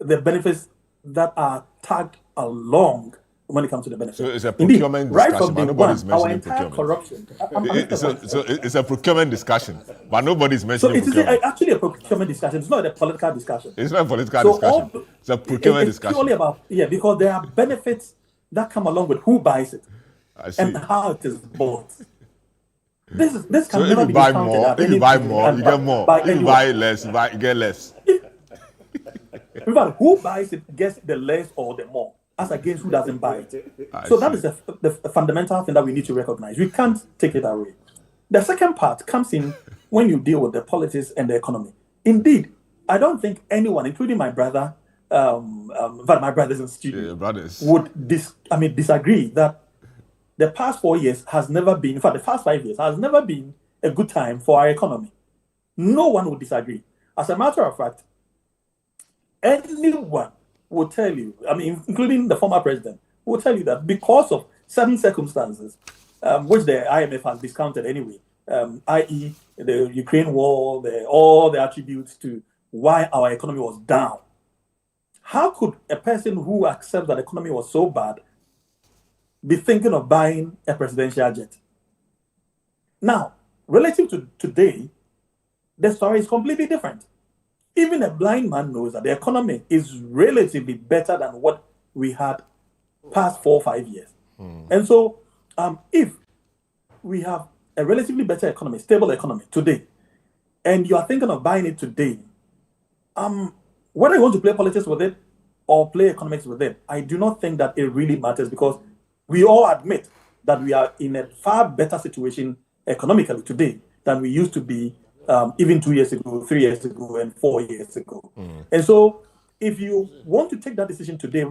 the benefits that are tagged along when it comes to the benefits. So it's a procurement discussion, but nobody's mentioning procurement. Corruption. It's a procurement discussion, but nobody's mentioning procurement. It's actually a procurement discussion. It's not a political discussion. It's not a political discussion. It's a procurement discussion. It's purely about, because there are benefits that come along with who buys it and how it is bought. This can never be discounted. If you buy more, you get more. If you buy less, you get less. In fact, who buys it gets the less or the more, as against who doesn't buy it. That is the fundamental thing that we need to recognize. We can't take it away. The second part comes in when you deal with the politics and the economy. Indeed, I don't think anyone, including my brother, but my brothers in studio, would disagree that the past 4 years has never been, in fact, the past 5 years has never been a good time for our economy. No one would disagree. As a matter of fact, anyone will tell you, including the former president, will tell you that because of certain circumstances, which the IMF has discounted anyway, i.e. the Ukraine war, all the attributes to why our economy was down. How could a person who accepts that the economy was so bad be thinking of buying a presidential jet? Now, relative to today, the story is completely different. Even a blind man knows that the economy is relatively better than what we had past 4 or 5 years. And so, if we have a relatively better economy, stable economy today, and you are thinking of buying it today, whether you want to play politics with it or play economics with it, I do not think that it really matters, because we all admit that we are in a far better situation economically today than we used to be even 2 years ago, 3 years ago, and 4 years ago. And so if you want to take that decision today,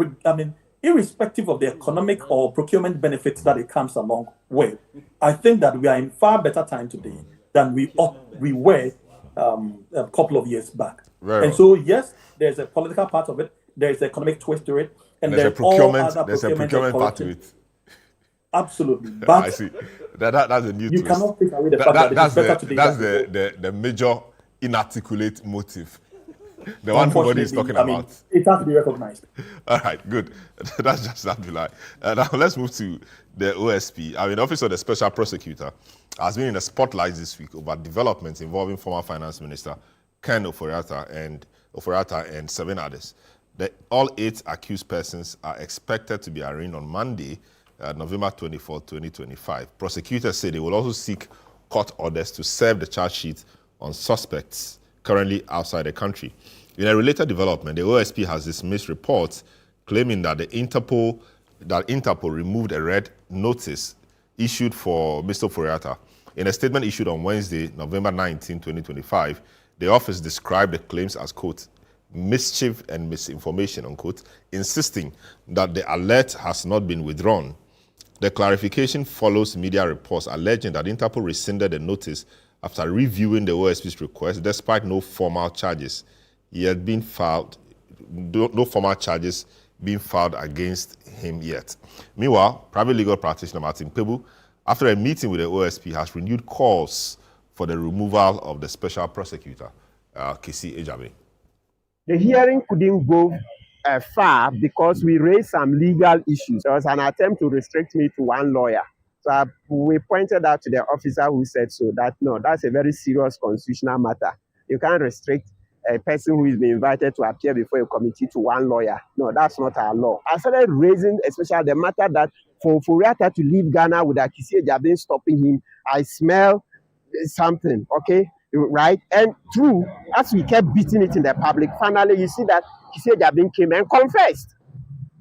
irrespective of the economic or procurement benefits that it comes along with, I think that we are in far better time today than we were a couple of years back. So yes, there's a political part of it, there's an economic twist to it, and there's a procurement part to it. Absolutely. But I see. That's a new twist. You cannot take away the fact that it's better today. That's the major inarticulate motive. The one nobody's talking about. It has to be recognized. All right, good. That's just that, July. Now let's move to the OSP. The Office of the Special Prosecutor has been in the spotlight this week over developments involving former Finance Minister Ken Ofori-Atta and 7 others. All 8 accused persons are expected to be arraigned on Monday, November 24, 2025. Prosecutors say they will also seek court orders to serve the charge sheet on suspects currently outside the country. In a related development, the OSP has dismissed reports claiming that Interpol removed a red notice issued for Mr. Ofori-Atta. In a statement issued on Wednesday, November 19, 2025, the office described the claims as, quote, mischief and misinformation, unquote, insisting that the alert has not been withdrawn. The clarification follows media reports alleging that Interpol rescinded the notice after reviewing the OSP's request, despite no formal charges being filed against him yet. Meanwhile, private legal practitioner Martin Pebu, after a meeting with the OSP, has renewed calls for the removal of the special prosecutor, Kisi Ejabe. The hearing couldn't go far because we raised some legal issues. There was an attempt to restrict me to one lawyer. So we pointed out to the officer who said so that, no, that's a very serious constitutional matter. You can't restrict a person who is being invited to appear before a committee to one lawyer. No, that's not our law. I started raising, especially the matter that for Ofori-Atta to leave Ghana without Kissi Ejabin stopping him, I smell something, okay? Right? And true, as we kept beating it in the public, finally you see that Kissi Ejabin came and confessed.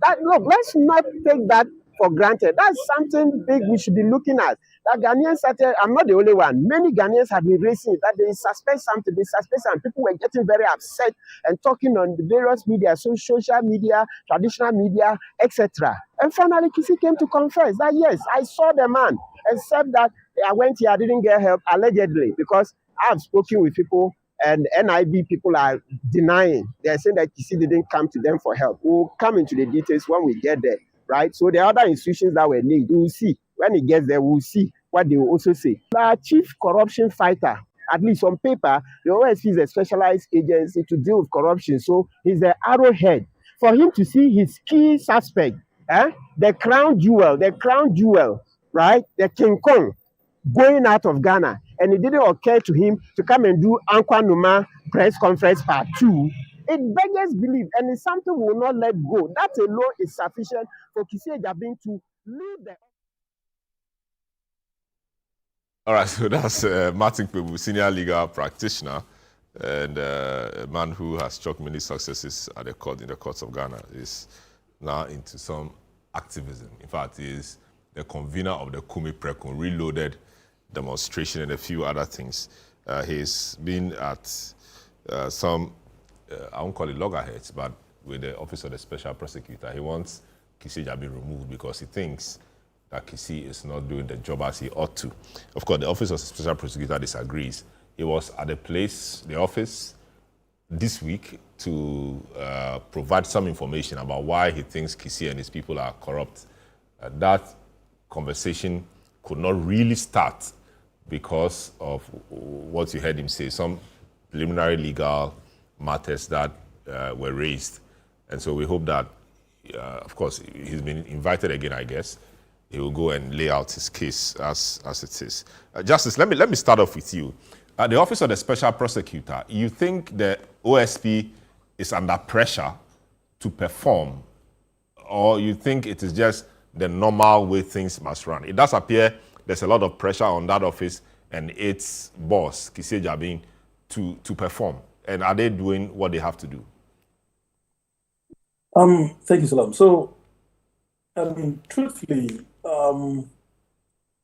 That, look, let's not take that for granted. That's something big we should be looking at. That Ghanaians started, I'm not the only one. Many Ghanaians have been raising it, that they suspect something, and people were getting very upset and talking on the various media, social media, traditional media, etc. And finally, Kissi came to confess that yes, I saw the man, except that I went here, I didn't get help, allegedly, because I've spoken with people and NIB people are denying. They're saying that Kissi didn't come to them for help. We'll come into the details when we get there, right? So the other institutions that were named, we'll see. When it gets there, we'll see what they will also say. The chief corruption fighter, at least on paper, the OSP is a specialized agency to deal with corruption. So he's the arrowhead. For him to see his key suspect, the crown jewel, right? The King Kong, going out of Ghana, and it didn't occur to him to come and do Ankwa Numa press conference part 2. It beggars belief, and it's something we will not let go. That alone is sufficient for Kissi Ejabin to leave the... All right, so that's Martin Kpebu, senior legal practitioner and a man who has struck many successes at the court, in the courts of Ghana, is now into some activism. In fact, he is the convener of the Kumi Prekun Reloaded demonstration and a few other things. He's been at some, I won't call it loggerheads, but with the Office of the Special Prosecutor. He wants Kissi Ejabin removed because he thinks that Kissi is not doing the job as he ought to. Of course, the Office of the Special Prosecutor disagrees. He was at the office this week to provide some information about why he thinks Kissi and his people are corrupt. That conversation could not really start because of what you heard him say, some preliminary legal matters that were raised. And so we hope that, of course, he's been invited again, I guess. He will go and lay out his case as it is. Justice, let me start off with you. At the Office of the Special Prosecutor, you think the OSP is under pressure to perform, or you think it is just the normal way things must run? It does appear there's a lot of pressure on that office and its boss, Kissi Ejabin, to perform. And are they doing what they have to do? Thank you, Salam. So, truthfully,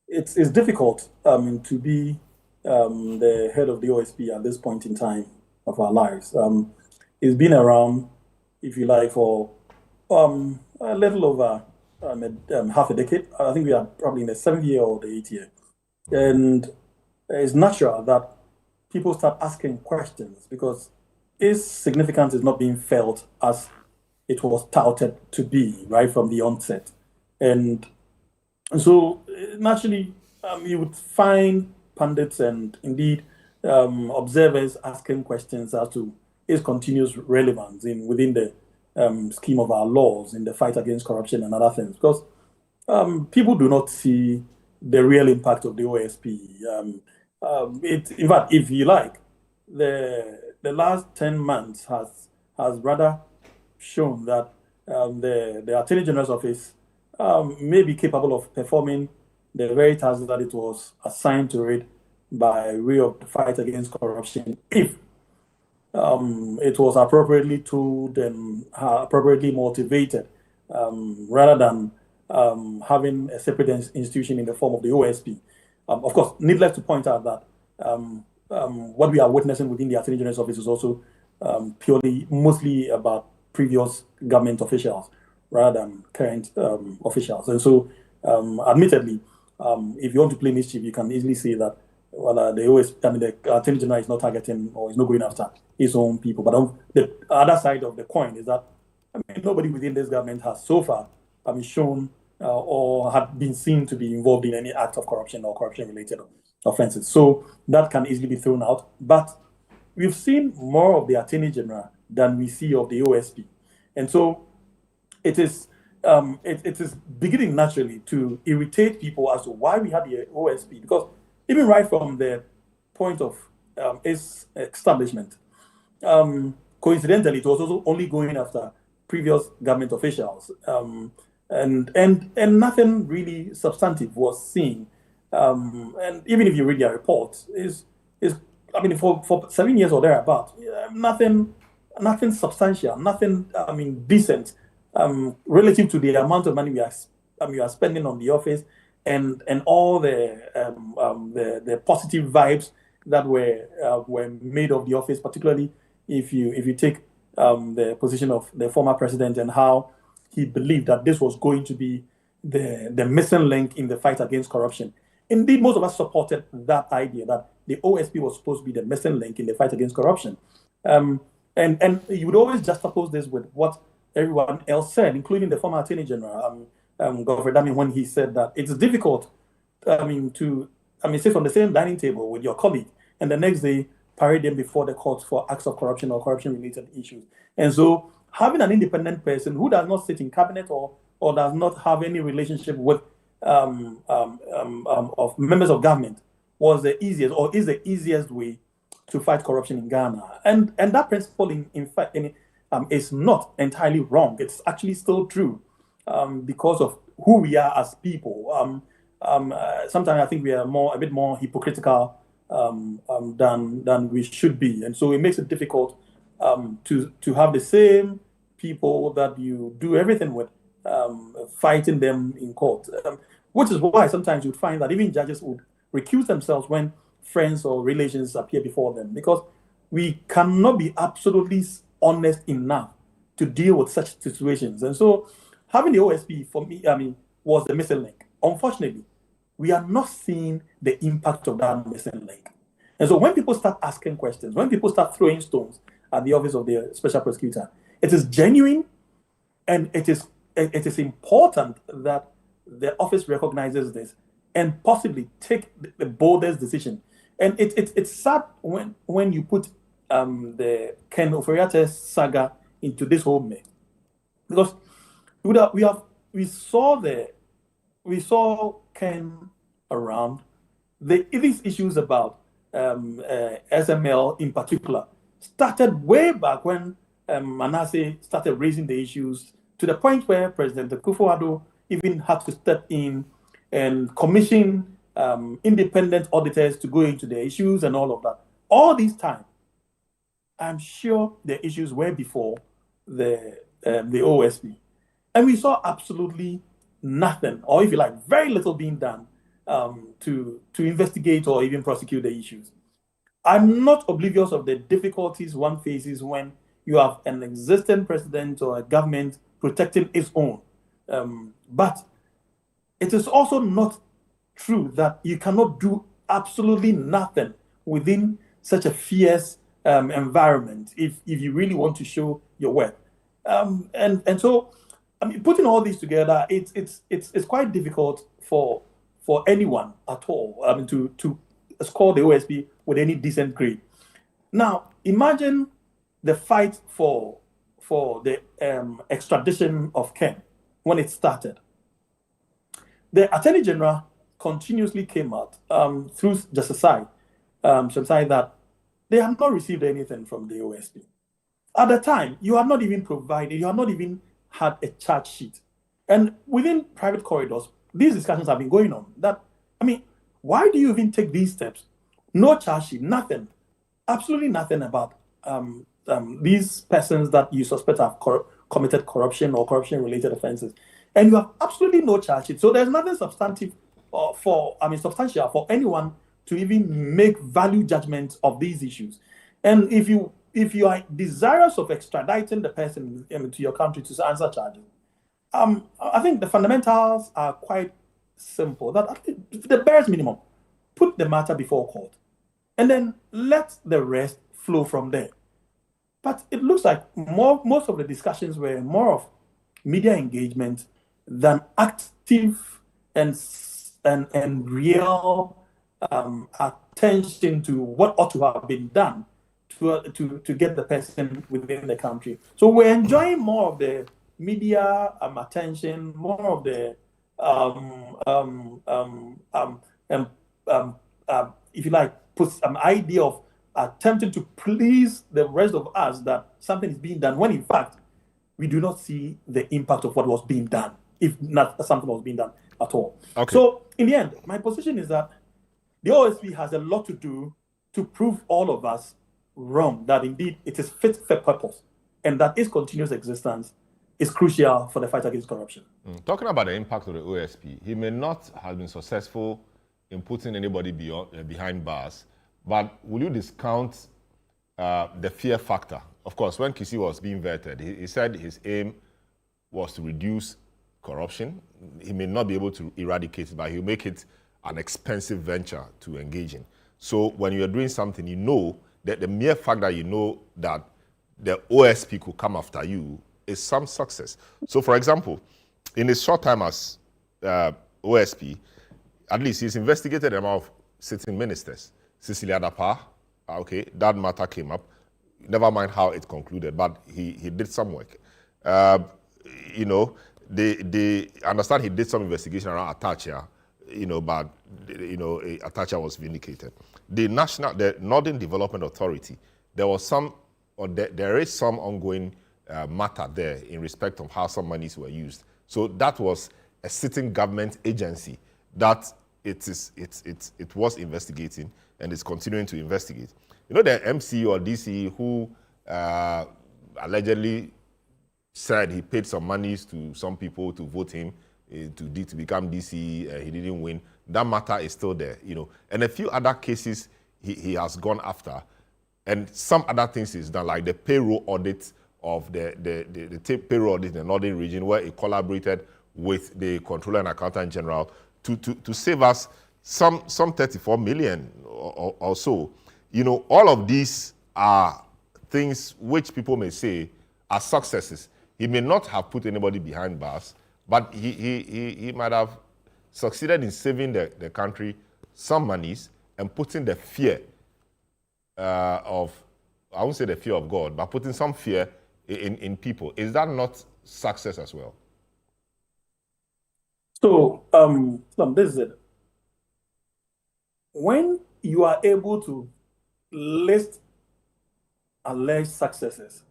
it's difficult to be the head of the OSP at this point in time of our lives. It's been around, if you like, for a little over half a decade. I think we are probably in the 7th year or the 8th year. And it's natural that people start asking questions because its significance is not being felt as it was touted to be right from the onset. And so naturally, you would find pundits and indeed observers asking questions as to its continuous relevance within the scheme of our laws in the fight against corruption and other things, because people do not see the real impact of the OSP. In fact, if you like, the last 10 months has rather shown that the Attorney General's office may be capable of performing the very task that it was assigned to it by way of the fight against corruption if it was appropriately tooled and appropriately motivated, rather than having a separate institution in the form of the OSP. Of course, needless to point out that what we are witnessing within the Attorney General's office is also mostly about previous government officials rather than current officials. And so, admittedly, if you want to play mischief, you can easily say that the Attorney General is not targeting or is not going after his own people. But the other side of the coin is that nobody within this government has so far shown or had been seen to be involved in any act of corruption or corruption-related offenses. So that can easily be thrown out. But we've seen more of the Attorney General than we see of the OSP. And so it is beginning naturally to irritate people as to why we had the OSP, because even right from the point of its establishment, coincidentally, it was also only going after previous government officials. and nothing really substantive was seen. And even if you read their report, I mean, for 7 years or thereabout, nothing substantial, nothing, I mean, decent, relative to the amount of money we are spending on the office, and all the positive vibes that were made of the office, particularly if you take the position of the former president and how he believed that this was going to be the missing link in the fight against corruption. Indeed, most of us supported that idea that the OSP was supposed to be the missing link in the fight against corruption. And you would always juxtapose this with what everyone else said, including the former Attorney General, Godfrey Dami, when he said that it's difficult, sit on the same dining table with your colleague and the next day parade them before the court for acts of corruption or corruption-related issues. And so having an independent person who does not sit in cabinet or does not have any relationship with of members of government was the easiest, or is the easiest way to fight corruption in Ghana. And that principle, in fact, is not entirely wrong. It's actually still true because of who we are as people. Sometimes I think we are a bit more hypocritical than we should be, and so it makes it difficult to have the same people that you do everything with, fighting them in court. Which is why sometimes you'd find that even judges would recuse themselves when friends or relations appear before them, because we cannot be absolutely honest enough to deal with such situations. And so having the OSP, for me, was the missing link. Unfortunately, we are not seeing the impact of that missing link. And so when people start asking questions, when people start throwing stones at the office of the special prosecutor, it is genuine, and it is important that the office recognizes this and possibly take the boldest decision. And it's sad when you put the Ken Ofori-Atta saga into this whole mix, because we saw Ken around. These issues about SML in particular started way back when Manasseh started raising the issues, to the point where President Akufo-Addo even had to step in and commission independent auditors to go into the issues and all of that. All this time, I'm sure the issues were before the OSP. And we saw absolutely nothing, or if you like, very little being done to investigate or even prosecute the issues. I'm not oblivious of the difficulties one faces when you have an existing president or a government protecting its own. But it is also not true that you cannot do absolutely nothing within such a fierce environment if you really want to show your worth. And so, putting all these together, it's quite difficult for anyone at all to score the OSP with any decent grade. Now, imagine the fight for the extradition of Ken when it started. The Attorney General continuously came out through Justice Side, that they have not received anything from the OSP. At the time, you have not even provided, you have not even had a charge sheet. And within private corridors, these discussions have been going on. Why do you even take these steps? No charge sheet, nothing, absolutely nothing about these persons that you suspect have committed corruption or corruption-related offenses. And you have absolutely no charge sheet. So there's nothing substantial for anyone to even make value judgments of these issues. And if you are desirous of extraditing the person to your country to answer charges, I think the fundamentals are quite simple. That the barest minimum, put the matter before court, and then let the rest flow from there. But it looks like most of the discussions were more of media engagement than active and real attention to what ought to have been done to get the person within the country. So we're enjoying more of the media attention, more of the if you like, put some idea of attempting to please the rest of us that something is being done, when in fact we do not see the impact of what was being done if not something was being done at all. Okay. So in the end, my position is that the OSP has a lot to do to prove all of us wrong, that indeed it is fit for purpose, and that its continuous existence is crucial for the fight against corruption. Talking about the impact of the OSP, he may not have been successful in putting anybody behind bars, but will you discount the fear factor? Of course, when Kisi was being vetted, he said his aim was to reduce corruption. He may not be able to eradicate it, but he'll make it an expensive venture to engage in. So when you're doing something, you know that the mere fact that you know that the OSP could come after you is some success. So for example, in his short time as OSP, at least he's investigated the amount of sitting ministers. Cecilia Dapa, okay, that matter came up. Never mind how it concluded, but he did some work. You know, they understand he did some investigation around Atacha, you know, but you know, Atacha was vindicated. The Northern Development Authority, there was some, or there is some ongoing matter there in respect of how some monies were used. So that was a sitting government agency that it was investigating and is continuing to investigate. You know, the MC or DC who allegedly said he paid some monies to some people to vote him to become DC, he didn't win. That matter is still there, you know. And a few other cases he has gone after, and some other things he's done, like the payroll audit of the payroll audit in the Northern region, where he collaborated with the Controller and Accountant General to save us some 34 million or so. You know, all of these are things which people may say are successes. He may not have put anybody behind bars, but he might have succeeded in saving the country some monies and putting the fear of, I won't say the fear of God, but putting some fear in people. Is that not success as well? So, this is it. When you are able to list alleged successes,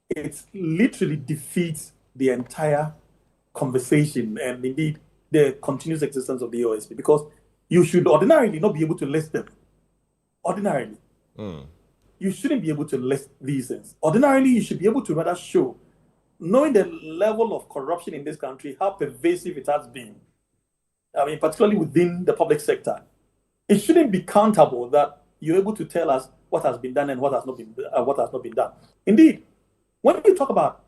it literally defeats the entire conversation and indeed the continuous existence of the OSP, because you should ordinarily not be able to list them. Ordinarily. You shouldn't be able to list these things. Ordinarily, you should be able to rather show, knowing the level of corruption in this country, how pervasive it has been. I mean, particularly within the public sector. It shouldn't be countable that you're able to tell us what has been done and what has not been done. Indeed, when you talk about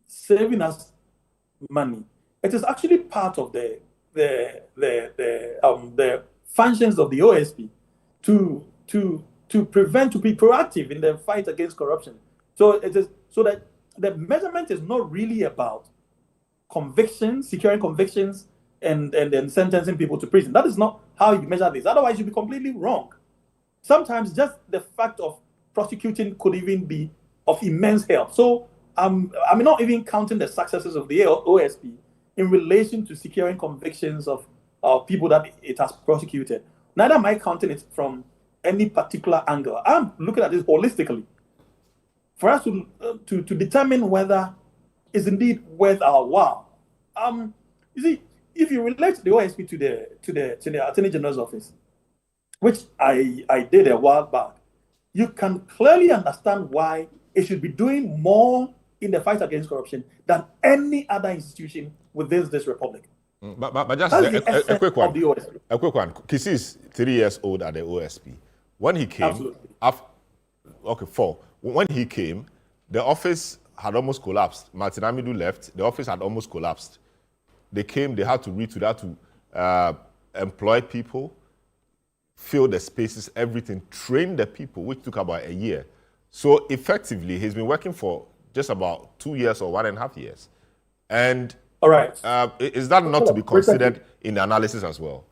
saving us money, it is actually part of the functions of the OSP to prevent, to be proactive in the fight against corruption. So it is so that the measurement is not really about convictions, securing convictions, and then sentencing people to prison. That is not how you measure this. Otherwise, you'll be completely wrong. Sometimes just the fact of prosecuting could even be of immense help. So I'm not even counting the successes of the OSP in relation to securing convictions of people that it has prosecuted. Neither am I counting it from any particular angle. I'm looking at this holistically for us to determine whether it's indeed worth our while. You see, if you relate the OSP to the Attorney General's office, which I did a while back, you can clearly understand why it should be doing more in the fight against corruption than any other institution within this republic. But just a quick one. A quick one. Kisi is 3 years old at the OSP. When he came, When he came, the office had almost collapsed. Martin Amidu left. The office had almost collapsed. They came. They had to employ people, fill the spaces, everything, train the people, which took about a year. So effectively, he's been working for just about 2 years or 1.5 years. And all right, is that not to be considered in the analysis as well?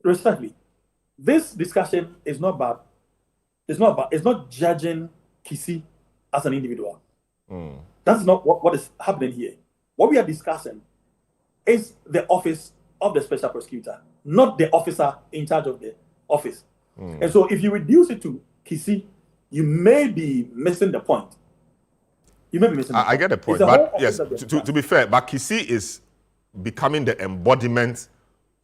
Respectfully, this discussion is not judging Kisi as an individual. That's not what is happening here. What we are discussing is the office of the special prosecutor, not the officer in charge of the office. And so if you reduce it to Kisi, you may be missing the point. You may be missing. I get the point, but yes, to be fair, but Kisi is becoming the embodiment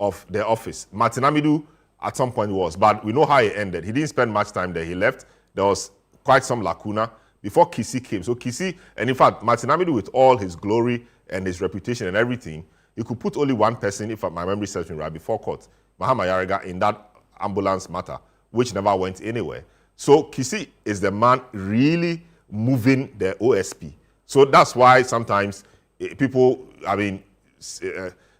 of the office. Martin Amidu at some point was, but we know how it ended. He didn't spend much time there. He left. There was quite some lacuna before Kisi came. So Kisi, and in fact, Martin Amidu, with all his glory and his reputation and everything, you could put only one person, if my memory serves me right, before court, Mahama Yarega, in that ambulance matter, which never went anywhere. So Kisi is the man really moving the OSP. So that's why sometimes people,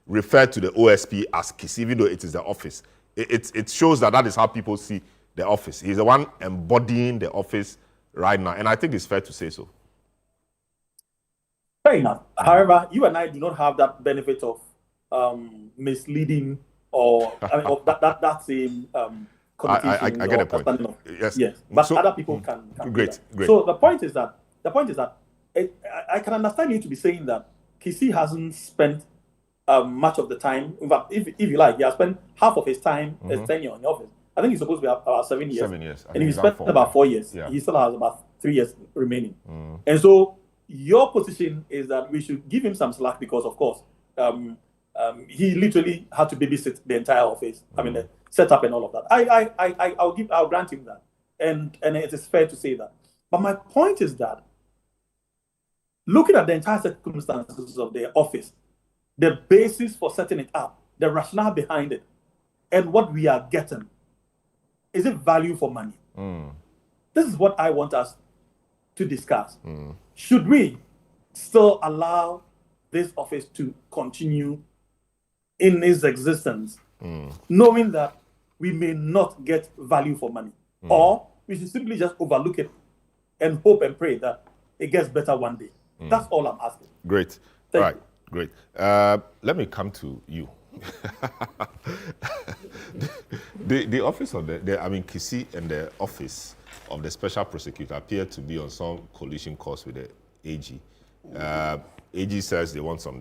refer to the OSP as Kisi, even though it is the office. It shows that is how people see the office. He's the one embodying the office right now, and I think it's fair to say so. Fair enough. However, you and I do not have that benefit of misleading or of that same I get the point. Yes. But so, other people can great. So the point is that I can understand you to be saying that Kisi hasn't spent much of the time. In fact, if you like, he has spent half of his time as tenure in the office. I think he's supposed to be about 7 years. 7 years. And he spent about 4 years. Yeah. He still has about 3 years remaining. And so your position is that we should give him some slack because, of course, he literally had to babysit the entire office. I mean, the setup and all of that. I'll grant him that. And it is fair to say that. But my point is that looking at the entire circumstances of the office, the basis for setting it up, the rationale behind it, and what we are getting, is it value for money? This is what I want us to discuss. Should we still allow this office to continue in its existence, knowing that we may not get value for money? Or we should simply just overlook it and hope and pray that it gets better one day? That's all I'm asking. Great. Thank you. Great. Let me come to you. the office of Kisi and the office of the special prosecutor appear to be on some collision course with the AG. AG says they want some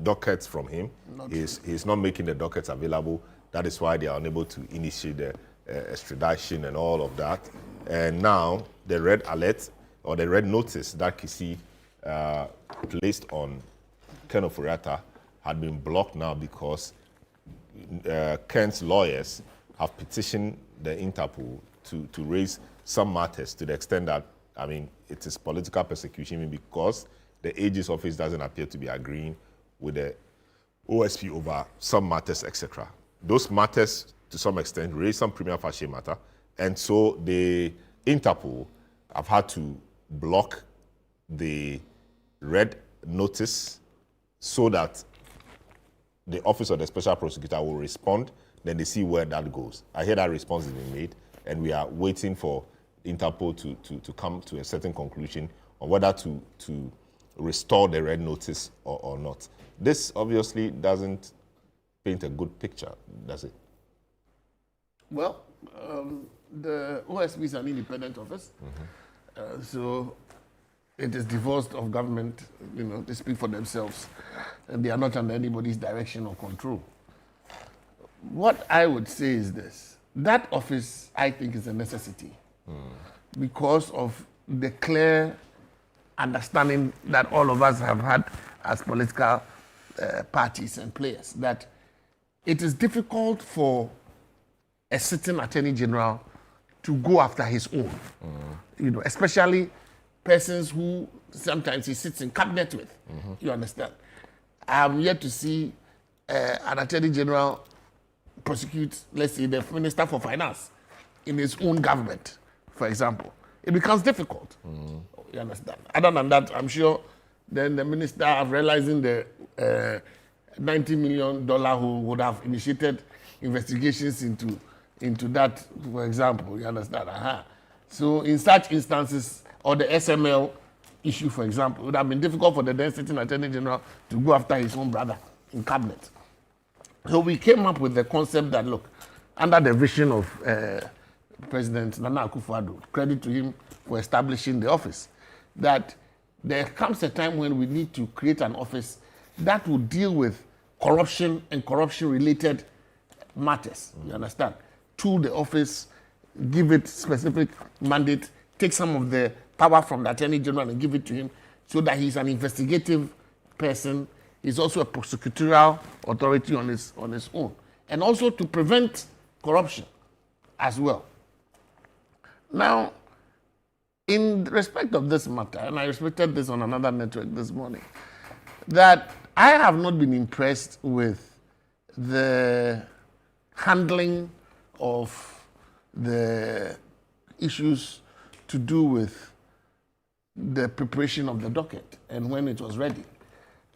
dockets from him. He's not making the dockets available. That is why they are unable to initiate the extradition and all of that. And now the red alert or the red notice that Kisi placed on Ken Ofori-Atta had been blocked now because Ken's lawyers have petitioned the Interpol to raise some matters to the extent that, it is political persecution because the AG's office doesn't appear to be agreeing with the OSP over some matters, etc. Those matters, to some extent, raise some prima facie matter, and so the Interpol have had to block the red notice so that the office of the special prosecutor will respond, then they see where that goes. I hear that response has been made, and we are waiting for Interpol to come to a certain conclusion on whether to restore the red notice or not. This obviously doesn't paint a good picture, does it? Well, the OSP is an independent office, so it is divorced of government. They speak for themselves, and they are not under anybody's direction or control. What I would say is this: that office, I think, is a necessity because of the clear understanding that all of us have had as political parties and players, that it is difficult for a sitting attorney general to go after his own, especially persons who sometimes he sits in cabinet with. You understand? I am yet to see an attorney general prosecute, let's say, the Minister for Finance in his own government, for example. It becomes difficult. You understand? Other than that, I'm sure then the minister, realizing the $90 million who would have initiated investigations into that, for example. You understand? So in such instances, or the SML issue, for example, it would have been difficult for the then sitting attorney general to go after his own brother in cabinet. So we came up with the concept that, look, under the vision of President Nana Akufo-Addo, credit to him for establishing the office, that there comes a time when we need to create an office that will deal with corruption and corruption-related matters, you understand, to the office, give it specific mandate, take some of the power from the Attorney General and give it to him so that he's an investigative person. He's also a prosecutorial authority on his own. And also to prevent corruption as well. Now, in respect of this matter, and I respected this on another network this morning, that I have not been impressed with the handling of the issues to do with the preparation of the docket and when it was ready.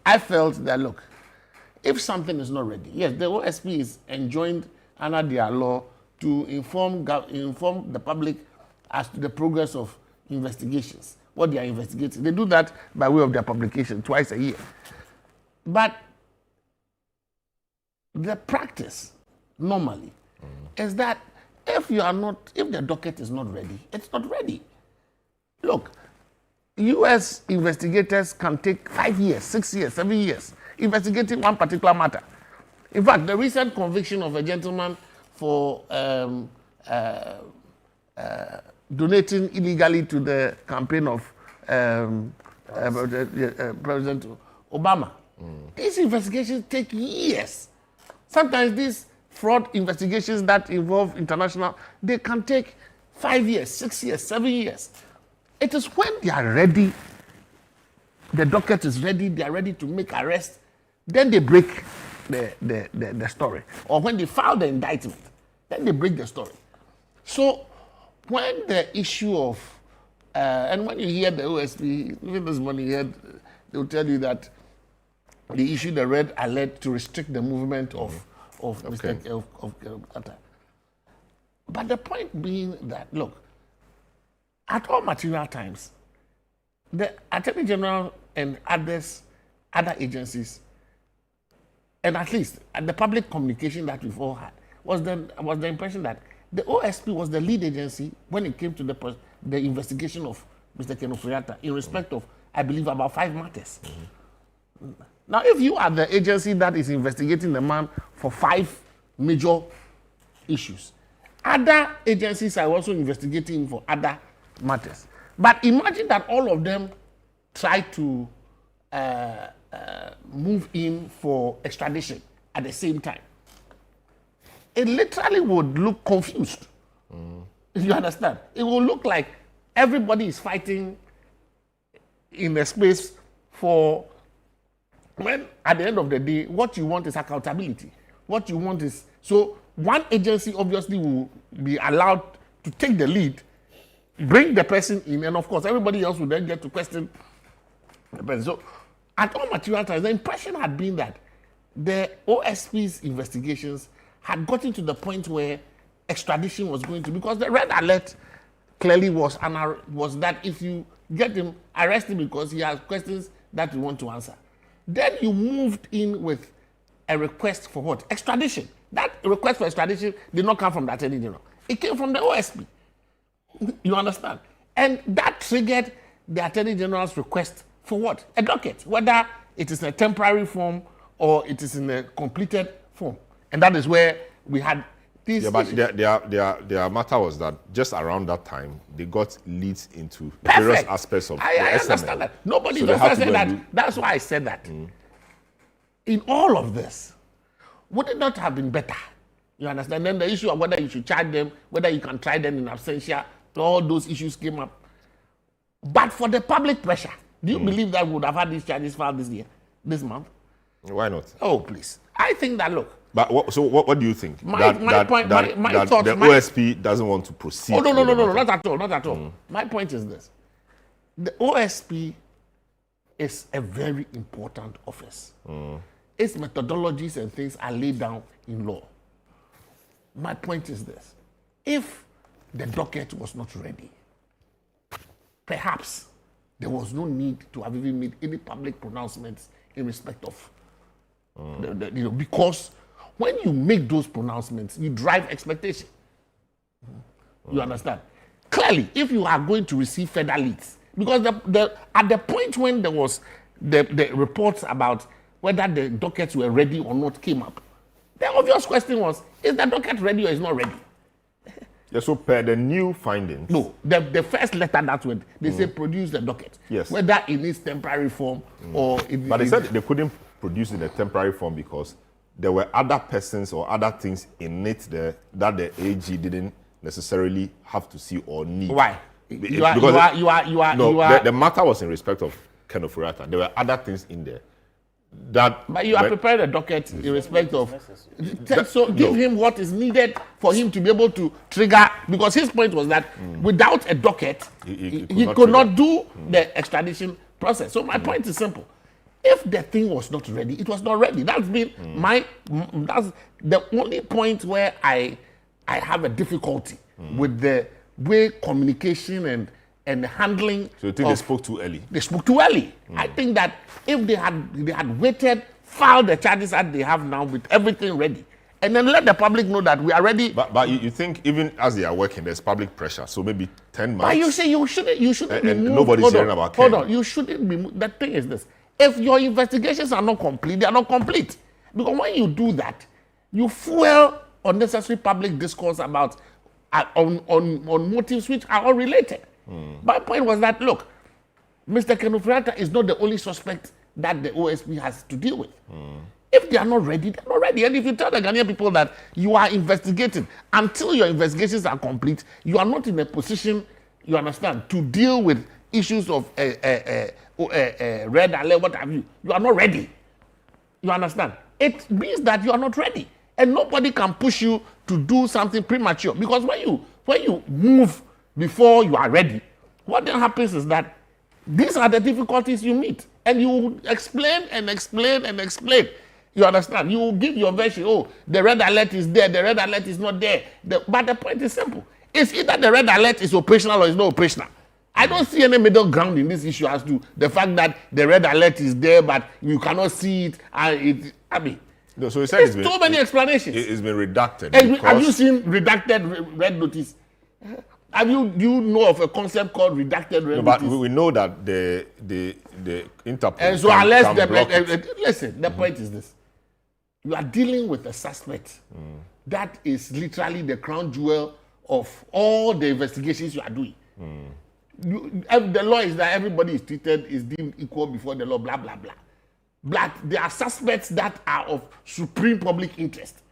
I felt that, look, if something is not ready, yes, the OSP is enjoined under their law to inform the public as to the progress of investigations, what they are investigating. They do that by way of their publication twice a year. But the practice normally is that if the docket is not ready, it's not ready. Look, U.S. investigators can take 5 years, 6 years, 7 years investigating one particular matter. In fact, the recent conviction of a gentleman for donating illegally to the campaign of President Obama. These investigations take years. Sometimes these fraud investigations that involve international, they can take 5 years, 6 years, 7 years. It is when they are ready, the docket is ready, they are ready to make arrests, then they break the story. Or when they file the indictment, then they break the story. So when the issue of, and when you hear the OSP, even this morning, they will tell you that they issued a red alert to restrict the movement of Mr. Atta. But the point being that, look, at all material times, the Attorney General and other agencies, and at least the public communication that we've all had, was the impression that the OSP was the lead agency when it came to the investigation of Mr. Ken Ofori-Atta in respect of, I believe, about 5 matters. Now, if you are the agency that is investigating the man for 5 major issues, other agencies are also investigating for other matters. But imagine that all of them try to move in for extradition at the same time. It literally would look confused. You understand? It will look like everybody is fighting in a space for, when at the end of the day, what you want is accountability. What you want is, so one agency obviously will be allowed to take the lead, bring the person in, and of course everybody else will then get to question the person. So at all material times, the impression had been that the OSP's investigations had gotten to the point where extradition was going to, because the red alert clearly was that if you get him, arrest him because he has questions that you want to answer. Then you moved in with a request for what? Extradition. That request for extradition did not come from the Attorney General. It came from the OSP. You understand? And that triggered the Attorney General's request for what? A docket, whether it is in a temporary form or it is in a completed form. And that is where we had these issues. But their matter was that just around that time, they got leads into various aspects of the I understand that. Nobody does say that. That's why I said that. In all of this, would it not have been better? You understand? Then the issue of whether you should charge them, whether you can try them in absentia, all those issues came up. But for the public pressure, do you believe that we would have had these charges filed this month? Why not? Oh, please. I think that, look. But what do you think? My thoughts, the OSP doesn't want to proceed. Oh, no, not at all, not at all. My point is this. The OSP is a very important office. Its methodologies and things are laid down in law. My point is this. If the docket was not ready, perhaps there was no need to have even made any public pronouncements in respect of, because when you make those pronouncements, you drive expectation. You understand? Clearly, if you are going to receive further leads, because at the point when there was the reports about whether the dockets were ready or not came up, the obvious question was, is the docket ready or is not ready? Yeah, so per the new findings. No, the first letter that went, they say produce the docket. Yes. Whether in its temporary form or in. But they said they couldn't produce in the temporary form because there were other persons or other things in it there that the AG didn't necessarily have to see or need. Why? The matter was in respect of Ken Ofori-Atta. There were other things in there. But you are preparing a docket in respect of. So give him what is needed for him to be able to trigger, because his point was that without a docket, he could not do the extradition process. So my point is simple. If the thing was not ready, it was not ready. That's been that's the only point where I have a difficulty with the way communication and handling. So you think they spoke too early? They spoke too early. I think that if they had waited, filed the charges that they have now with everything ready, and then let the public know that we are ready. But you think even as they are working, there's public pressure. So maybe 10 months. But you say you shouldn't be moved. Nobody's hearing about Ken. Hold on, you shouldn't be moved. The thing is this: if your investigations are not complete, they are not complete. Because when you do that, you fuel unnecessary public discourse about on motives which are unrelated. My point was that, look, Mr. Ken Ofori-Atta is not the only suspect that the OSP has to deal with. If they are not ready, they're not ready. And if you tell the Ghanaian people that you are investigating, until your investigations are complete, you are not in a position, you understand, to deal with issues of red alert, what have you. You are not ready. You understand? It means that you are not ready. And nobody can push you to do something premature. Because when you move before you are ready, what then happens is that these are the difficulties you meet. And you explain and explain and explain. You understand? You give your version. Oh, the red alert is there. The red alert is not there. But the point is simple. It's either the red alert is operational or it's not operational. I don't see any middle ground in this issue as to the fact that the red alert is there, but you cannot see it. No, so there's too many explanations. It's been redacted. Have you seen redacted red notice? Do you know of a concept called redacted red notice? But we know that the Interpol and so unless listen, the point is this. You are dealing with a suspect that is literally the crown jewel of all the investigations you are doing. The law is that everybody is deemed equal before the law, blah, blah, blah. But there are suspects that are of supreme public interest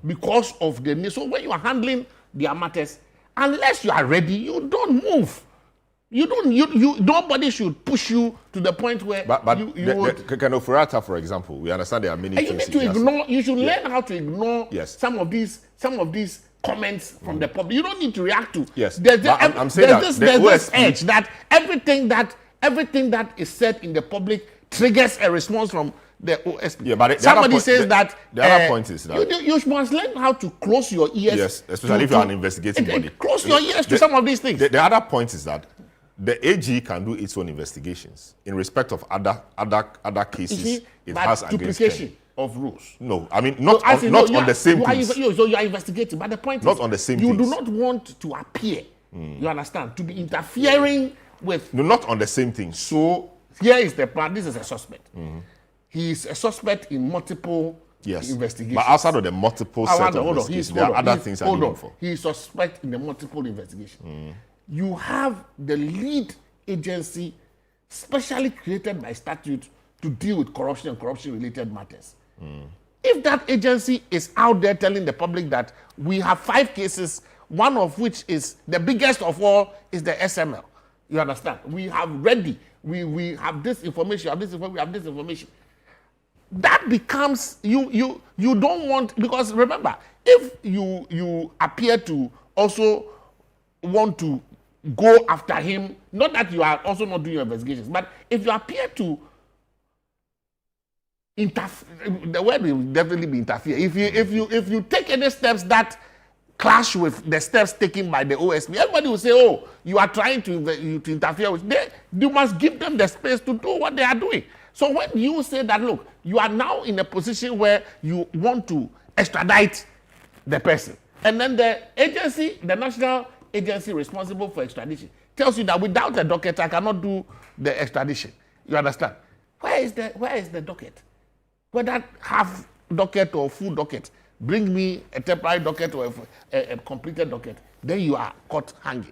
because of the. So when you are handling their matters, unless you are ready, you don't move. Nobody should push you to the point where Ken Ofori-Atta, for example, we understand there are many things. You should learn how to ignore some of these comments from the public. You don't need to react to. Yes. There's this edge that everything that is said in the public triggers a response from the OSP. Yeah, but somebody says that the other point is that you must learn how to close your ears. Yes, especially if you are an investigating body. Close your ears to some of these things. The other point is that the AG can do its own investigations in respect of other cases it has against duplication of rules. No, I mean not on the same things. So you are investigating, but the point not is on the same you things. do not want to appear. You understand? To be interfering with. No, not on the same things. So here is the plan. This is a suspect. He is a suspect in multiple investigations. But outside of the multiple set of investigations, there are other things I'm looking for. He is suspect in the multiple investigation. You have the lead agency specially created by statute to deal with corruption and corruption-related matters. If that agency is out there telling the public that we have 5 cases, one of which is the biggest of all is the SML. You understand? We have ready. We have this information, we have this information. That becomes you don't want, because remember, if you appear to also want to go after him, not that you are also not doing your investigations, but if you appear to the word will definitely be interfere. If you take any steps that clash with the steps taken by the OSP, everybody will say, oh, you are trying to interfere with them. You must give them the space to do what they are doing. So when you say that, look, you are now in a position where you want to extradite the person, and then the agency, the national agency responsible for extradition, tells you that without a docket, I cannot do the extradition. You understand? Where is the docket? Whether half docket or full docket, bring me a temporary docket or a completed docket. then you are caught hanging.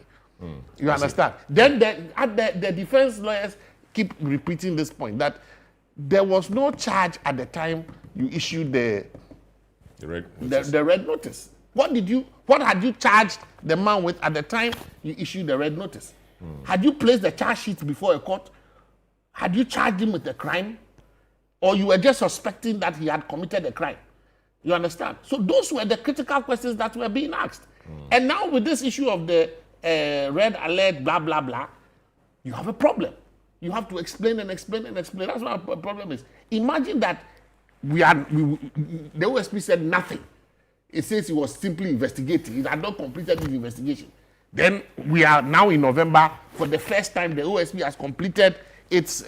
You understand? Then the defense lawyers keep repeating this point that there was no charge at the time you issued the red notice. What had you charged the man with at the time you issued the red notice? Had you placed the charge sheet before a court? Had you charged him with a crime? Or you were just suspecting that he had committed a crime? You understand? So those were the critical questions that were being asked. And now with this issue of the red alert, blah, blah, blah, you have a problem. You have to explain and explain and explain. That's what our problem is. Imagine that the OSP said nothing. It says he was simply investigating. He had not completed his investigation. Then we are now in November. For the first time, the OSP has completed its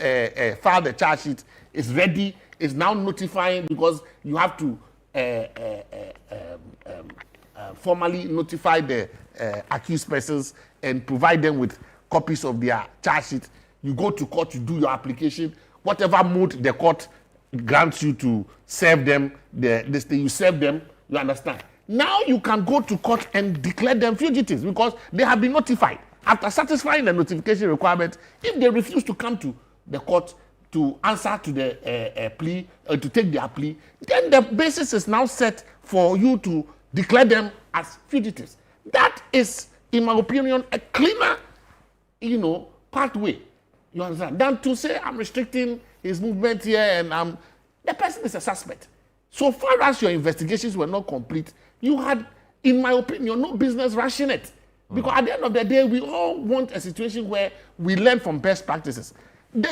filed the charge sheet. It's ready. It's now notifying because you have to formally notify the accused persons and provide them with copies of their charge sheet. You go to court, you do your application. Whatever mode the court grants you to serve them, you serve them. You understand? Now you can go to court and declare them fugitives because they have been notified. After satisfying the notification requirement, if they refuse to come to the court to answer to the plea, to take their plea, then the basis is now set for you to declare them as fugitives. That is, in my opinion, a cleaner, pathway. You understand? Than to say I'm restricting his movement here and the person is a suspect. So far as your investigations were not complete, you had, in my opinion, no business rushing it. Because at the end of the day, we all want a situation where we learn from best practices. The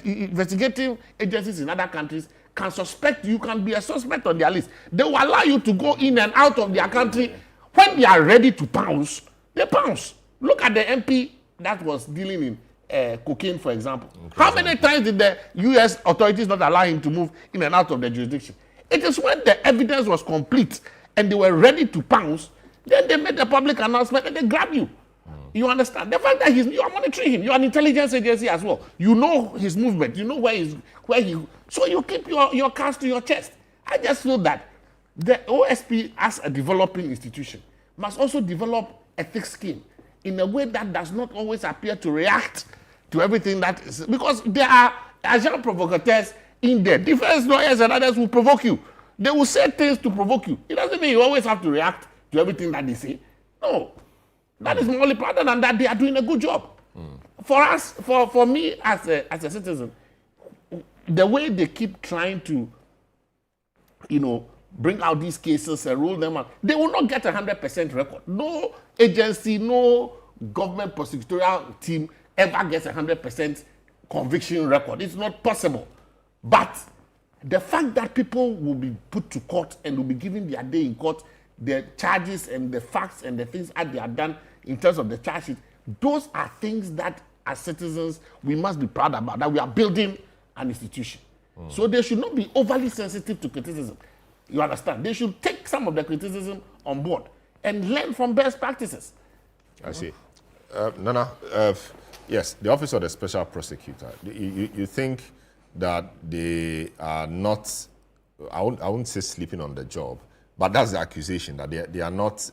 investigative agencies in other countries can suspect you, can be a suspect on their list. They will allow you to go in and out of their country. When they are ready to pounce, they pounce. Look at the MP that was dealing in cocaine, for example. How many times did the U.S. authorities not allow him to move in and out of the jurisdiction? It is when the evidence was complete and they were ready to pounce, then they made a public announcement and they grab you. You understand? The fact that you are monitoring him, you are an intelligence agency as well. You know his movement, you know where he. So you keep your cards to your chest. I just feel that the OSP, as a developing institution, must also develop a thick skin in a way that does not always appear to react to everything that is. Because there are agent provocateurs in there. Defense lawyers and others will provoke you. They will say things to provoke you. It doesn't mean you always have to react to everything that they say. No. That is only rather than that they are doing a good job. For us, for me as a citizen, the way they keep trying to, bring out these cases and rule them out, they will not get 100% record. No agency, no government prosecutorial team ever gets 100% conviction record. It's not possible. But the fact that people will be put to court and will be given their day in court, the charges and the facts and the things that they have done in terms of the charge sheet, those are things that as citizens we must be proud about, that we are building an institution. So they should not be overly sensitive to criticism. You understand? They should take some of the criticism on board and learn from best practices. I see. Nana, yes, the Office of the Special Prosecutor, you think that they are not, I wouldn't say sleeping on the job, but that's the accusation, that they are not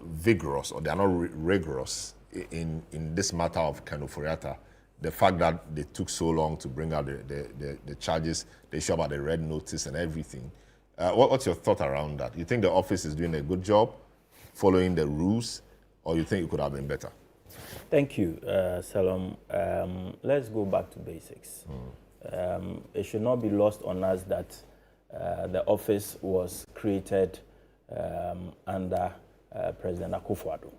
vigorous or they are not rigorous in this matter of Ken Ofori-Atta. The fact that they took so long to bring out the charges, the issue about the red notice and everything. What's your thought around that? You think the office is doing a good job following the rules, or you think it could have been better? Thank you, Salom. Let's go back to basics. It should not be lost on us that the office was created under President Akufo-Addo,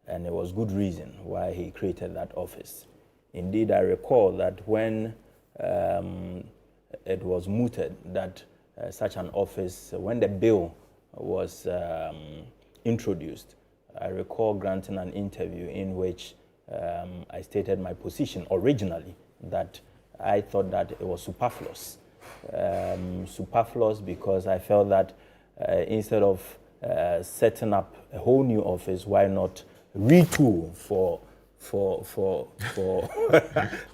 and there was good reason why he created that office. Indeed, I recall that when it was mooted that such an office, when the bill was introduced, I recall granting an interview in which I stated my position originally that I thought that it was superfluous. Superfluous because I felt that instead of setting up a whole new office, why not retool for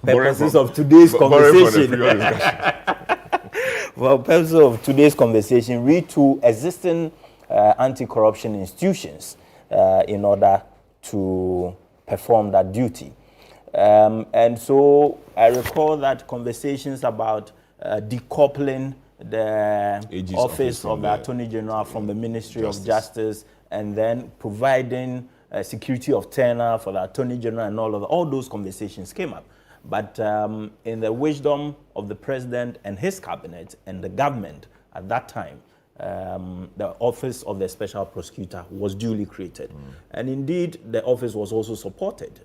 purposes of today's conversation. For purposes of today's conversation, retool existing anti-corruption institutions in order to perform that duty. And so I recall that conversations about decoupling the office of the Attorney General from the Ministry of Justice, and then providing security of tenure for the Attorney General and all those conversations came up. But in the wisdom of the President and his cabinet and the government at that time, the office of the Special Prosecutor was duly created. And indeed, the office was also supported.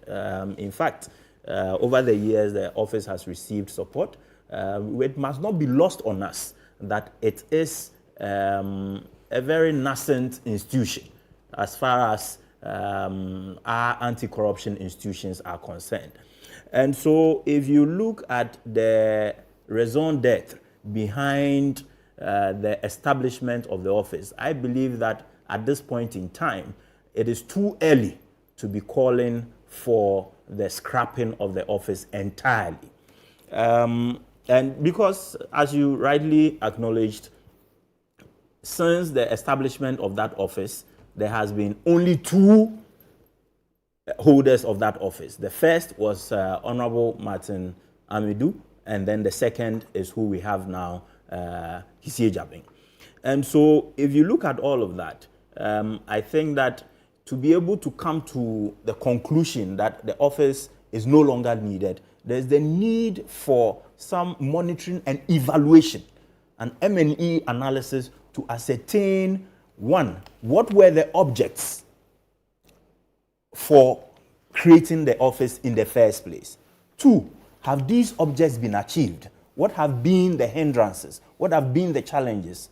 In fact, over the years, the office has received support. It must not be lost on us that it is a very nascent institution as far as our anti-corruption institutions are concerned. And so if you look at the raison d'etre behind the establishment of the office, I believe that at this point in time, it is too early to be calling for the scrapping of the office entirely. And because, as you rightly acknowledged, since the establishment of that office, there has been only two holders of that office. The first was Honorable Martin Amidou, and then the second is who we have now, Hisie Jabing. And so if you look at all of that, I think that to be able to come to the conclusion that the office is no longer needed, there's the need for some monitoring and evaluation, an M&E analysis to ascertain, one, what were the objects for creating the office in the first place? Two, have these objects been achieved? What have been the hindrances? What have been the challenges?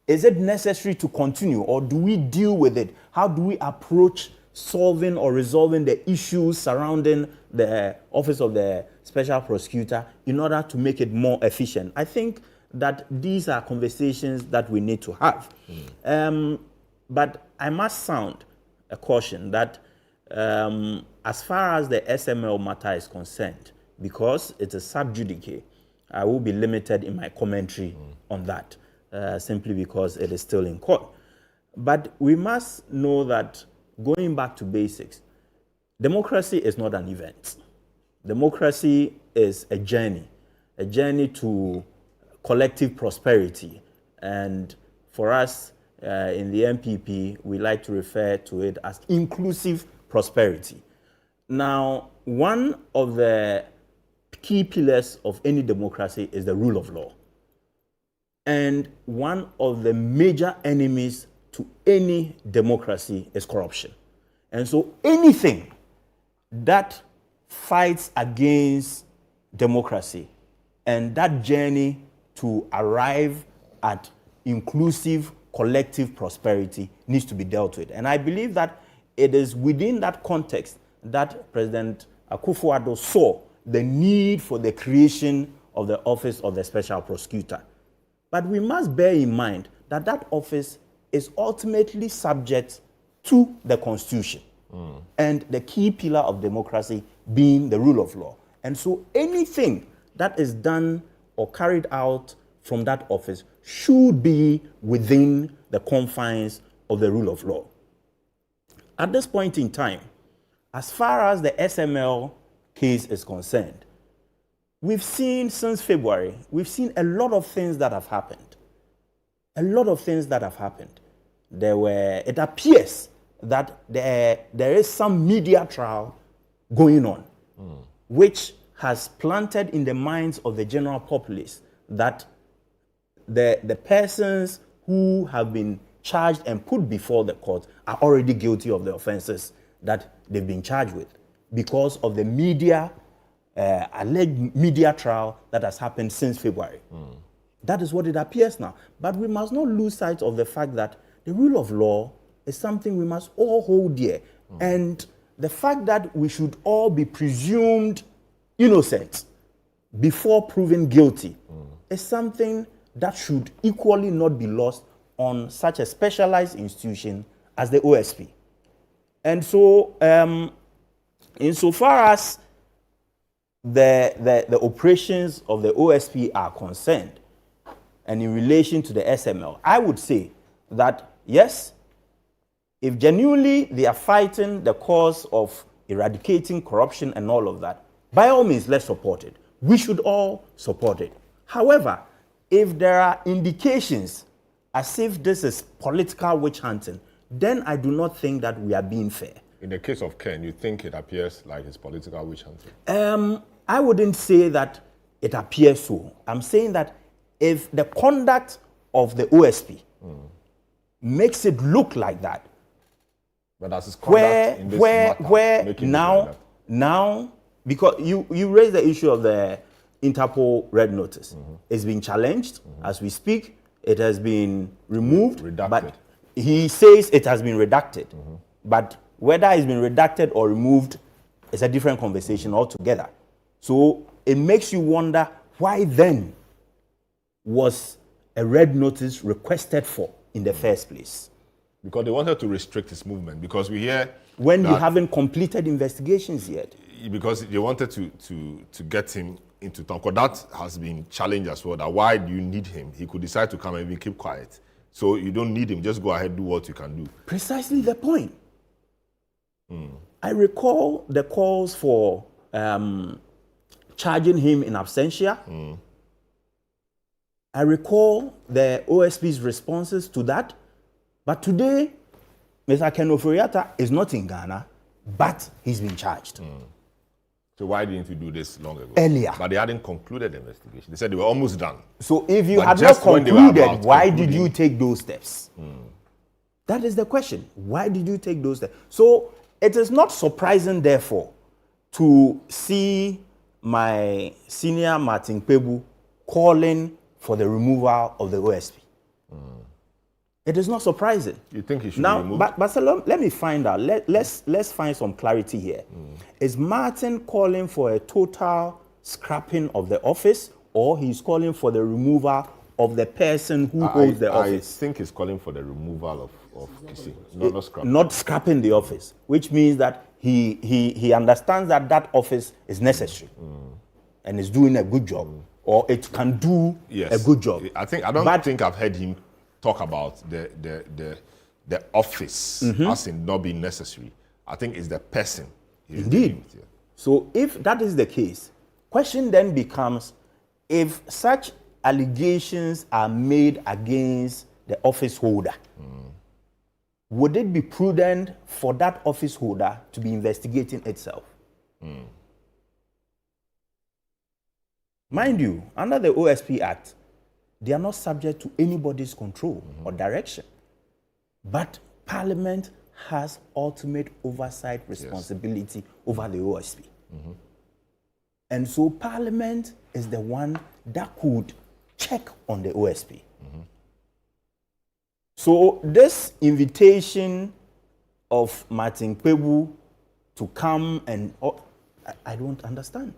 Is it necessary to continue, or do we deal with it? How do we approach solving or resolving the issues surrounding the office of the Special Prosecutor in order to make it more efficient? I think that these are conversations that we need to have. But I must sound a caution that as far as the SML matter is concerned, because it's a sub judice, I will be limited in my commentary on that, simply because it is still in court. But we must know that, going back to basics, democracy is not an event. Democracy is a journey to collective prosperity. And for us in the MPP, we like to refer to it as inclusive prosperity. Now, one of the key pillars of any democracy is the rule of law. And one of the major enemies to any democracy is corruption. And so anything that fights against democracy and that journey to arrive at inclusive collective prosperity needs to be dealt with. And I believe that it is within that context that President Akufo-Addo saw the need for the creation of the office of the Special Prosecutor. But we must bear in mind that that office is ultimately subject to the Constitution and the key pillar of democracy being the rule of law. And so anything that is done or carried out from that office should be within the confines of the rule of law. At this point in time, as far as the SML case is concerned, we've seen since February, we've seen a lot of things that have happened. A lot of things that have happened. It appears that there is some media trial going on, which has planted in the minds of the general populace that the persons who have been charged and put before the court are already guilty of the offenses that they've been charged with because of the alleged media trial that has happened since February. That is what it appears now. But we must not lose sight of the fact that the rule of law is something we must all hold dear. And the fact that we should all be presumed innocent before proven guilty is something that should equally not be lost on such a specialized institution as the OSP. And so, insofar as the operations of the OSP are concerned, and in relation to the SML, I would say that, yes, If genuinely they are fighting the cause of eradicating corruption and all of that, by all means, let's support it. We should all support it. However, if there are indications as if this is political witch hunting, then I do not think that we are being fair. In the case of Ken, you think it appears like it's political witch hunting? I wouldn't say that it appears so. I'm saying that if the conduct of the OSP makes it look like that, but that's his conduct in this matter, now, because you raised the issue of the Interpol red notice. It's been challenged as we speak. It has been removed, but he says it has been redacted. But whether it's been redacted or removed is a different conversation altogether. So it makes you wonder, why then was a red notice requested for in the first place? Because they wanted to restrict his movement. Because we hear when you haven't completed investigations yet. Because they wanted to get him into town. Because that has been challenged as well. That why do you need him? He could decide to come and even keep quiet. So you don't need him. Just go ahead, do what you can do. Precisely the point. I recall the calls for charging him in absentia. I recall the OSP's responses to that. But today, Mr. Ken Ofori-Atta is not in Ghana, but he's been charged. So why didn't you do this long ago? Earlier. But they hadn't concluded the investigation. They said they were almost done. So if you had not concluded, why did you take those steps? That is the question. Why did you take those steps? So it is not surprising, therefore, to see my senior Martin Pebu calling for the removal of the OSP. It is not surprising. You think he should be removed? But so let me find out. Let's find some clarity here. Is Martin calling for a total scrapping of the office, or he's calling for the removal of the person who holds the office? I think he's calling for the removal of Kisi, not scrapping. Not scrapping the office, which means that he understands that that office is necessary and is doing a good job, or it can do a good job. I don't think I've heard him talk about the office as in not being necessary. I think it's the person. Indeed. So if that is the case, question then becomes, if such allegations are made against the office holder, would it be prudent for that office holder to be investigating itself? Mind you, under the OSP Act, they are not subject to anybody's control or direction. But Parliament has ultimate oversight responsibility over the OSP. And so Parliament is the one that could check on the OSP. So this invitation of Martin Pebu to come and... I don't understand.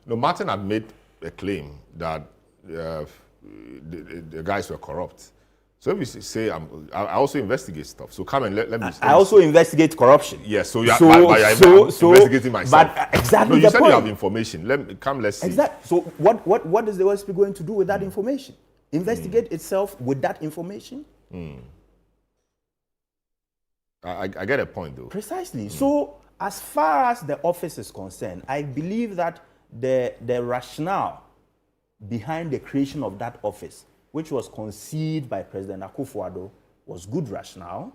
No, Martin had made a claim that the guys were corrupt. So if you say, I also investigate stuff. So come and let me... I also investigate corruption. Yes, so you're investigating myself. But exactly no, you the said point. You have information. Let's see. Exactly. So what is the OSP going to do with that information? Investigate itself with that information? I get a point, though. Precisely. So as far as the office is concerned, I believe that the rationale behind the creation of that office, which was conceived by President Akufo-Addo, was good rationale.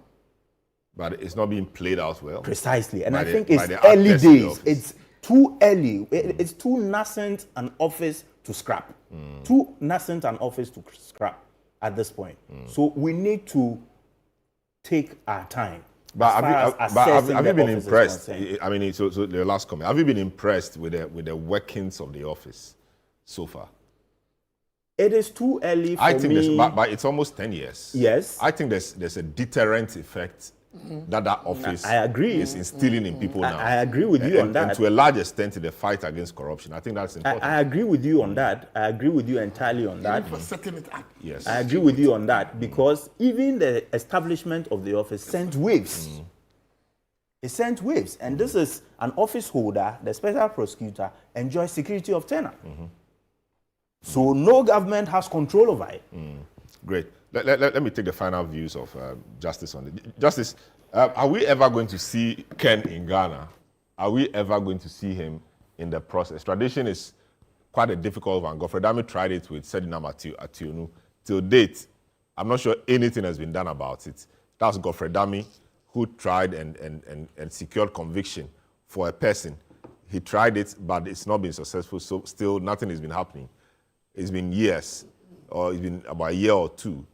But it's not being played out well. Precisely. And I think it's early days. It's too early. It's too nascent an office to scrap. Too nascent an office to scrap at this point. So we need to take our time. But have you been impressed? I mean, so the last comment. Have you been impressed with the workings of the office so far? It is too early for I think me. But it's almost 10 years. Yes. I think there's a deterrent effect that office I agree. is instilling in people now. I agree with you on that. And to a large extent, in the fight against corruption. I think that's important. I agree with you on that. I agree with you entirely on that. For setting it up. Yes. I agree with you on that, because even the establishment of the office sent waves. It sent waves. And this is an office holder, the special prosecutor, enjoys security of tenure. So no government has control over it. Great. let me take the final views of Justice on it. Justice, are we ever going to see Ken in Ghana? Are we ever going to see him in the process? Tradition is quite a difficult one. Godfrey Dami tried it with Sedinam Ationu. Till date, I'm not sure anything has been done about it. That was Godfrey Dami who tried and secured conviction for a person. He tried it, but it's not been successful, so still nothing has been happening. It's been years, or it's been about a year or two.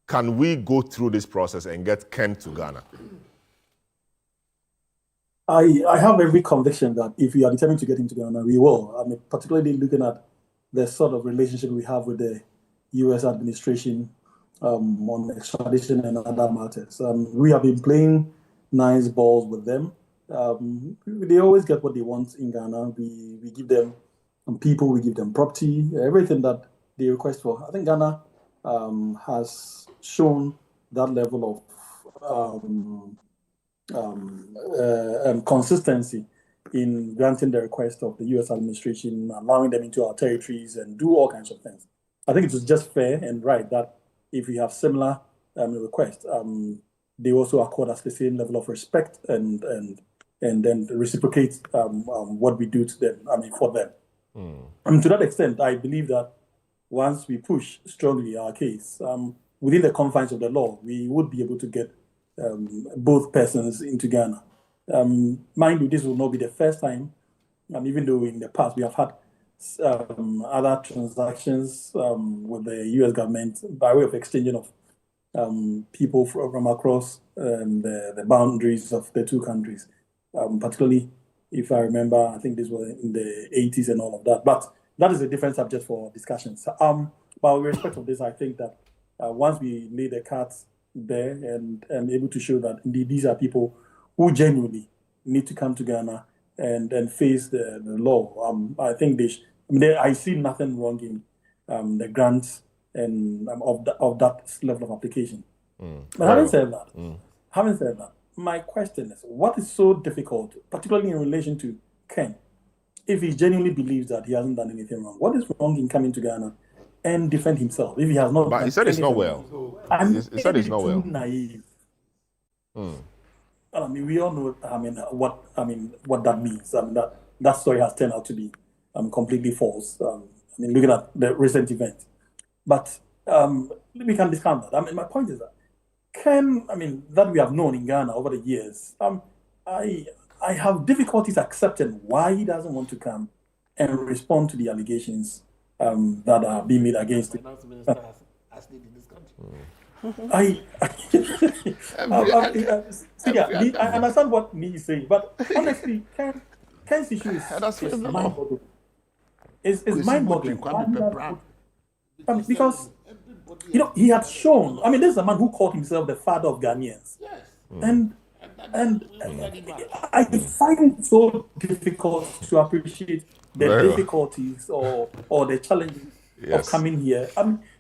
Can we go through this process and get Ken to Ghana? I have every conviction that if we are determined to get into Ghana, we will. I mean, particularly looking at the sort of relationship we have with the U.S. administration on extradition and other matters. We have been playing nice balls with them. They always get what they want in Ghana. We give them people, we give them property, everything that they request for. I think Ghana has shown that level of consistency in granting the request of the U.S. administration, allowing them into our territories and do all kinds of things. I think it was just fair and right that if we have similar requests, they also accord us the same level of respect and then reciprocate what we do to them, for them. And to that extent, I believe that once we push strongly our case, within the confines of the law, we would be able to get both persons into Ghana. Mind you, this will not be the first time, even though in the past we have had other transactions with the U.S. government by way of exchanging of people from across the boundaries of the two countries. Particularly, if I remember, I think this was in the 80s and all of that. But that is a different subject for discussions. But with respect of this, I think that once we lay the cards there and able to show that indeed these are people who genuinely need to come to Ghana and face the law, I think I see nothing wrong in the grants and of that level of application. But having said that, my question is, what is so difficult, particularly in relation to Ken, if he genuinely believes that he hasn't done anything wrong? What is wrong in coming to Ghana and defend himself if he has not? But he said it's not well. He said it's not well. Naive. I mean, we all know. What that means. That story has turned out to be completely false. Looking at the recent events, but we can discount that. My point is that Ken, that we have known in Ghana over the years, I have difficulties accepting why he doesn't want to come and respond to the allegations that are being made against him. I understand what Nee is saying, but honestly, Ken's issue is mind-boggling. It's mind-boggling. Because he had shown. This is a man who called himself the father of Ghanaians, and I find it so difficult to appreciate the difficulties or the challenges of coming here.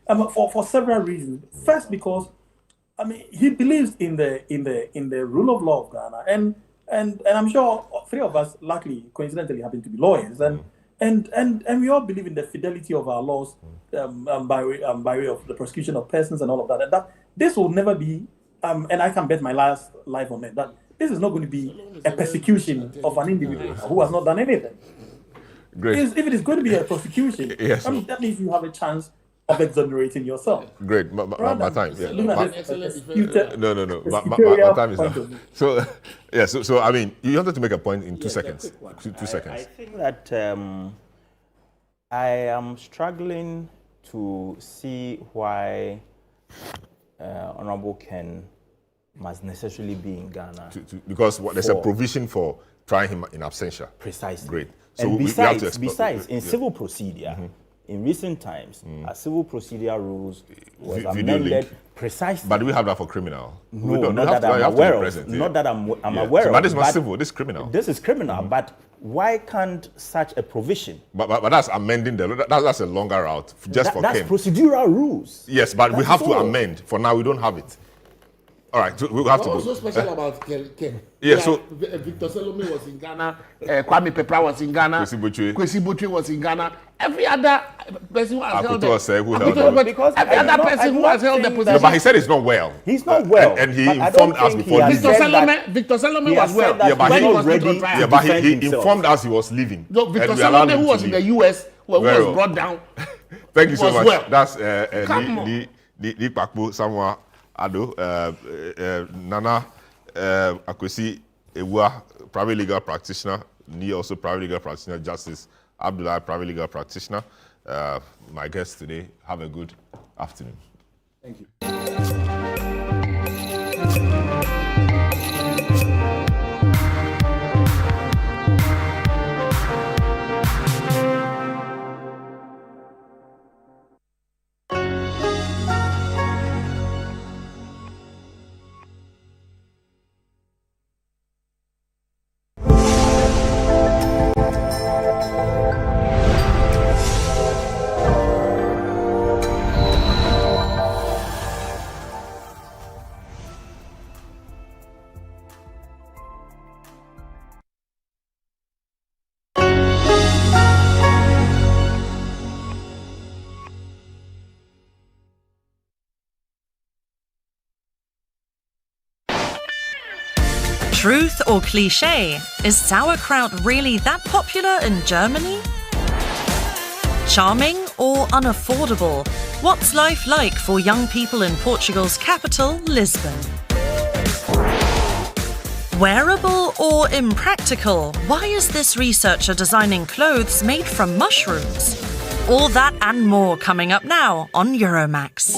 For several reasons. First, because he believes in the rule of law of Ghana, and I'm sure three of us, luckily, coincidentally, happen to be lawyers, and we all believe in the fidelity of our laws by way of the prosecution of persons and all of that. And that this will never be, and I can bet my last life on it, that this is not going to be a persecution of an individual who has not done anything. Great. If it is going to be a prosecution, yes. That means you have a chance of exonerating yourself. Great. My time. Yeah. No. My time is up. So, yeah. So you wanted to make a point in 2 seconds. Two seconds. I think that I am struggling to see why Honorable Ken must necessarily be in Ghana. Because there's a provision for trying him in absentia. Precisely. Great. So and besides, in yeah. civil procedure, in recent times, our civil procedure rules was amended precisely. But do we have that for criminal? No, not that I'm aware of. Not that I'm aware of. But this is not civil, this is criminal. This is criminal, but why can't such a provision? But that's amending the law. That's a longer route for that's Ken. Procedural rules. Yes, but we have to amend. For now, we don't have it. All right, so we'll have to go. What's so special about Ken? Yeah, so Victor Salome was in Ghana, Kwame Pepra was in Ghana, Kwesi Botwe was in Ghana. Every other person who has held every other person who has held the position. No, but he said it's not well. He's not well. And he informed us before. Victor Salome was well. Yeah, but he informed us he was leaving. No, Victor Salome, who was in the US, who was brought down. Thank you so much. Well. That's Ni Pakpo Samoa Ado, Nana Akwesi Ewa, private legal practitioner, Ni also private legal practitioner, Justice Abdullah, private legal practitioner. My guest today. Have a good afternoon. Thank you. Truth or cliche? Is sauerkraut really that popular in Germany? Charming or unaffordable? What's life like for young people in Portugal's capital, Lisbon? Wearable or impractical? Why is this researcher designing clothes made from mushrooms? All that and more coming up now on Euromax.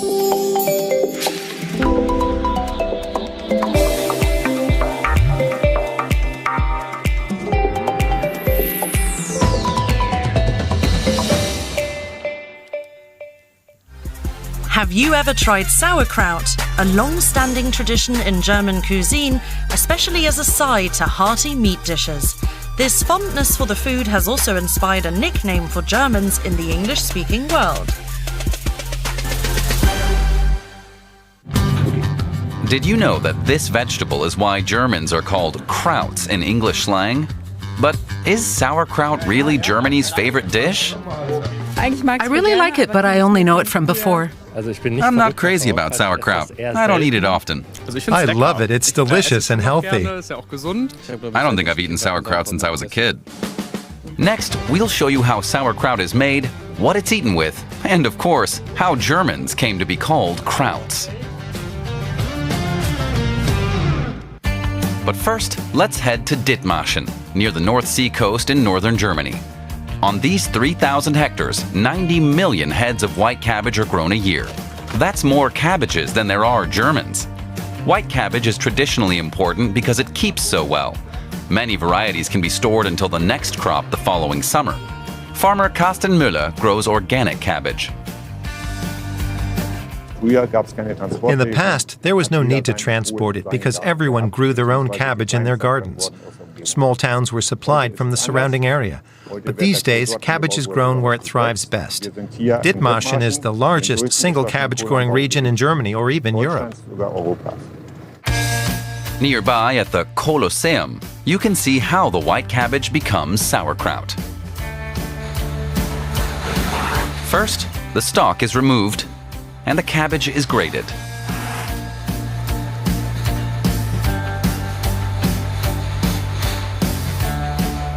Have you ever tried sauerkraut? A long-standing tradition in German cuisine, especially as a side to hearty meat dishes. This fondness for the food has also inspired a nickname for Germans in the English-speaking world. Did you know that this vegetable is why Germans are called krauts in English slang? But is sauerkraut really Germany's favorite dish? I really like it, but I only know it from before. I'm not crazy about sauerkraut. I don't eat it often. I love it. It's delicious and healthy. I don't think I've eaten sauerkraut since I was a kid. Next, we'll show you how sauerkraut is made, what it's eaten with, and of course, how Germans came to be called krauts. But first, let's head to Dithmarschen, near the North Sea coast in northern Germany. On these 3,000 hectares, 90 million heads of white cabbage are grown a year. That's more cabbages than there are Germans. White cabbage is traditionally important because it keeps so well. Many varieties can be stored until the next crop the following summer. Farmer Carsten Müller grows organic cabbage. In the past, there was no need to transport it because everyone grew their own cabbage in their gardens. Small towns were supplied from the surrounding area. But these days, cabbage is grown where it thrives best. Dithmarschen is the largest single cabbage-growing region in Germany or even Europe. Nearby at the Colosseum, you can see how the white cabbage becomes sauerkraut. First, the stalk is removed and the cabbage is grated.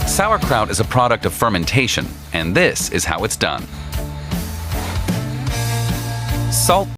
Sauerkraut is a product of fermentation, and this is how it's done. Salt